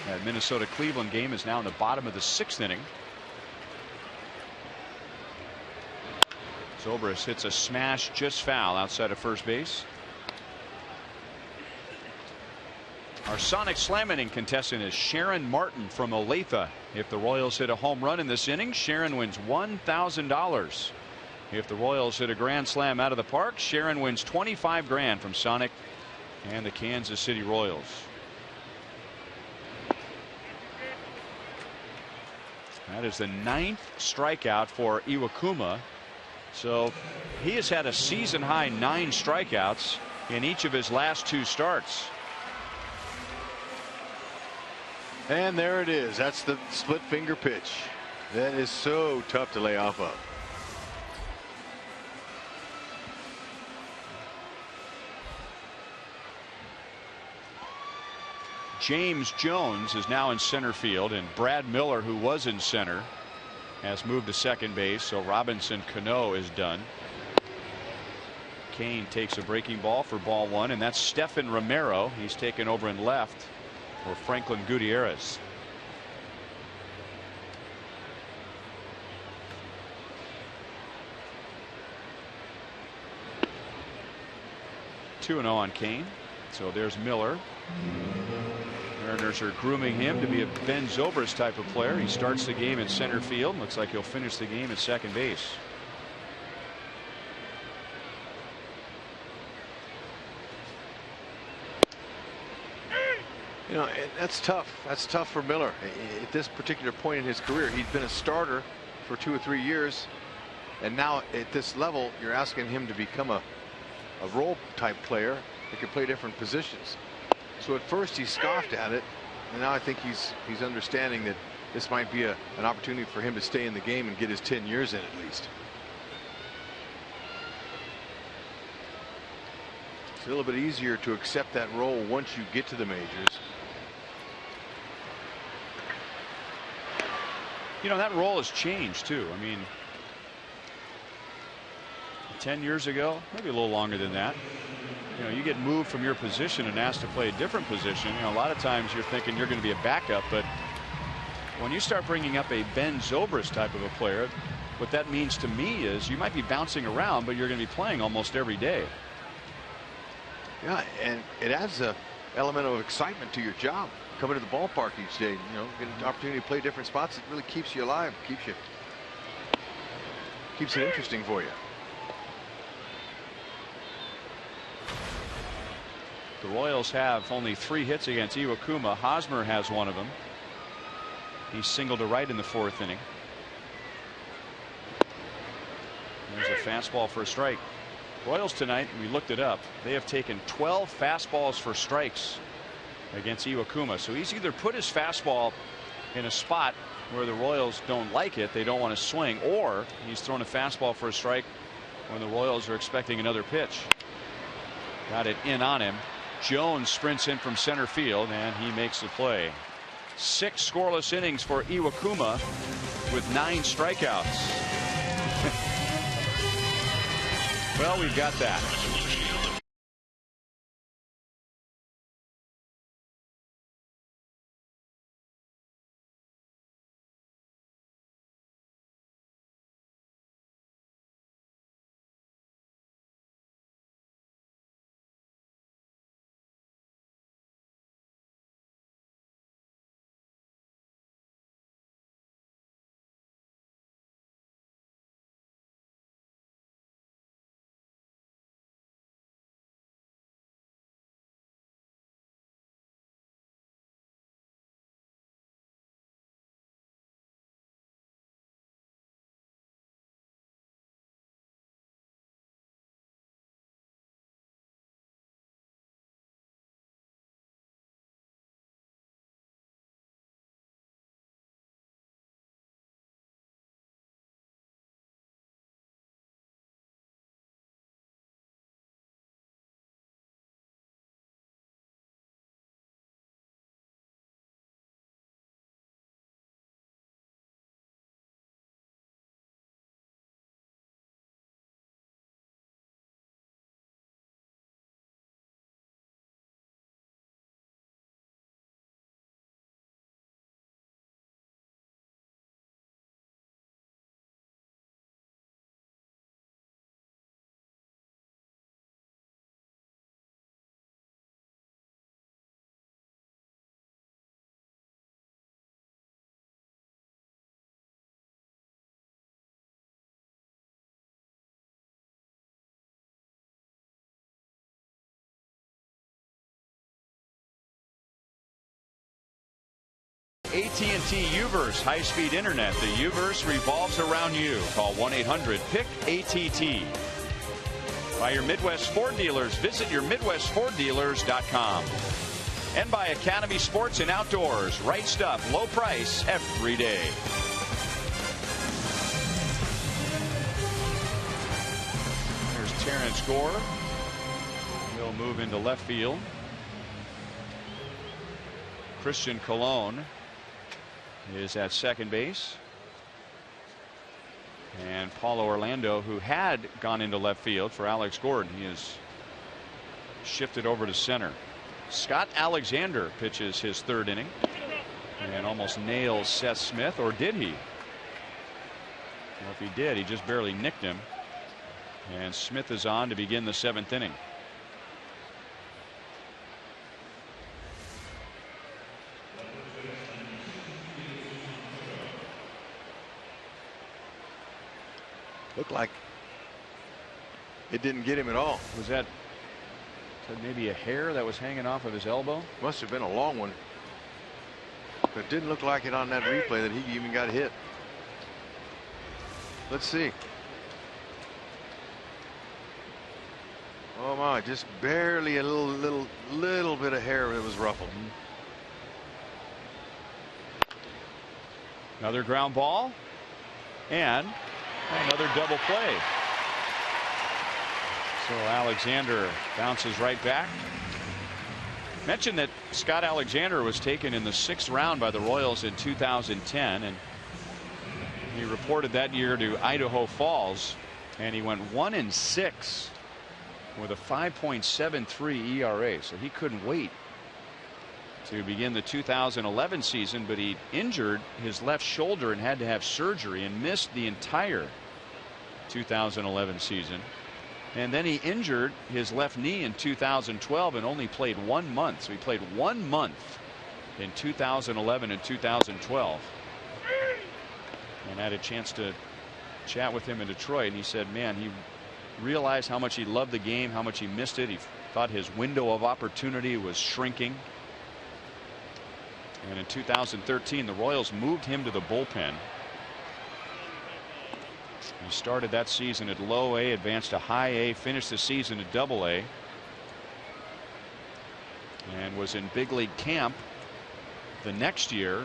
That Minnesota-Cleveland game is now in the bottom of the 6th inning. Zobrist hits a smash just foul outside of first base. Our Sonic Slam inning contestant is Sharon Martin from Olathe. If the Royals hit a home run in this inning, Sharon wins $1,000. If the Royals hit a grand slam out of the park, Sharon wins $25,000 from Sonic and the Kansas City Royals. That is the 9th strikeout for Iwakuma. So he has had a season high 9 strikeouts in each of his last 2 starts. And there it is. That's the split finger pitch. That is so tough to lay off of. James Jones is now in center field, and Brad Miller, who was in center, has moved to second base. So Robinson Cano is done. Kane takes a breaking ball for ball 1, and that's Stephan Romero. He's taken over in left for Franklin Gutierrez. (2-0) on Kane. So there's Miller. Mariners are grooming him to be a Ben Zobrist type of player. He starts the game in center field. Looks like he'll finish the game at second base. You know, that's tough. That's tough for Miller. At this particular point in his career, he's been a starter for 2 or 3 years, and now at this level, you're asking him to become a role type player that can play different positions. So at first he scoffed at it, and now I think he's understanding that this might be an opportunity for him to stay in the game and get his 10 years in at least. It's a little bit easier to accept that role once you get to the majors. You know, that role has changed too. I mean, 10 years ago, maybe a little longer than that, you get moved from your position and asked to play a different position. A lot of times you're thinking you're going to be a backup, but when you start bringing up a Ben Zobrist type of a player, what that means to me is you might be bouncing around, but you're going to be playing almost every day. Yeah, and it adds a element of excitement to your job. Coming to the ballpark each day, getting the opportunity to play different spots, it really keeps you alive, keeps it interesting for you. The Royals have only 3 hits against Iwakuma. Hosmer has one of them. He singled to right in the 4th inning. There's a fastball for a strike. Royals tonight, we looked it up, they have taken 12 fastballs for strikes against Iwakuma. So he's either put his fastball in a spot where the Royals don't like it, they don't want to swing, or he's thrown a fastball for a strike when the Royals are expecting another pitch. Got it in on him. Jones sprints in from center field and he makes the play. 6 scoreless innings for Iwakuma with 9 strikeouts. Well, we've got that. AT&T Uverse high-speed internet. The Uverse revolves around you. Call 1-800-PIC-ATT. By your Midwest Ford dealers. Visit your MidwestFordDealers.com. And by Academy Sports and Outdoors. Right stuff, low price every day. There's Terrence Gore. He'll move into left field. Christian Colon is at second base. And Paulo Orlando, who had gone into left field for Alex Gordon, he is shifted over to center. Scott Alexander pitches his 3rd inning and almost nails Seth Smith, or did he? Well, if he did, he just barely nicked him. And Smith is on to begin the 7th inning. Looked like it didn't get him at all. Was that maybe a hair that was hanging off of his elbow? Must have been a long one. But it didn't look like it on that replay that he even got hit. Let's see. Oh my, just barely a little bit of hair that was ruffled. Another ground ball and another double play. So Alexander bounces right back. Mentioned that Scott Alexander was taken in the 6th round by the Royals in 2010, and he reported that year to Idaho Falls, and he went 1-6 with a 5.73 ERA. So he couldn't wait to begin the 2011 season, but he injured his left shoulder and had to have surgery and missed the entire 2011 season. And then he injured his left knee in 2012 and only played 1 month. So he played 1 month in 2011 and 2012. And I had a chance to chat with him in Detroit, and he said, man, he realized how much he loved the game, how much he missed it. He thought his window of opportunity was shrinking. And in 2013, the Royals moved him to the bullpen. He started that season at low A, advanced to high A, finished the season at double A, and was in big league camp the next year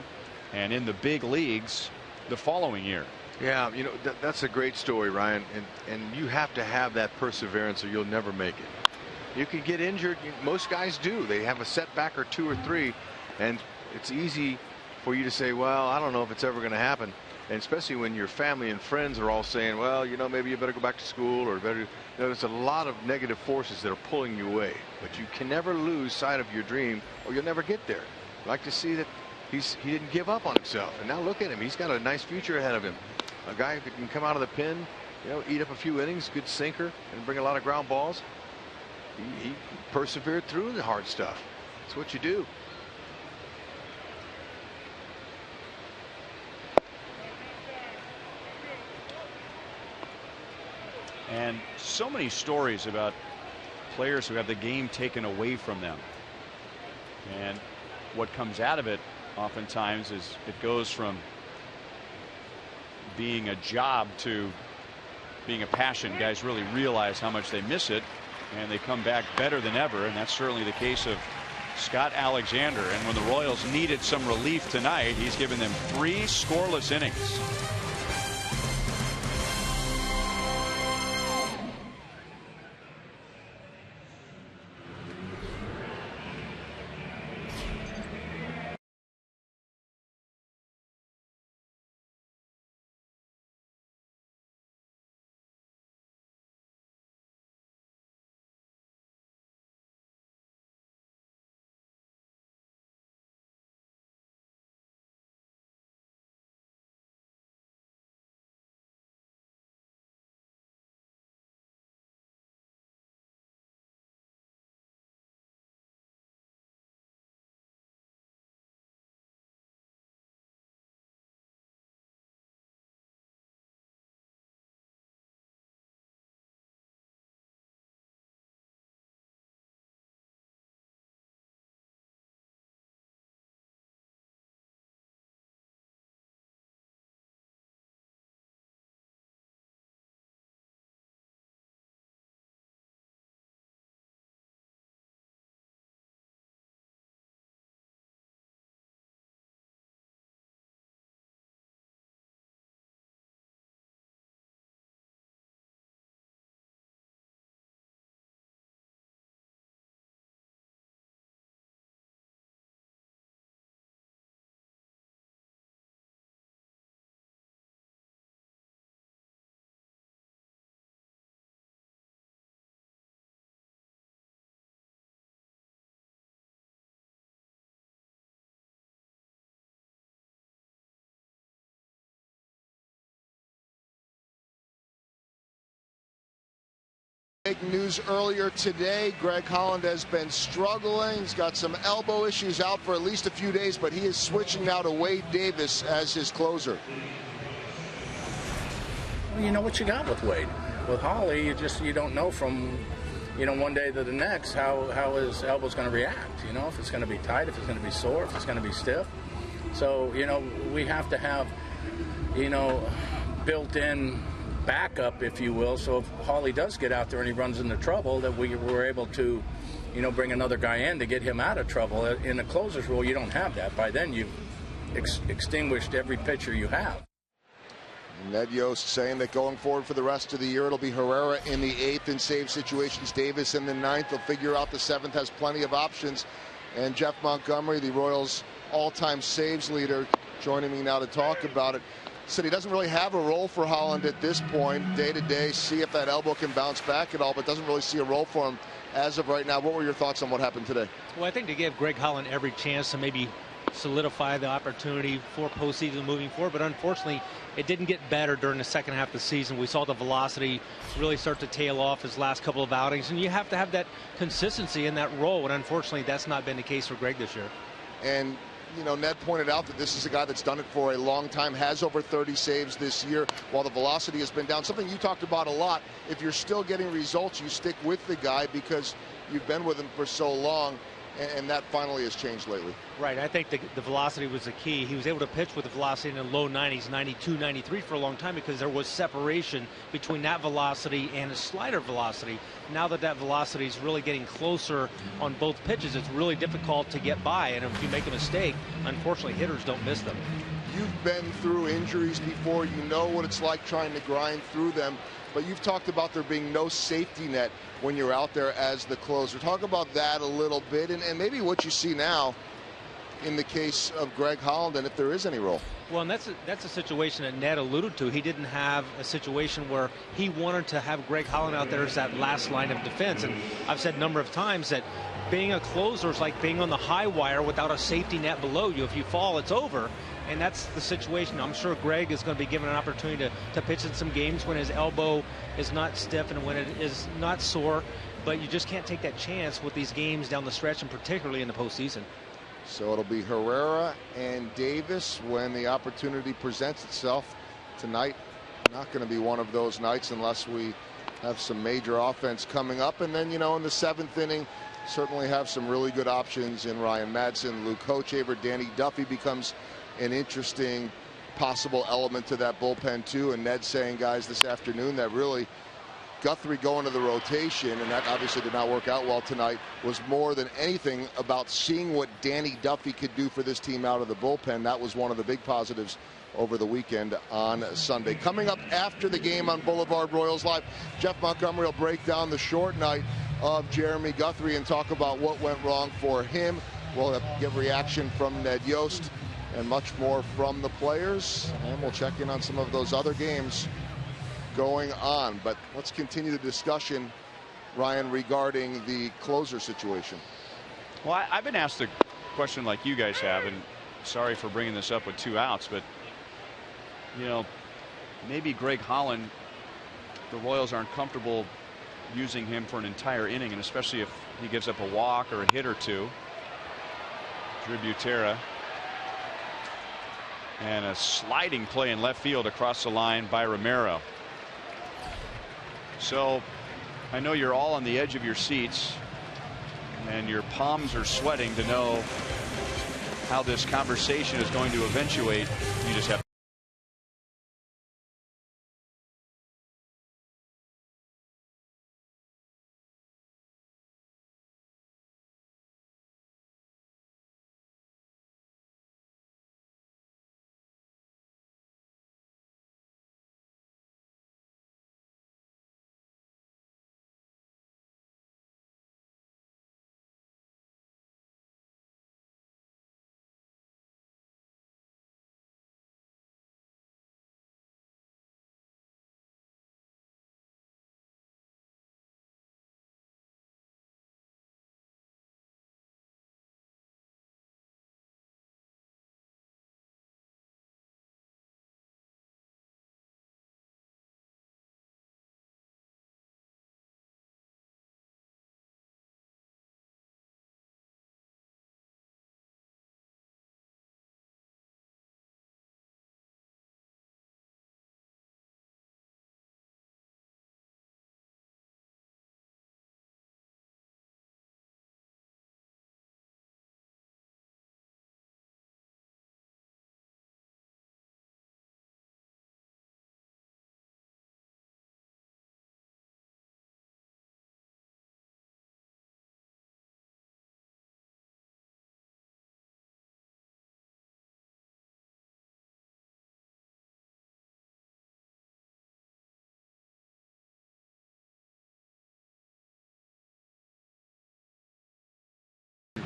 and in the big leagues the following year. Yeah, you know, that's a great story, Ryan, and you have to have that perseverance or you'll never make it. You can get injured. Most guys do. They have a setback or 2 or 3, and it's easy for you to say, well, I don't know if it's ever going to happen. And especially when your family and friends are all saying, well, you know, maybe you better go back to school, or better, you know, there's a lot of negative forces that are pulling you away. But you can never lose sight of your dream, or you'll never get there. I like to see that he didn't give up on himself. And now look at him. He's got a nice future ahead of him. A guy who can come out of the pen, you know, eat up a few innings, good sinker, and bring a lot of ground balls. He persevered through the hard stuff. That's what you do. And so many stories about players who have the game taken away from them. And what comes out of it oftentimes is it goes from being a job to being a passion. Guys really realize how much they miss it, and they come back better than ever. And that's certainly the case of Scott Alexander. And when the Royals needed some relief tonight, he's given them 3 scoreless innings. Big news earlier today. Greg Holland has been struggling. He's got some elbow issues, out for at least a few days, but he is switching now to Wade Davis as his closer. Well, you know what you got with Wade. With Holly, you don't know from, you know, one day to the next how his elbow's going to react. You know, if it's going to be tight, if it's going to be sore, if it's going to be stiff. So, you know, we have to have, you know, built-in backup, if you will, so if Holly does get out there and he runs into trouble, that we were able to, you know, bring another guy in to get him out of trouble. In the closer's role, you don't have that. By then, you've extinguished every pitcher you have. Ned Yost saying that going forward for the rest of the year, it'll be Herrera in the 8th in save situations, Davis in the 9th. They'll figure out the 7th, has plenty of options. And Jeff Montgomery, the Royals' all-time saves leader, joining me now to talk about it. said he doesn't really have a role for Holland at this point, day to day, see if that elbow can bounce back at all, but doesn't really see a role for him as of right now. What were your thoughts on what happened today? Well, I think to give Greg Holland every chance to maybe solidify the opportunity for postseason moving forward, but unfortunately it didn't get better during the second half of the season. We saw the velocity really start to tail off his last couple of outings, and you have to have that consistency in that role, and unfortunately that's not been the case for Greg this year. And you know, Ned pointed out that this is a guy that's done it for a long time, has over 30 saves this year while the velocity has been down. Something you talked about a lot. If you're still getting results, you stick with the guy because you've been with him for so long, and that finally has changed lately. Right. I think the velocity was the key. He was able to pitch with the velocity in the low 90s, 92, 93 for a long time because there was separation between that velocity and his slider velocity. Now that velocity is really getting closer on both pitches, it's really difficult to get by. And if you make a mistake, unfortunately, hitters don't miss them. You've been through injuries before. You know what it's like trying to grind through them. But you've talked about there being no safety net when you're out there as the closer. Talk about that a little bit, and maybe what you see now in the case of Greg Holland, and if there is any role. Well, and that's a situation that Ned alluded to. He didn't have a situation where he wanted to have Greg Holland out there as that last line of defense. And I've said a number of times that being a closer is like being on the high wire without a safety net below you. If you fall, it's over. And that's the situation. I'm sure Greg is going to be given an opportunity to pitch in some games when his elbow is not stiff and when it is not sore. But you just can't take that chance with these games down the stretch, and particularly in the postseason. So it'll be Herrera and Davis when the opportunity presents itself tonight. Not going to be one of those nights unless we have some major offense coming up. And then, you know, in the seventh inning, certainly have some really good options in Ryan Madsen, Luke Hochevar. Danny Duffy becomes an interesting possible element to that bullpen too. And Ned saying, guys, this afternoon that really Guthrie going to the rotation, and that obviously did not work out well tonight, was more than anything about seeing what Danny Duffy could do for this team out of the bullpen. That was one of the big positives over the weekend on Sunday. Coming up after the game on Boulevard Royals Live, Jeff Montgomery will break down the short night of Jeremy Guthrie and talk about what went wrong for him. We'll get reaction from Ned Yost and much more from the players, and we'll check in on some of those other games going on. But let's continue the discussion, Ryan, regarding the closer situation. Well, I've been asked a question like you guys have, and sorry for bringing this up with 2 outs, but you know, maybe Greg Holland, the Royals aren't comfortable using him for an entire inning, and especially if he gives up a walk or a hit or two. Drew Butera, and a sliding play in left field across the line by Romero. So I know you're all on the edge of your seats and your palms are sweating to know how this conversation is going to eventuate. You just have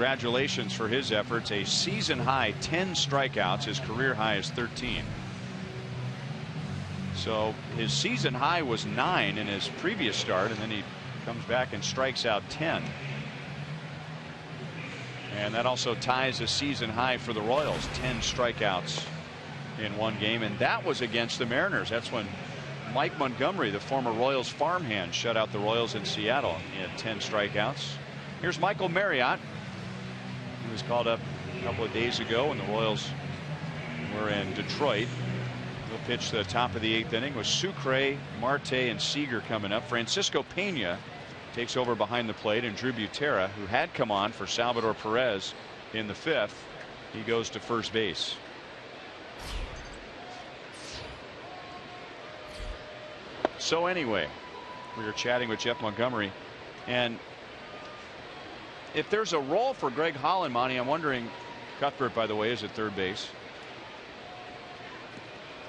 congratulations for his efforts. A season high 10 strikeouts. His career high is 13. So his season high was 9 in his previous start, and then he comes back and strikes out 10. And that also ties a season high for the Royals, 10 strikeouts in one game, and that was against the Mariners. That's when Mike Montgomery, the former Royals farmhand, shut out the Royals in Seattle. He had 10 strikeouts. Here's Michael Marriott. He was called up a couple of days ago when the Royals were in Detroit. He'll pitch the top of the 8th inning with Sucre, Marte, and Seager coming up. Francisco Pena takes over behind the plate, and Drew Butera, who had come on for Salvador Perez in the 5th, he goes to first base. So anyway, we were chatting with Jeff Montgomery, and if there's a role for Greg Holland, Monty, I'm wondering, Cuthbert, by the way, is at third base.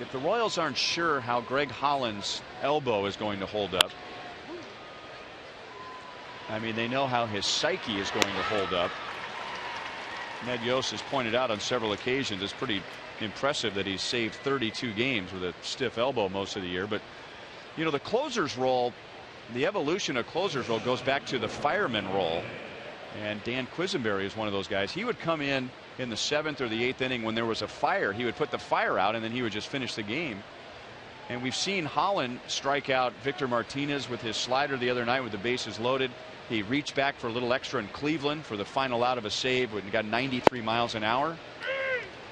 If the Royals aren't sure how Greg Holland's elbow is going to hold up, I mean, they know how his psyche is going to hold up. Ned Yost has pointed out on several occasions it's pretty impressive that he's saved 32 games with a stiff elbow most of the year. But you know, the closer's role, the evolution of closer's role goes back to the fireman role, and Dan Quisenberry is one of those guys. He would come in the 7th or the 8th inning when there was a fire. He would put the fire out, and then he would just finish the game. And we've seen Holland strike out Victor Martinez with his slider the other night with the bases loaded. He reached back for a little extra in Cleveland for the final out of a save when he got 93 miles an hour.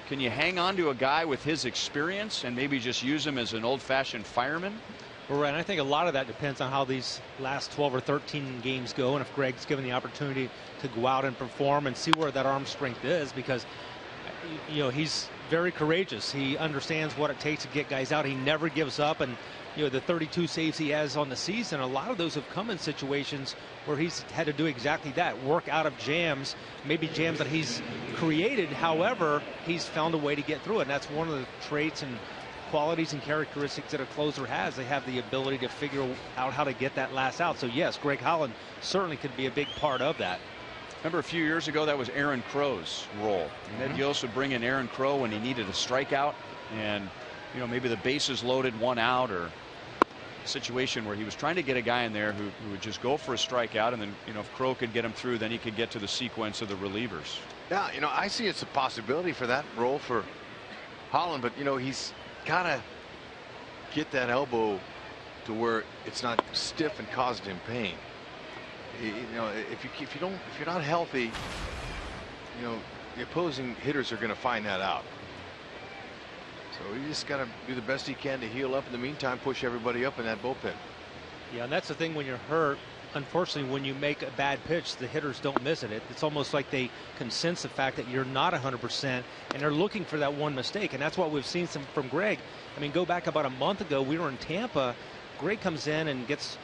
Can you hang on to a guy with his experience and maybe just use him as an old-fashioned fireman? Well, right. I think a lot of that depends on how these last 12 or 13 games go, and if Greg's given the opportunity to go out and perform and see where that arm strength is, because you know, he's very courageous. He understands what it takes to get guys out. He never gives up, and you know, the 32 saves he has on the season, a lot of those have come in situations where he's had to do exactly that, work out of jams, maybe jams that he's created. However, he's found a way to get through it, and that's one of the traits and qualities and characteristics that a closer has. They have the ability to figure out how to get that last out. So yes, Greg Holland certainly could be a big part of that. Remember a few years ago, that was Aaron Crow's role. Ned Yost would bring in Aaron Crow when he needed a strikeout, and you know, maybe the bases loaded, 1 out, or a situation where he was trying to get a guy in there who would just go for a strikeout, and then you know, if Crow could get him through, then he could get to the sequence of the relievers. Yeah, you know, I see it's a possibility for that role for Holland, but you know, he's gotta get that elbow to where it's not stiff and causing him pain. You know, if you're not healthy, you know, the opposing hitters are going to find that out. So he just got to do the best he can to heal up. In the meantime, push everybody up in that bullpen. Yeah, and that's the thing when you're hurt. Unfortunately, when you make a bad pitch, the hitters don't miss it. It's almost like they can sense the fact that you're not 100%, and they're looking for that one mistake. And that's what we've seen from Greg. I mean, go back about a month ago, we were in Tampa. Greg comes in and gets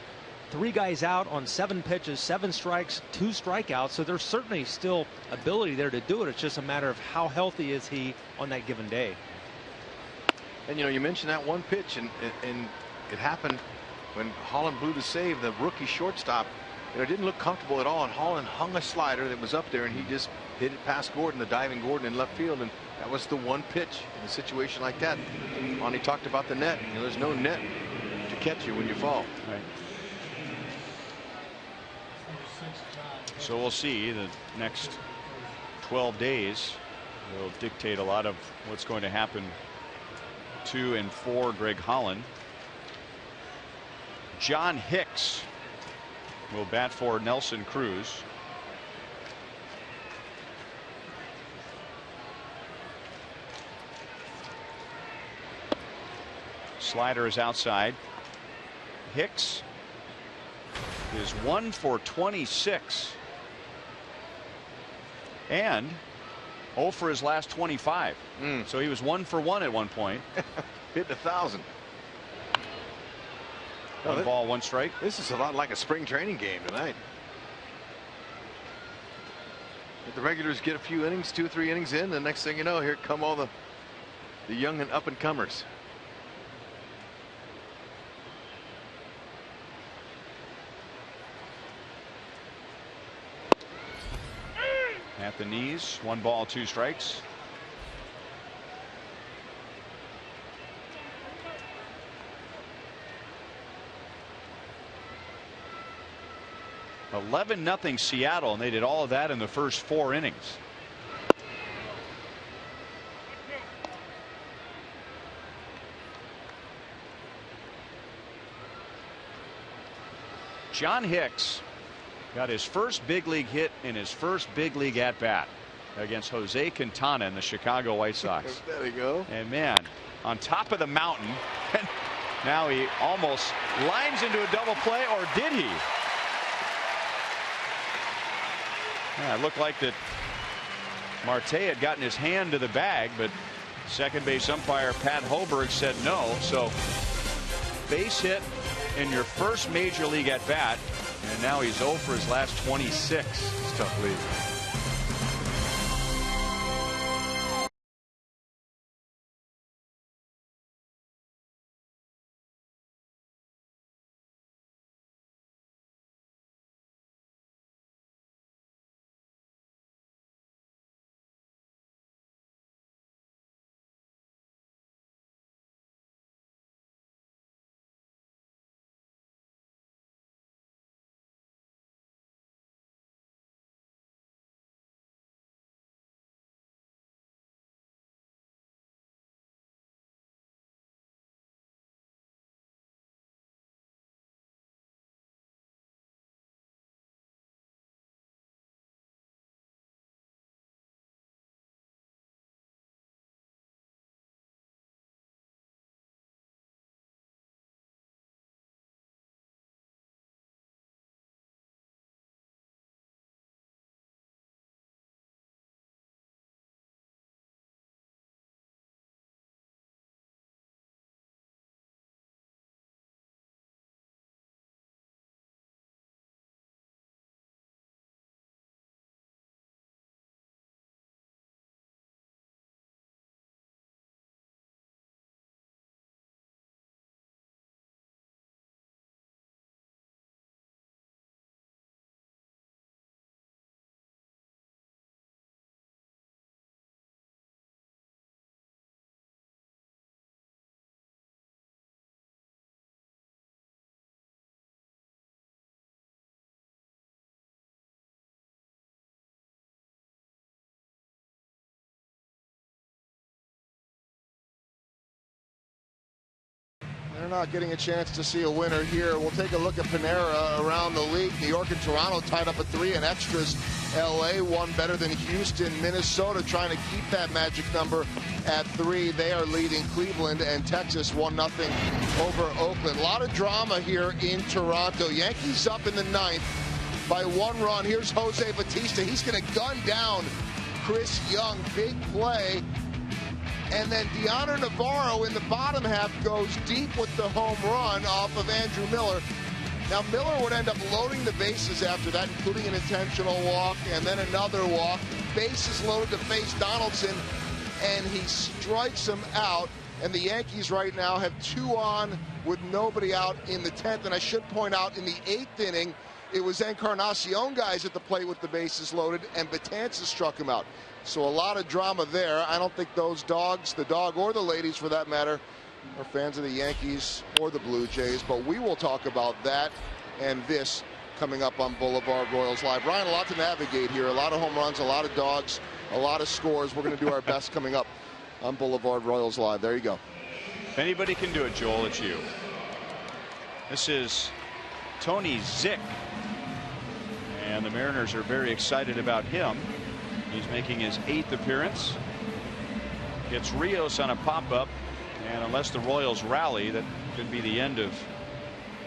3 guys out on 7 pitches, 7 strikes, 2 strikeouts. So there's certainly still ability there to do it. It's just a matter of how healthy is he on that given day. And you know, you mentioned that one pitch, and it happened when Holland blew the save. The rookie shortstop, you know, didn't look comfortable at all, and Holland hung a slider that was up there, and he just hit it past Gordon, the diving Gordon, in left field, and that was the one pitch in a situation like that. Monty talked about the net. You know, there's no net to catch you when you fall. Right. So we'll see. The next 12 days will dictate a lot of what's going to happen to and for Greg Holland. John Hicks will bat for Nelson Cruz. Slider is outside. Hicks is 1 for 26 and 0 for his last 25. So he was 1 for 1 at one point. Hit 1,000. One ball, 1 strike. This is a lot like a spring training game tonight. If the regulars get a few innings, 2 or 3 innings in, the next thing you know, here come all the young and up and comers. At the knees, 1 ball, 2 strikes. 11-0 Seattle, and they did all of that in the first 4 innings. John Hicks got his first big league hit in his first big league at bat against Jose Quintana and the Chicago White Sox. There you go. And man, on top of the mountain, and now he almost lines into a double play, or did he? Yeah, it looked like that Marte had gotten his hand to the bag, but second base umpire Pat Hoberg said no. So base hit in your first major league at bat, and now he's 0 for his last 26. It's a tough league. They're not getting a chance to see a winner here. We'll take a look at Panera around the league. New York and Toronto tied up at 3 in extras. LA won better than Houston. Minnesota trying to keep that magic number at 3. They are leading Cleveland, and Texas 1-0 over Oakland. A lot of drama here in Toronto. Yankees up in the 9th by 1 run. Here's Jose Bautista. He's going to gun down Chris Young. Big play. And then Deoner Navarro in the bottom half goes deep with the home run off of Andrew Miller. Now, Miller would end up loading the bases after that, including an intentional walk and then another walk. Bases loaded to face Donaldson, and he strikes him out. And the Yankees right now have 2 on with nobody out in the 10th. And I should point out, in the 8th inning, it was Encarnacion guys at the plate with the bases loaded, and Betances struck him out. So a lot of drama there. I don't think those dogs, the dog or the ladies for that matter, are fans of the Yankees or the Blue Jays. But we will talk about that and this coming up on Boulevard Royals Live. Ryan, a lot to navigate here. A lot of home runs, a lot of dogs, a lot of scores. We're going to do our best coming up on Boulevard Royals Live. There you go. If anybody can do it, Joel, it's you. This is Tony Zick, and the Mariners are very excited about him. He's making his 8th appearance. Gets Rios on a pop-up, and unless the Royals rally, that could be the end of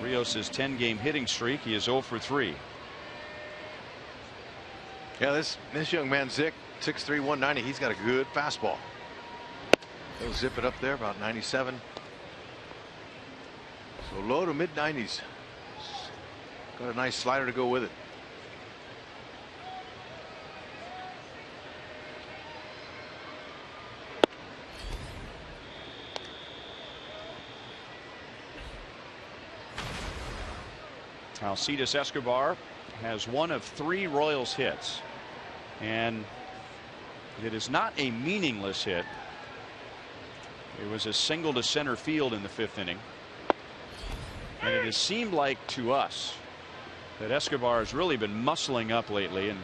Rios's 10-game hitting streak. He is 0 for 3. Yeah, this young man Zick, 6'3", 190. He's got a good fastball. He'll zip it up there, about 97. So low to mid 90s. Got a nice slider to go with it. Alcides Escobar has 1 of 3 Royals hits, and it is not a meaningless hit. It was a single to center field in the 5th inning, and it has seemed like to us that Escobar has really been muscling up lately and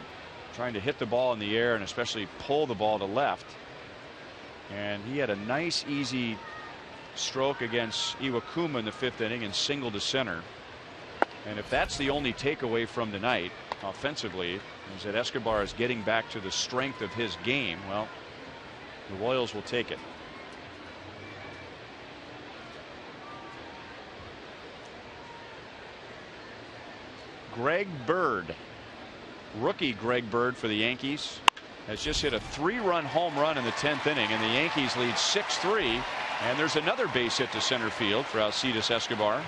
trying to hit the ball in the air and especially pull the ball to left. And he had a nice easy stroke against Iwakuma in the 5th inning and single to center. And if that's the only takeaway from tonight offensively, is that Escobar is getting back to the strength of his game, well, the Royals will take it. Greg Bird, rookie Greg Bird for the Yankees, has just hit a 3-run home run in the 10th inning, and the Yankees lead 6-3. And there's another base hit to center field for Alcides Escobar.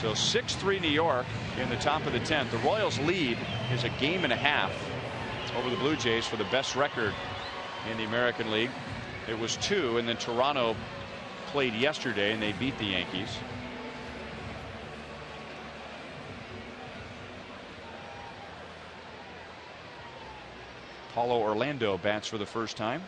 So 6-3 New York in the top of the 10th. The Royals lead is a game and a half over the Blue Jays for the best record in the American League. It was 2, and then Toronto played yesterday and they beat the Yankees. Paulo Orlando bats for the first time.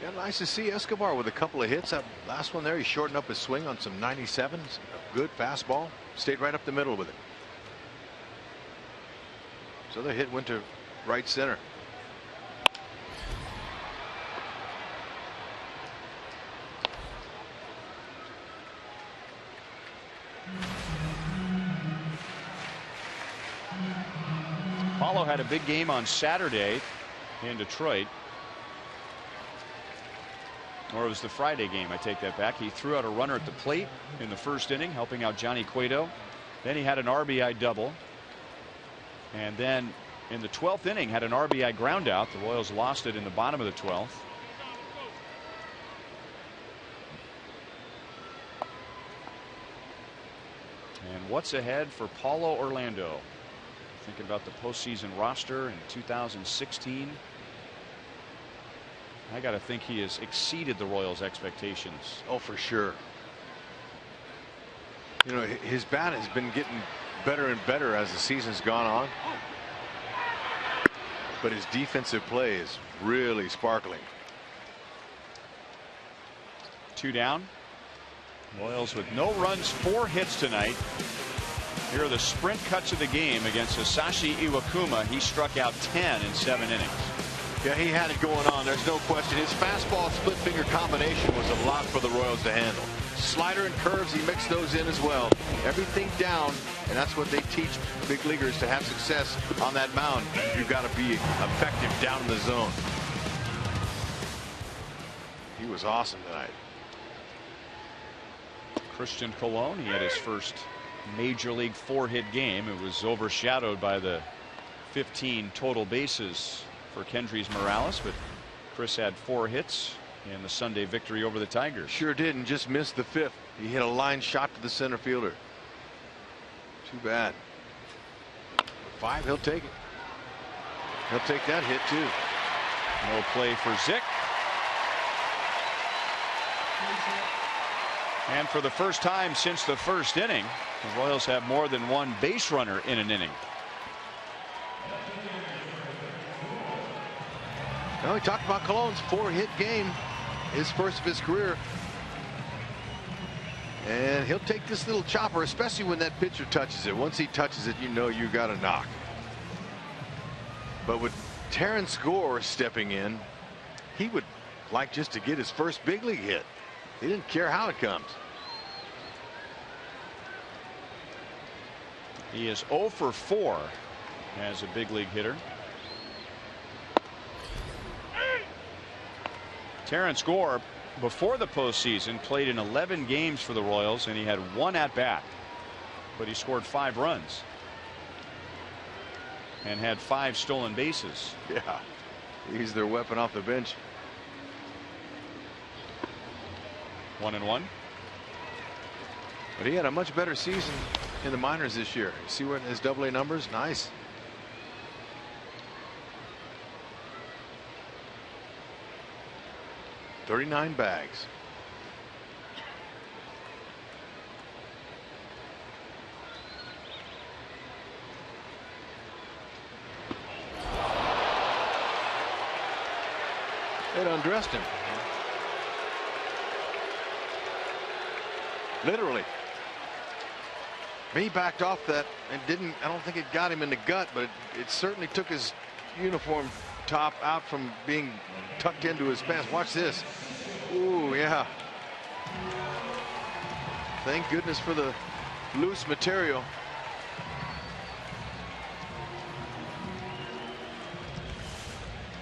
Yeah, nice to see Escobar with a couple of hits. That last one there, he shortened up his swing on some 97s. A good fastball. Stayed right up the middle with it. So the hit went to right center. Paulo had a big game on Saturday in Detroit. Or it was the Friday game, I take that back. He threw out a runner at the plate in the 1st inning, helping out Johnny Cueto. Then he had an RBI double. And then in the 12th inning had an RBI ground out. The Royals lost it in the bottom of the 12th. And what's ahead for Paulo Orlando? Thinking about the postseason roster in 2016. I got to think he has exceeded the Royals' expectations. Oh, for sure. You know, his bat has been getting better and better as the season's gone on. But his defensive play is really sparkling. 2 down. Royals with no runs, 4 hits tonight. Here are the sprint cuts of the game against Hisashi Iwakuma. He struck out 10 in 7 innings. Yeah, he had it going on. There's no question. His fastball split finger combination was a lot for the Royals to handle. Slider and curves, he mixed those in as well. Everything down, and that's what they teach big leaguers to have success on that mound. You've got to be effective down in the zone. He was awesome tonight. Christian Colon, he had his first major league 4-hit game. It was overshadowed by the 15 total bases for Kendrys Morales, but Chris had 4 hits in the Sunday victory over the Tigers. Sure did, and just missed the 5th. He hit a line shot to the center fielder. Too bad. 5, he'll take it. He'll take that hit too. No play for Zick. And for the first time since the 1st inning, the Royals have more than 1 base runner in an inning. Well, we talked about Colon's 4-hit game, his first of his career. And he'll take this little chopper, especially when that pitcher touches it. Once he touches it, you know you got a knock. But with Terrence Gore stepping in, he would like just to get his first big league hit. He didn't care how it comes. He is 0 for 4 as a big league hitter. Terrence Gore, before the postseason, played in 11 games for the Royals, and he had 1 at bat, but he scored 5 runs and had 5 stolen bases. Yeah, he's their weapon off the bench. 1-1. But he had a much better season in the minors this year. You see what his AA numbers? Nice. $39 bags. It undressed him. Literally. He backed off that and didn't. I don't think it got him in the gut, but it certainly took his uniform top out from being tucked into his pants. Watch this. Ooh, yeah. Thank goodness for the loose material.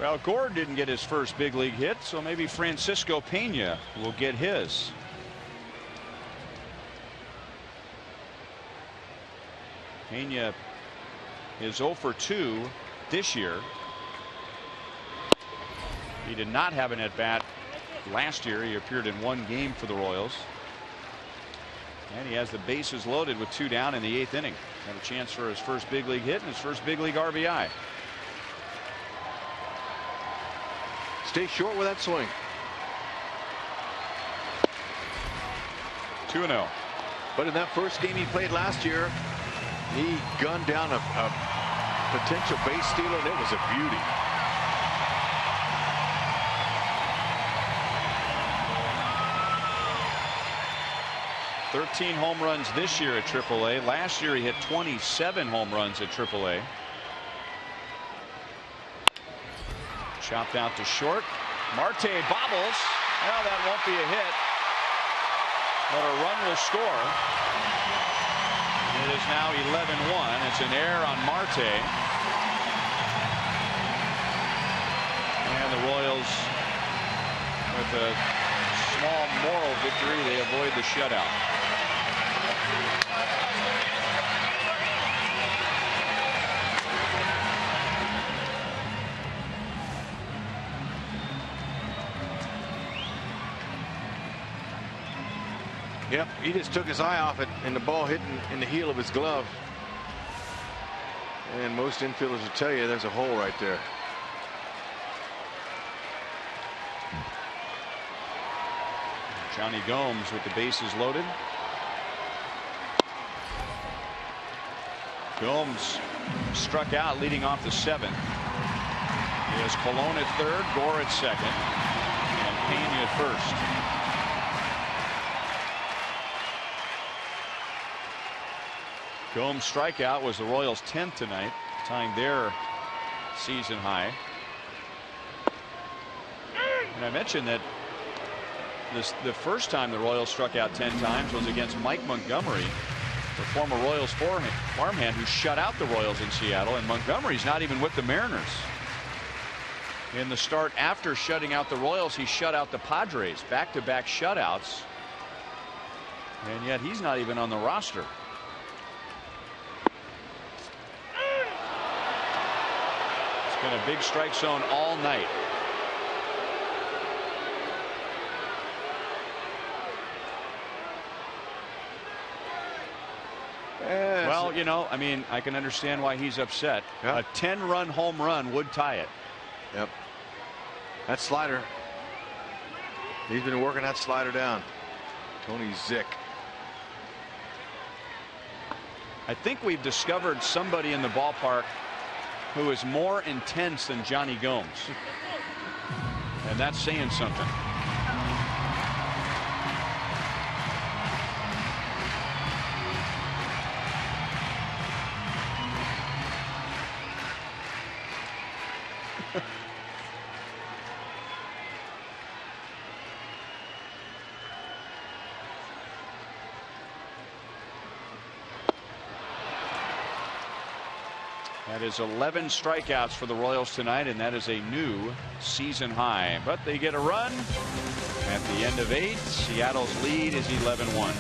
Well, Gore didn't get his first big league hit, so maybe Francisco Pena will get his. Pena is 0 for 2 this year. He did not have an at-bat last year. He appeared in one game for the Royals. And he has the bases loaded with 2 down in the 8th inning. Had a chance for his first big league hit and his first big league RBI. Stay short with that swing. 2-0. But in that first game he played last year, he gunned down a potential base stealer, and it was a beauty. "13 home runs this year at AAA. Last year he hit 27 home runs at AAA. Chopped out to short. Marte bobbles. Well, that won't be a hit, but a run will score. It is now 11-1. It's an error on Marte. And the Royals, with a small moral victory, they avoid the shutout. Yep, he just took his eye off it, and the ball hit in the heel of his glove. And most infielders will tell you there's a hole right there. Johnny Gomes with the bases loaded. Gomes struck out leading off the 7th. He has Colon at 3rd, Gore at 2nd, and Pena at 1st. Gomes' strikeout was the Royals' 10th tonight, tying their season high. And I mentioned that the first time the Royals struck out 10 times was against Mike Montgomery, the former Royals farmhand who shut out the Royals in Seattle, and Montgomery's not even with the Mariners. In the start after shutting out the Royals, he shut out the Padres, back-to-back shutouts, and yet he's not even on the roster. It's been a big strike zone all night. Well, you know, I mean, I can understand why he's upset. Yeah. A 10-run home run would tie it. Yep. That slider. He's been working that slider down. Tony Zick. I think we've discovered somebody in the ballpark who is more intense than Johnny Gomes. And that's saying something. That is 11 strikeouts for the Royals tonight, and that is a new season high. But they get a run at the end of 8. Seattle's lead is 11-1.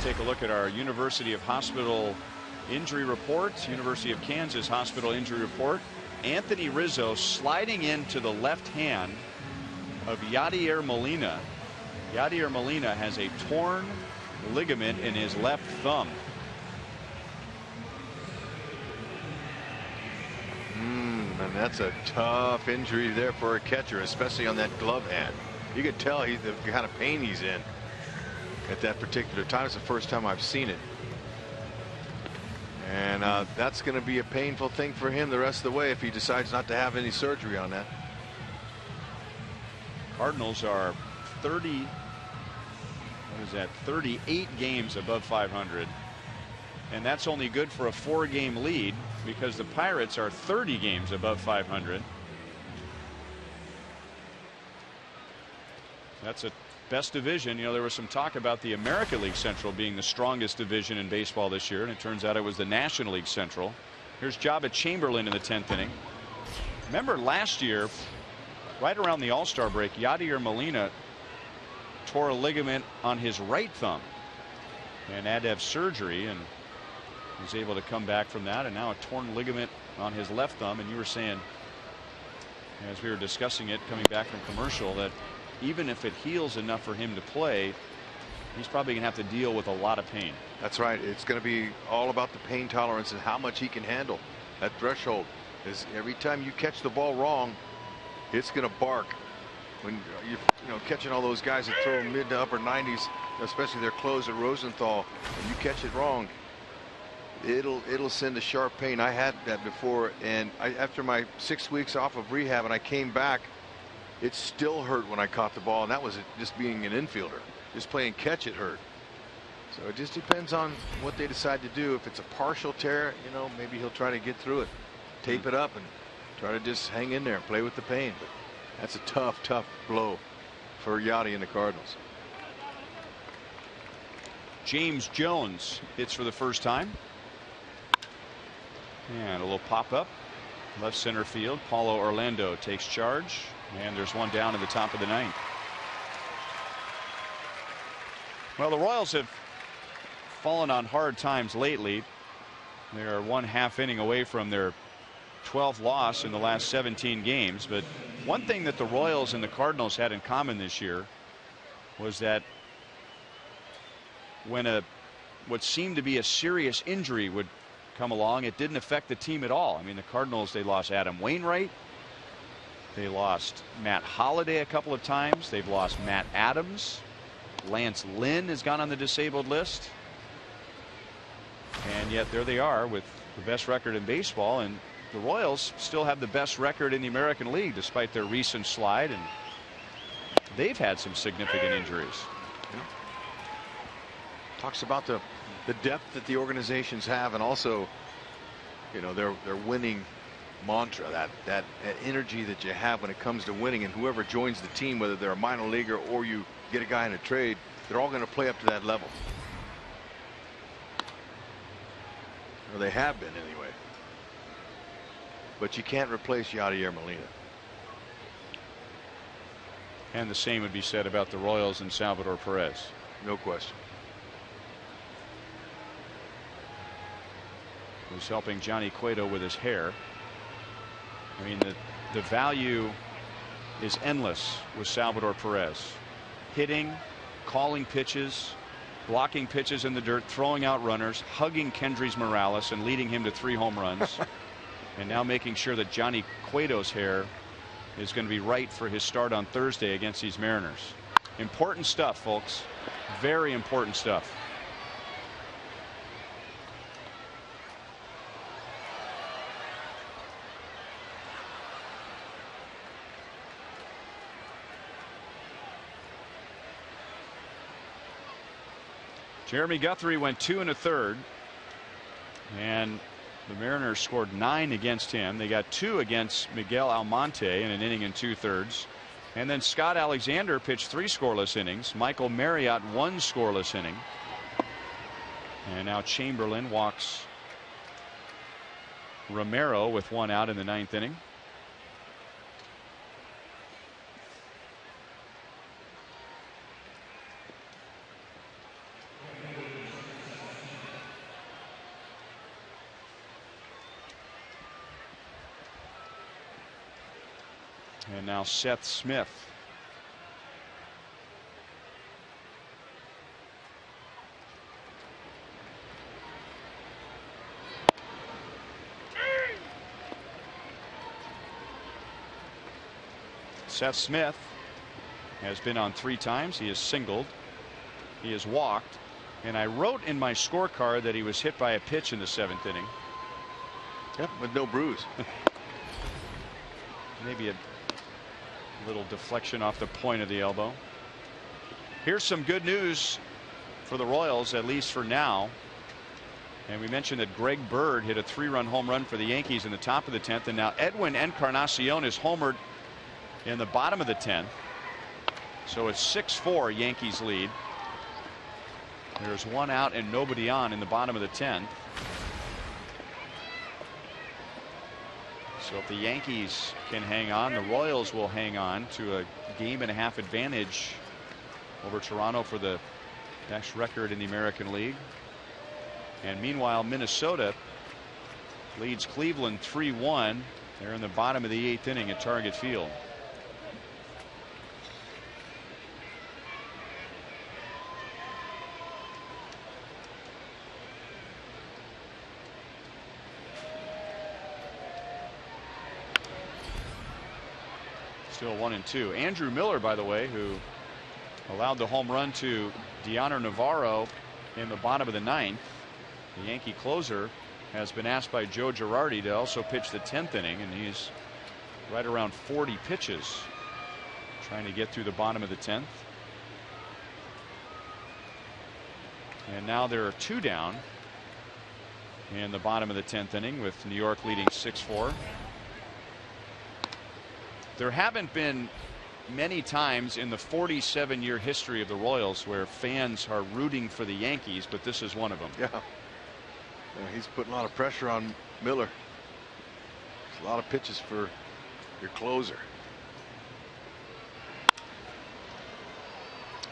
take a look at our University of Hospital injury reports. University of Kansas Hospital injury report. Anthony Rizzo sliding into the left hand of Yadier Molina. Yadier Molina has a torn ligament in his left thumb. And that's a tough injury there for a catcher, especially on that glove hand. You could tell the kind of pain he's in at that particular time. It's the first time I've seen it. And that's going to be a painful thing for him the rest of the way if he decides not to have any surgery on that. Cardinals are 38 games above 500. And that's only good for a 4-game lead because the Pirates are 30 games above 500. That's a best division. You know, there was some talk about the American League Central being the strongest division in baseball this year, and it turns out it was the National League Central. Here's Jabba Chamberlain in the 10th inning. Remember last year, right around the All-Star break, Yadier Molina tore a ligament on his right thumb and had to have surgery, and was able to come back from that, and now a torn ligament on his left thumb. And you were saying, as we were discussing it coming back from commercial, that even if it heals enough for him to play, he's probably going to have to deal with a lot of pain. That's right. It's going to be all about the pain tolerance and how much he can handle. That threshold is every time you catch the ball wrong, it's going to bark. When you're catching all those guys that throw mid to upper 90s, especially their closer Rosenthal, and you catch it wrong, it'll send a sharp pain. I had that before, and after my 6 weeks off of rehab and I came back, it still hurt when I caught the ball, and that was just being an infielder. Just playing catch, it hurt. So it just depends on what they decide to do. If it's a partial tear, maybe he'll try to get through it, tape it up, and try to just hang in there and play with the pain. But that's a tough blow for Yachty and the Cardinals. James Jones hits for the first time. And a little pop up left center field. Paulo Orlando takes charge, and there's one down in the top of the ninth. Well, the Royals have fallen on hard times lately. They are 1/2 inning away from their 12th loss in the last 17 games. But one thing that the Royals and the Cardinals had in common this year was that when what seemed to be a serious injury would come along, it didn't affect the team at all. I mean, the Cardinals, they lost Adam Wainwright. They lost Matt Holliday a couple of times. They've lost Matt Adams. Lance Lynn has gone on the disabled list. And yet there they are with the best record in baseball. And the Royals still have the best record in the American League despite their recent slide. And they've had some significant injuries. Talks about the depth that the organizations have, and also their winning mantra, that energy that you have when it comes to winning. And whoever joins the team, whether they're a minor leaguer or you get a guy in a trade, they're all going to play up to that level. Or they have been anyway. But you can't replace Yadier Molina. And the same would be said about the Royals and Salvador Perez. No question. Who's helping Johnny Cueto with his hair. I mean, the value is endless with Salvador Perez. Hitting, calling pitches, blocking pitches in the dirt, throwing out runners, hugging Kendrys Morales and leading him to 3 home runs. And now making sure that Johnny Cueto's hair is going to be right for his start on Thursday against these Mariners. Important stuff, folks. Very important stuff. Jeremy Guthrie went 2 1/3, and the Mariners scored 9 against him. They got 2 against Miguel Almonte in an inning and 2/3. And then Scott Alexander pitched 3 scoreless innings. Michael Marriott 1 scoreless inning. And now Chamberlain walks Romero with 1 out in the 9th inning. And now Seth Smith. Seth Smith has been on 3 times. He has singled. He has walked. And I wrote in my scorecard that he was hit by a pitch in the 7th inning. Yep, with no bruise. Maybe a little deflection off the point of the elbow. Here's some good news for the Royals, at least for now. And we mentioned that Greg Bird hit a 3-run home run for the Yankees in the top of the 10th. And now Edwin Encarnacion is homered in the bottom of the 10th. So it's 6-4 Yankees lead. There's 1 out and nobody on in the bottom of the 10th. So if the Yankees can hang on, the Royals will hang on to a 1.5 game advantage over Toronto for the best record in the American League. And meanwhile, Minnesota leads Cleveland 3-1. They're in the bottom of the 8th inning at Target Field. Still 1-2. Andrew Miller, by the way, who allowed the home run to Dioner Navarro in the bottom of the 9th. The Yankee closer has been asked by Joe Girardi to also pitch the 10th inning, and he's right around 40 pitches trying to get through the bottom of the 10th. And now there are 2 down in the bottom of the 10th inning, with New York leading 6-4. There haven't been many times in the 47-year history of the Royals where fans are rooting for the Yankees, but this is one of them. Yeah. He's putting a lot of pressure on Miller. There's a lot of pitches for your closer.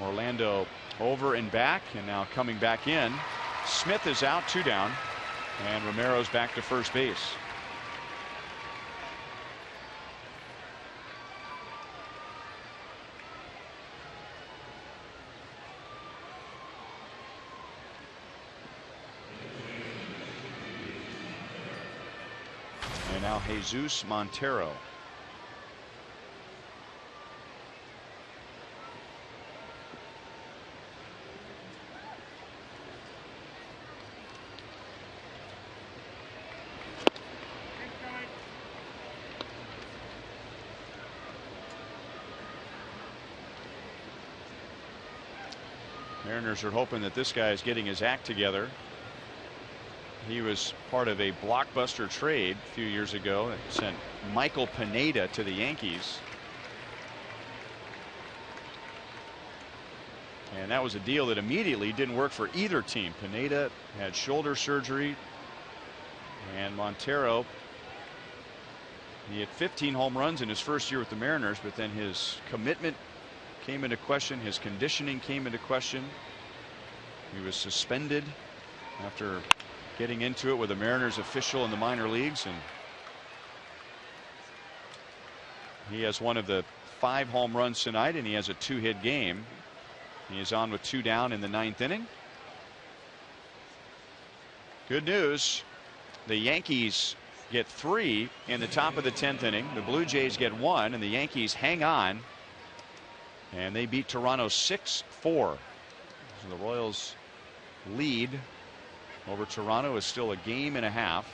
Orlando over and back, and now coming back in. Smith is out, 2 down, and Romero's back to first base. And now Jesus Montero. Mariners are hoping that this guy is getting his act together. He was part of a blockbuster trade a few years ago that sent Michael Pineda to the Yankees. And that was a deal that immediately didn't work for either team. Pineda had shoulder surgery, and Montero, he had 15 home runs in his first year with the Mariners, but then his commitment came into question. His conditioning came into question. He was suspended after getting into it with a Mariners official in the minor leagues, and he has one of the 5 home runs tonight, and he has a 2-hit game. He is on with 2 down in the 9th inning. Good news, the Yankees get 3 in the top of the 10th inning. The Blue Jays get 1, and the Yankees hang on, and they beat Toronto 6-4. So the Royals lead over Toronto is still a 1.5 games.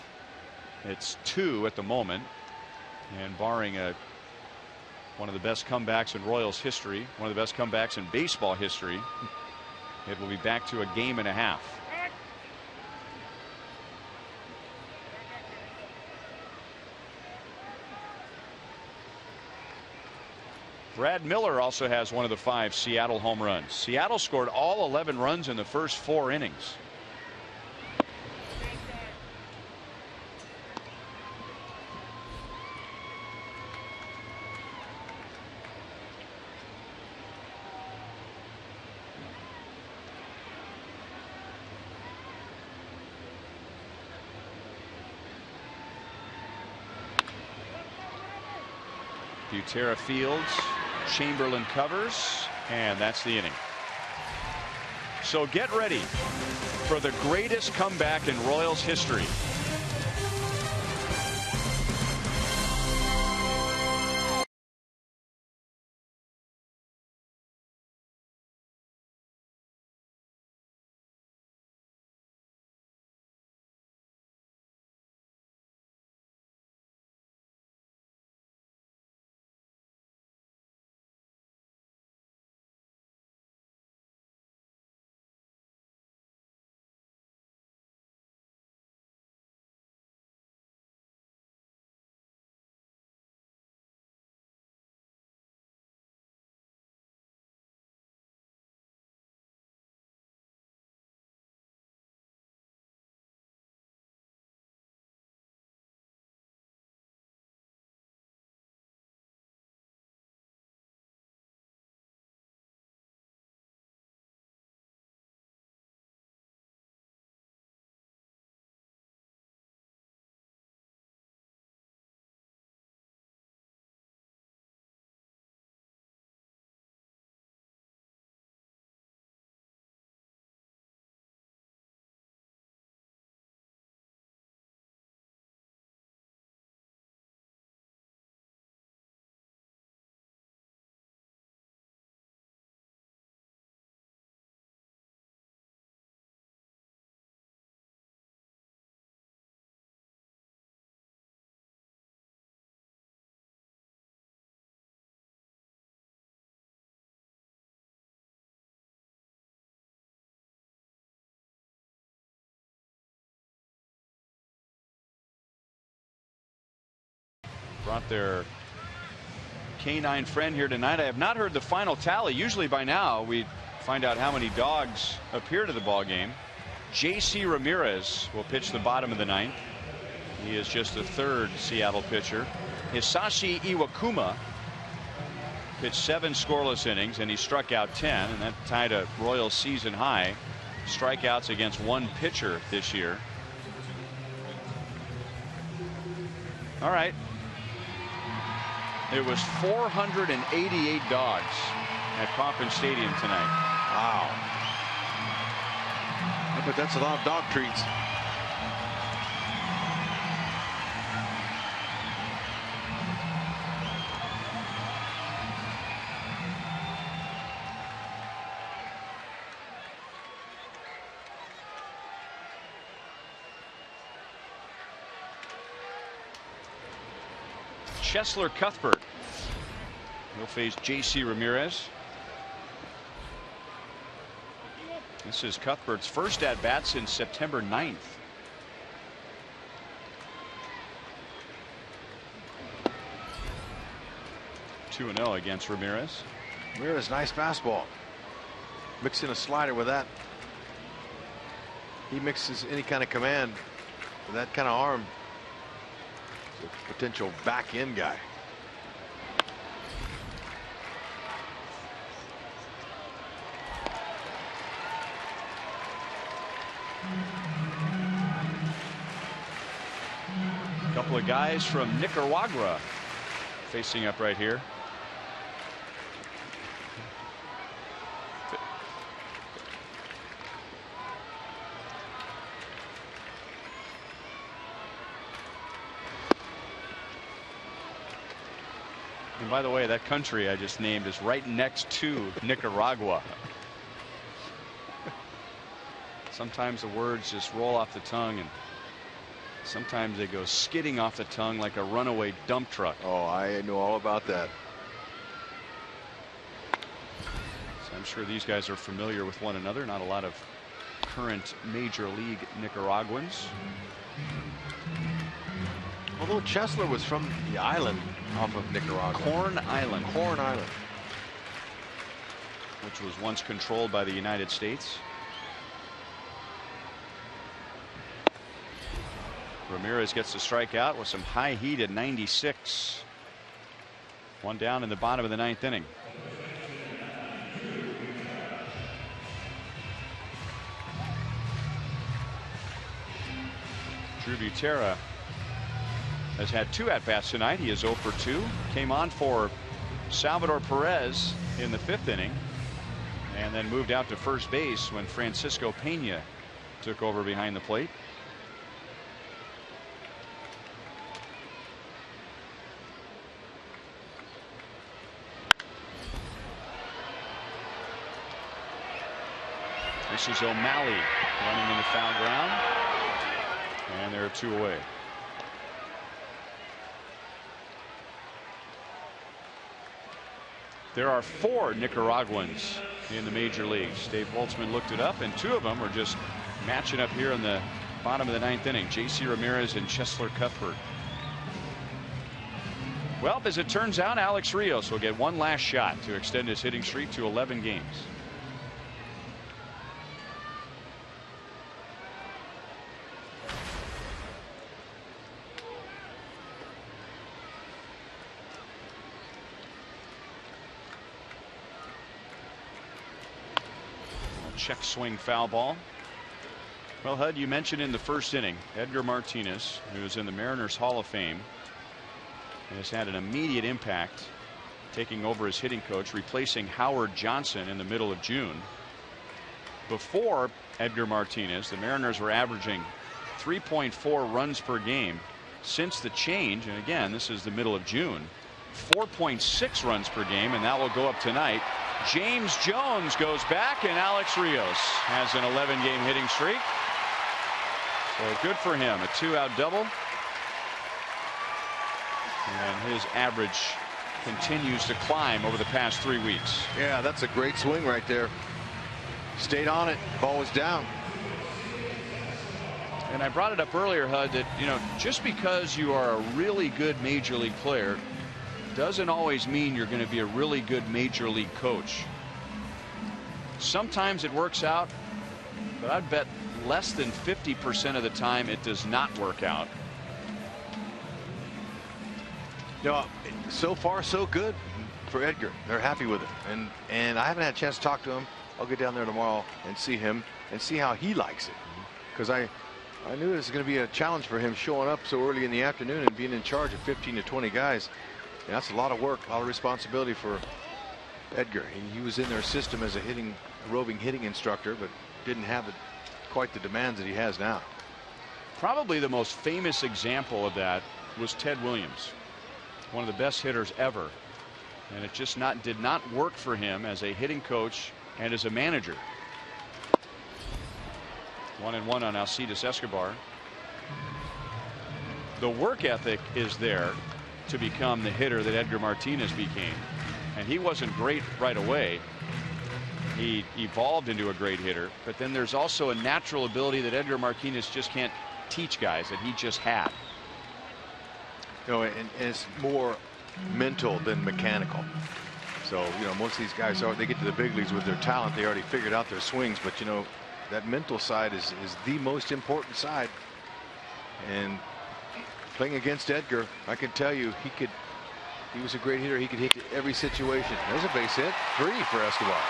It's 2 at the moment, and barring one of the best comebacks in Royals history, one of the best comebacks in baseball history, it will be back to a 1.5 games. Brad Miller also has one of the 5 Seattle home runs. Seattle scored all 11 runs in the first 4 innings. Butera fields, Chamberlain covers, and that's the inning. So get ready for the greatest comeback in Royals history. Brought their canine friend here tonight. I have not heard the final tally. Usually by now we find out how many dogs appear to the ball game. J.C. Ramirez will pitch the bottom of the ninth. He is just the third Seattle pitcher. Hisashi Iwakuma pitched 7 scoreless innings and he struck out 10, and that tied a Royals season high strikeouts against 1 pitcher this year. All right. It was 488 dogs at Kauffman Stadium tonight. Wow. But that's a lot of dog treats. Chesler Cuthbert will face J.C. Ramirez. This is Cuthbert's first at bat since September 9th. Two 2-0 against Ramirez. Ramirez, nice fastball. Mixing a slider with that. He mixes any kind of command with that kind of arm. A potential back end guy. A couple of guys from Nicaragua facing up right here. And by the way, that country I just named is right next to Nicaragua. Sometimes the words just roll off the tongue, and sometimes they go skidding off the tongue like a runaway dump truck. Oh, I know all about that. So I'm sure these guys are familiar with one another. Not a lot of current major league Nicaraguans. Although Chesler was from the island off of Nicaragua. Corn Island. Corn Island. Which was once controlled by the United States. Ramirez gets the strikeout with some high heat at 96. One down in the bottom of the ninth inning. Drew Butera has had 2 at-bats tonight. He is 0 for 2. Came on for Salvador Perez in the 5th inning, and then moved out to first base when Francisco Pena took over behind the plate. This is O'Malley running into foul ground, and there are 2 away. There are 4 Nicaraguans in the major leagues. Dave Holtzman looked it up, and 2 of them are just matching up here in the bottom of the 9th inning. J.C. Ramirez and Chesler Cuthbert. Well, as it turns out, Alex Rios will get one last shot to extend his hitting streak to 11 games. Check swing foul ball. Well, Hud, you mentioned in the 1st inning Edgar Martinez, who is in the Mariners Hall of Fame, has had an immediate impact, taking over as hitting coach, replacing Howard Johnson in the middle of June. Before Edgar Martinez, the Mariners were averaging 3.4 runs per game. Since the change, and again, this is the middle of June, 4.6 runs per game, and that will go up tonight. James Jones goes back, and Alex Rios has an 11-game hitting streak. So good for him. A 2-out double. And his average continues to climb over the past 3 weeks. Yeah, that's a great swing right there. Stayed on it. Ball was down. And I brought it up earlier, Hud, that, you know, just because you are a really good major league player doesn't always mean you're going to be a really good major league coach. Sometimes it works out, but I'd bet less than 50% of the time it does not work out. No, so far so good for Edgar. They're happy with it, and I haven't had a chance to talk to him. I'll get down there tomorrow and see him and see how he likes it, because I knew it was going to be a challenge for him showing up so early in the afternoon and being in charge of 15 to 20 guys. And that's a lot of work, a lot of responsibility for Edgar. He was in their system as a roving hitting instructor, but didn't have quite the demands that he has now. Probably the most famous example of that was Ted Williams, one of the best hitters ever, and it just did not work for him as a hitting coach and as a manager. 1-1 on Alcides Escobar. The work ethic is there to become the hitter that Edgar Martinez became, and he wasn't great right away. He evolved into a great hitter, but then there's also a natural ability that Edgar Martinez just can't teach guys, that he just had. You know, and it's more mental than mechanical. So, you know, most of these guys they get to the big leagues with their talent, they already figured out their swings, but you know, that mental side is the most important side. And playing against Edgar, I can tell you he was a great hitter. He could hit every situation. There's a base hit, 3 for Escobar.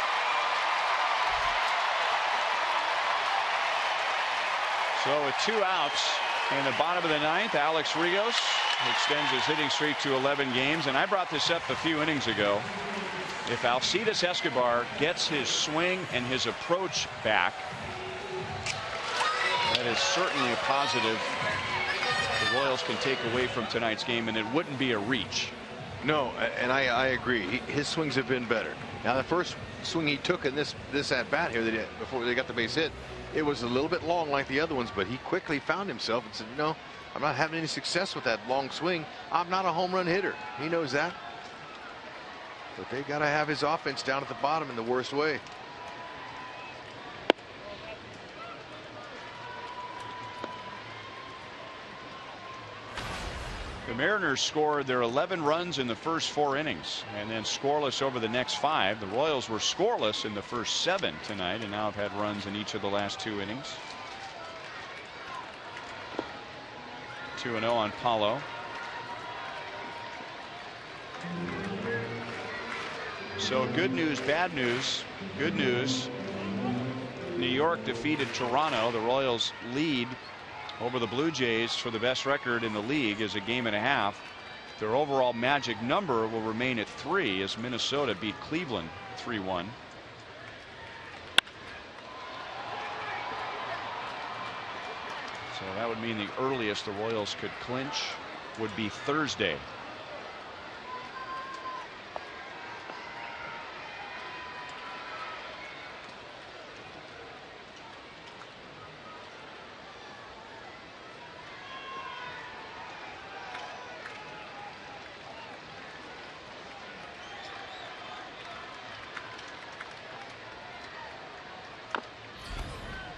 So with 2 outs in the bottom of the 9th, Alex Rios extends his hitting streak to 11 games. And I brought this up a few innings ago. If Alcides Escobar gets his swing and his approach back, that is certainly a positive the Royals can take away from tonight's game, and it wouldn't be a reach. No, and I agree. His swings have been better. Now, the first swing he took in this at bat here before they got the base hit, it was a little bit long like the other ones, but he quickly found himself and said, no, I'm not having any success with that long swing. I'm not a home run hitter. He knows that. But they got to have his offense down at the bottom in the worst way. The Mariners scored their 11 runs in the first 4 innings and then scoreless over the next 5. The Royals were scoreless in the first 7 tonight and now have had runs in each of the last 2 innings. 2-0 on Paulo. So good news, bad news. Good news. New York defeated Toronto. The Royals lead over the Blue Jays for the best record in the league is a game and a half. Their overall magic number will remain at 3 as Minnesota beat Cleveland 3-1. So that would mean the earliest the Royals could clinch would be Thursday.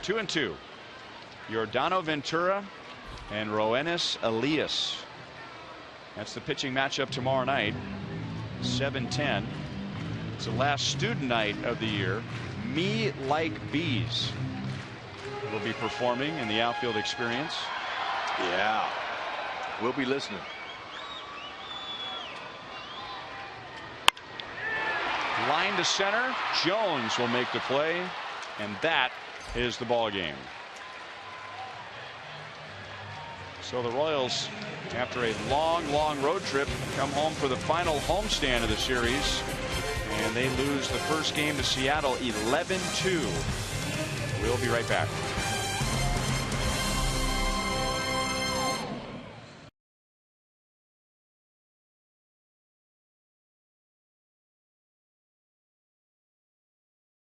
Two and two. Yordano Ventura and Roenis Elias. That's the pitching matchup tomorrow night. 7:10. It's the last student night of the year. Me Like Bees will be performing in the outfield experience. Yeah, we'll be listening. Line to center. Jones will make the play, and that is the ball game. So the Royals, after a long road trip, come home for the final homestand of the series, and they lose the first game to Seattle 11-2. We'll be right back.